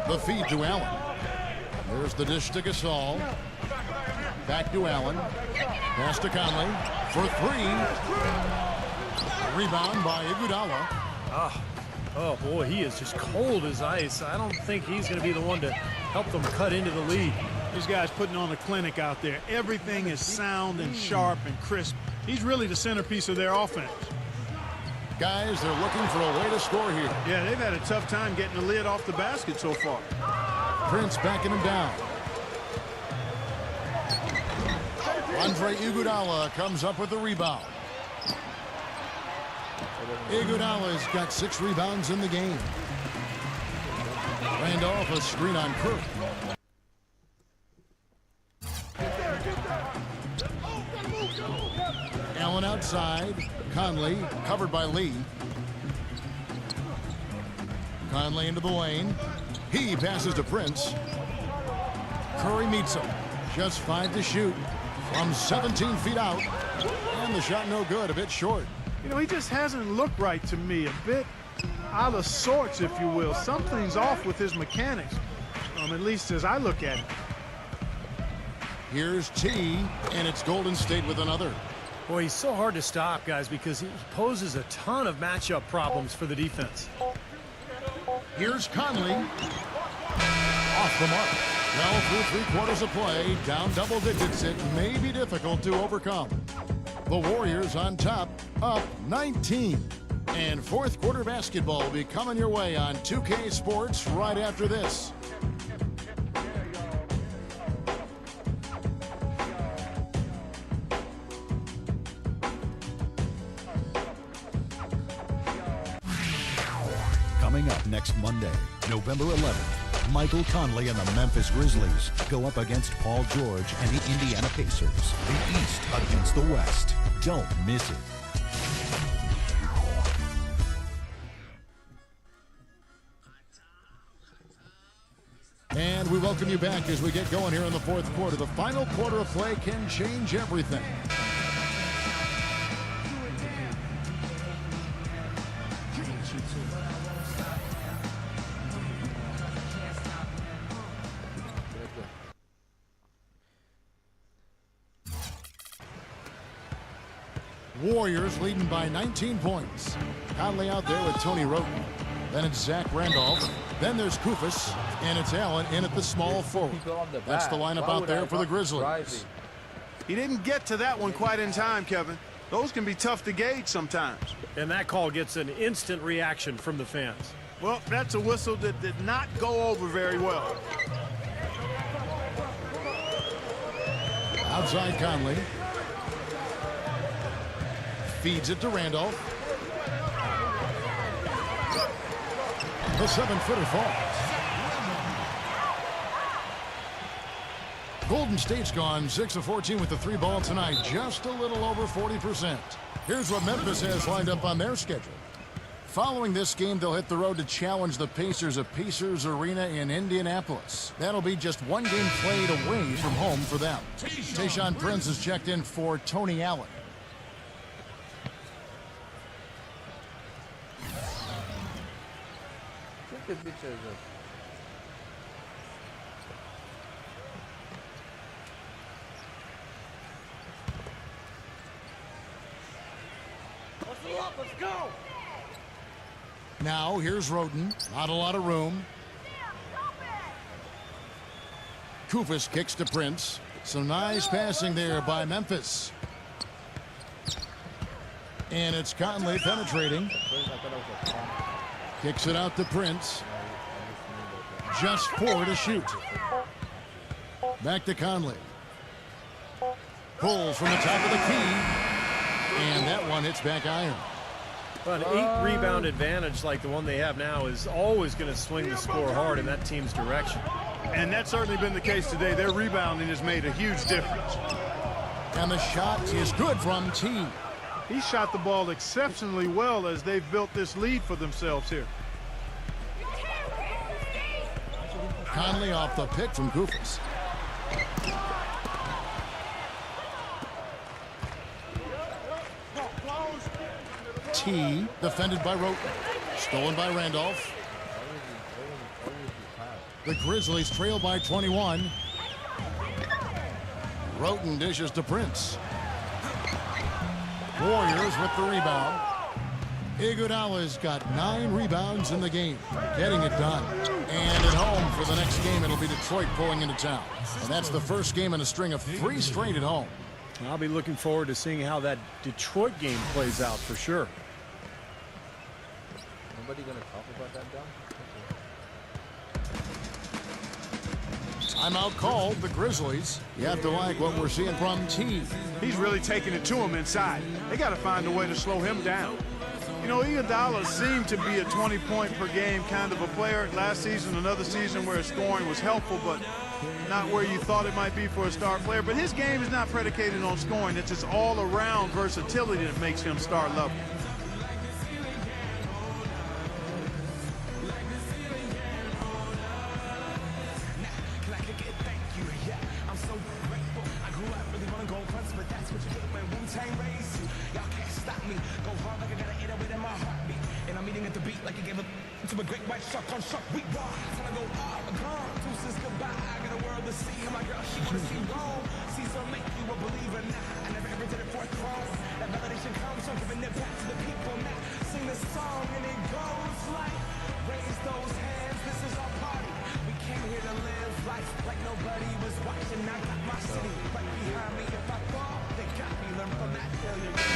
The feed to Allen. There's the dish to Gasol. Back to Allen. Pass to Conley for three. Rebound by Iguodala. Oh, boy, he is just cold as ice. I don't think he's going to be the one to help them cut into the lead. These guys putting on a clinic out there. Everything is sound and sharp and crisp. He's really the centerpiece of their offense. Guys, they're looking for a way to score here. Yeah, they've had a tough time getting the lid off the basket so far. Prince backing him down. Andre Iguodala comes up with the rebound. Iguodala's got 6 rebounds in the game. Randolph, a screen on Curry. Allen outside. Conley covered by Lee. Conley into the lane. He passes to Prince. Curry meets him. Just 5 to shoot from 17 feet out. And the shot no good, a bit short. You know, he just hasn't looked right to me. A bit out of sorts, if you will. Something's off with his mechanics, at least as I look at it. Here's T, and it's Golden State with another. Boy, he's so hard to stop, guys, because he poses a ton of matchup problems for the defense. Here's Conley. Off the mark. Well, through 3 quarters of play, down double digits, it may be difficult to overcome. The Warriors on top, up 19. And fourth quarter basketball will be coming your way on 2K Sports right after this. Coming up next Monday, November 11th, Michael Conley and the Memphis Grizzlies go up against Paul George and the Indiana Pacers. The East against the West. Don't miss it. And we welcome you back as we get going here in the fourth quarter. The final quarter of play can change everything. Warriors leading by 19 points. Conley out there with Tony Wroten. Then it's Zach Randolph. Then there's Kufus. And it's Allen in at the small forward. That's the lineup out there for the Grizzlies. He didn't get to that one quite in time, Kevin. Those can be tough to gauge sometimes. And that call gets an instant reaction from the fans. Well, that's a whistle that did not go over very well. Outside Conley. Feeds it to Randolph. The 7-footer falls. Golden State's gone 6 of 14 with the 3-ball tonight, just a little over 40%. Here's what Memphis has lined up on their schedule. Following this game, they'll hit the road to challenge the Pacers at Pacers Arena in Indianapolis. That'll be just one game played away from home for them. Tayshaun Prince has checked in for Tony Allen. This bitch is Let's go. Now, here's Roten. Not a lot of room. Koufos kicks to Prince. Some nice passing there by Memphis. And it's Conley penetrating. Kicks it out to Prince. Just 4 to shoot. Back to Conley. Pulls from the top of the key. And that one hits back iron. Well, an 8-rebound advantage like the one they have now is always going to swing the score hard in that team's direction. And that's certainly been the case today. Their rebounding has made a huge difference. And the shot is good from T. He shot the ball exceptionally well as they've built this lead for themselves here. Conley off the pick from Koufos. T defended by Roten. Stolen by Randolph. The Grizzlies trail by 21. Roten dishes to Prince. Warriors with the rebound. Iguodala's got 9 rebounds in the game, getting it done. And at home for the next game, it'll be Detroit pulling into town. And that's the first game in a string of 3 straight at home. I'll be looking forward to seeing how that Detroit game plays out for sure. nobody gonna talk about that down? Timeout called, the Grizzlies. You have to like what we're seeing from T. He's really taking it to him inside. They got to find a way to slow him down. You know, Iguodala seemed to be a 20-point per game kind of a player. Last season, another season where his scoring was helpful, but not where you thought it might be for a star player. But his game is not predicated on scoring. It's his all-around versatility that makes him star level.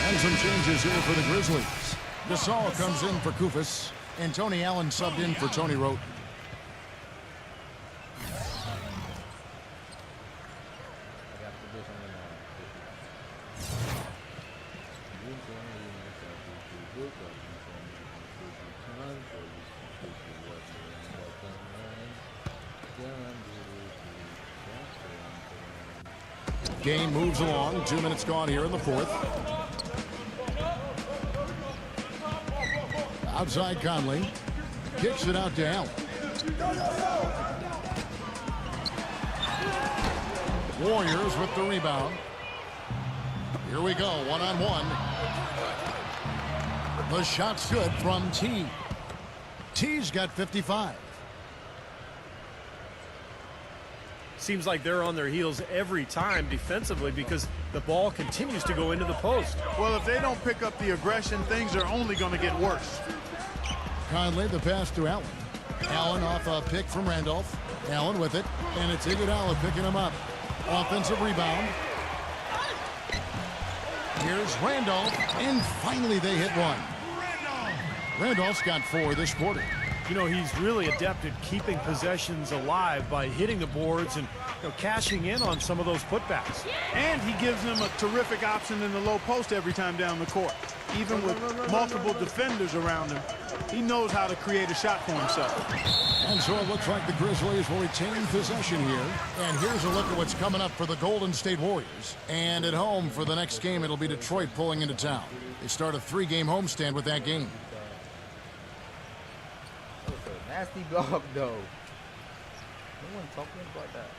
And some changes here for the Grizzlies. Gasol comes in for Koufos, and Tony Allen subbed in for Tony Roten. Game moves along. 2 minutes gone here in the fourth. Outside Conley. Kicks it out to Allen. Warriors with the rebound. Here we go, one-on-one. The shot's good from T. T's got 55. Seems like they're on their heels every time defensively because the ball continues to go into the post. Well, if they don't pick up the aggression, things are only going to get worse. Conley, the pass to Allen. Allen off a pick from Randolph. Allen with it, and it's Iguodala picking him up. Offensive rebound. Here's Randolph, and finally they hit one. Randolph's got 4 this quarter. You know, he's really adept at keeping possessions alive by hitting the boards and cashing in on some of those putbacks. And he gives them a terrific option in the low post every time down the court. Even with multiple defenders around him, he knows how to create a shot for himself. And so it looks like the Grizzlies will retain possession here. And here's a look at what's coming up for the Golden State Warriors. And at home for the next game, it'll be Detroit pulling into town. They start a 3-game homestand with that game. That was a nasty block, though. No one talking about that.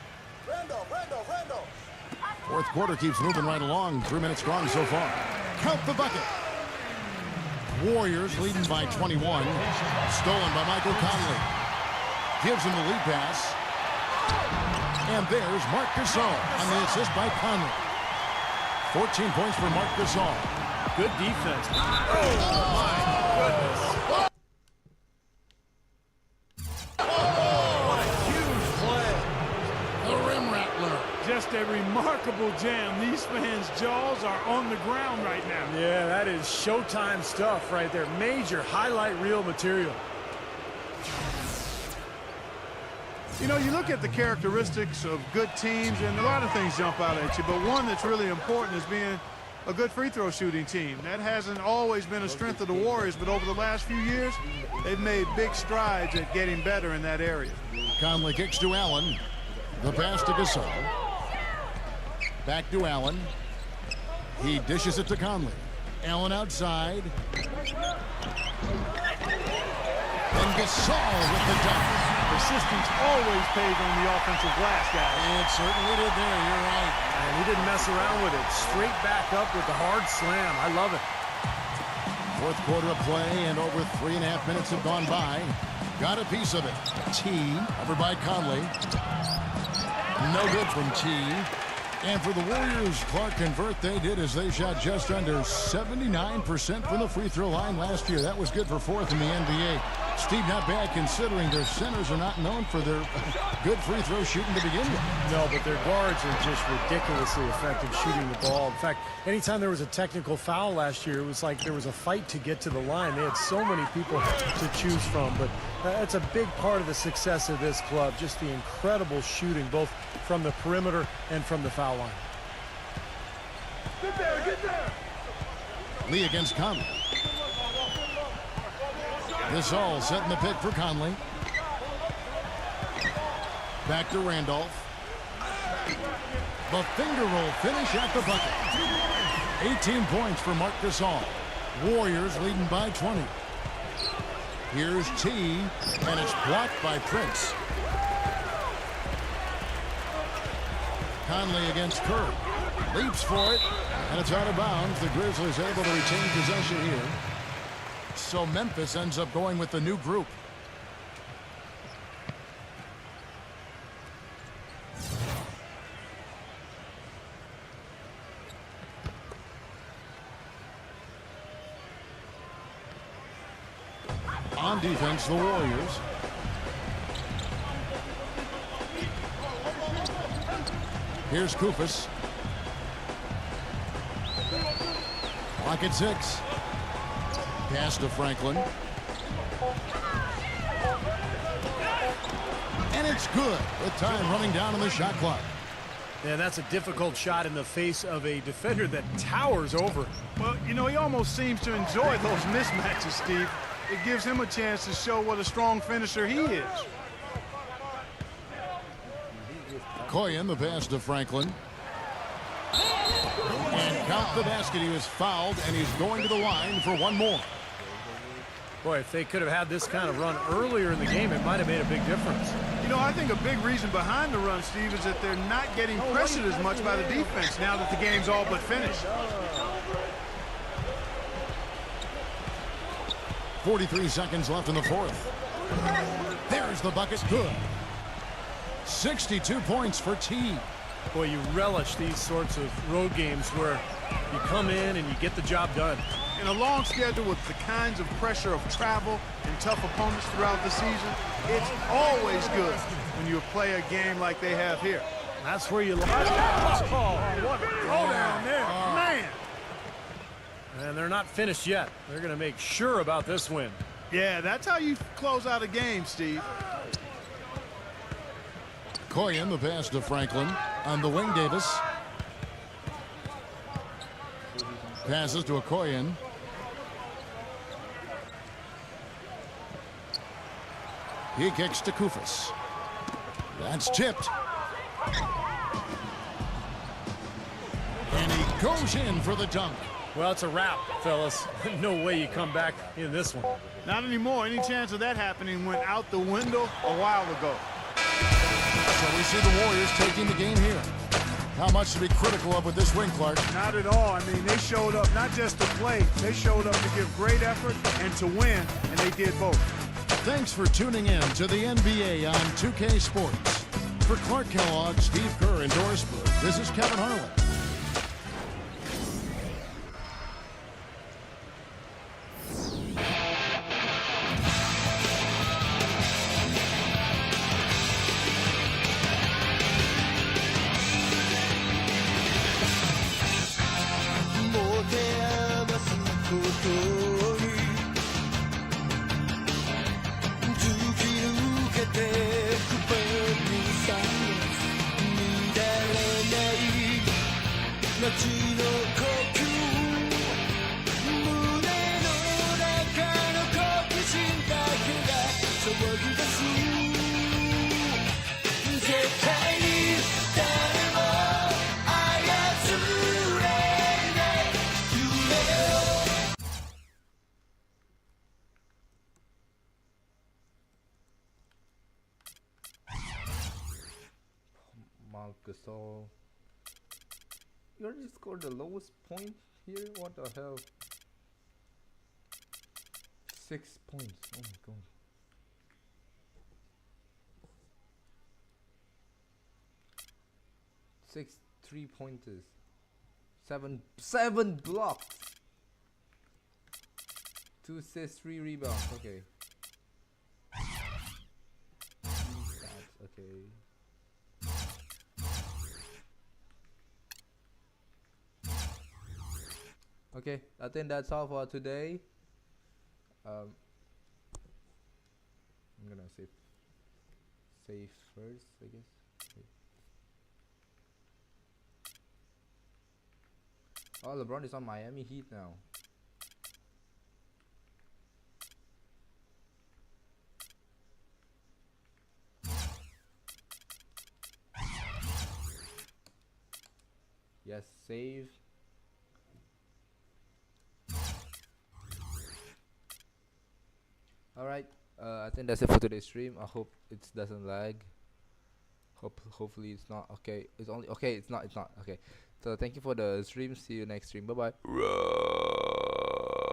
Fourth quarter keeps moving right along. 3 minutes strong so far. Count the bucket. Warriors leading by 21. Stolen by Michael Conley. Gives him the lead pass. And there's Marc Gasol on the assist by Conley. 14 points for Marc Gasol. Good defense. Oh, my goodness. Just a remarkable jam. These fans' jaws are on the ground right now. Yeah, that is Showtime stuff right there. Major highlight reel material. You know, you look at the characteristics of good teams, and a lot of things jump out at you, but one that's really important is being a good free throw shooting team. That hasn't always been a strength of the Warriors, but over the last few years, they've made big strides at getting better in that area. Conley kicks to Allen. The pass to Gasol. Back to Allen. He dishes it to Conley. Allen outside. And Gasol with the dunk. Persistence always pays on the offensive glass, guys. It certainly did there, you're right. And he didn't mess around with it. Straight back up with the hard slam. I love it. Fourth quarter of play, and over 3.5 minutes have gone by. Got a piece of it. T over by Conley. No good from T. And for the Warriors, Clark and Vert, they did as they shot just under 79% from the free throw line last year. That was good for 4th in the NBA. Steve, not bad considering their centers are not known for their good free throw shooting to begin with. No, but their guards are just ridiculously effective shooting the ball. In fact, anytime there was a technical foul last year, it was like there was a fight to get to the line. They had so many people to choose from, but that's a big part of the success of this club, just the incredible shooting, both from the perimeter and from the foul line. Get there! Lee against Conley. Gasol setting the pick for Conley. Back to Randolph. The finger roll finish at the bucket. 18 points for Marc Gasol. Warriors leading by 20. Here's T, and it's blocked by Prince. Conley against Kerr. Leaps for it, and it's out of bounds. The Grizzlies able to retain possession here. So Memphis ends up going with the new group. On defense, the Warriors. Here's Koufos. Clock at 6. Pass to Franklin. And it's good with time running down on the shot clock. Yeah, that's a difficult shot in the face of a defender that towers over. Well, you know, he almost seems to enjoy those mismatches, Steve. It gives him a chance to show what a strong finisher he is. Koyen, the pass to Franklin. And count the basket. He was fouled, and he's going to the line for one more. Boy, if they could have had this kind of run earlier in the game, it might have made a big difference. You know, I think a big reason behind the run, Steve, is that they're not getting pressured as much by the defense now that the game's all but finished. 43 seconds left in the fourth. There's the bucket. Good. 62 points for T. Boy, you relish these sorts of road games where you come in and you get the job done. In a long schedule with the kinds of pressure of travel and tough opponents throughout the season, it's always good when you play a game like they have here. That's where you look. Oh, what a throw down there. Man. And they're not finished yet. They're going to make sure about this win. Yeah, that's how you close out a game, Steve. Koyen, the pass to Franklin. On the wing, Davis. Passes to Okoyen. He kicks to Kufus. That's tipped. And he goes in for the dunk. Well, it's a wrap, fellas. No way you come back in this one. Not anymore. Any chance of that happening went out the window a while ago. So we see the Warriors taking the game here. How much to be critical of with this win, Clark? Not at all. I mean, they showed up not just to play. They showed up to give great effort and to win, and they did both. Thanks for tuning in to the NBA on 2K Sports. For Clark Kellogg, Steve Kerr, and Doris Burke, this is Kevin Harlan. Gasol. You already scored the lowest point here? What the hell? 6 points. Oh my god. 6 3-pointers. 7 blocks. 2 assists, 3 rebounds. Okay. Stats. Okay. Okay, I think that's all for today. I'm gonna save first, I guess. Okay. Oh, LeBron is on Miami Heat now. Yes, save. Alright, I think that's it for today's stream. I hope it doesn't lag. Hopefully it's not. Okay, it's only okay. It's not. Okay. So thank you for the stream. See you next stream. Bye bye.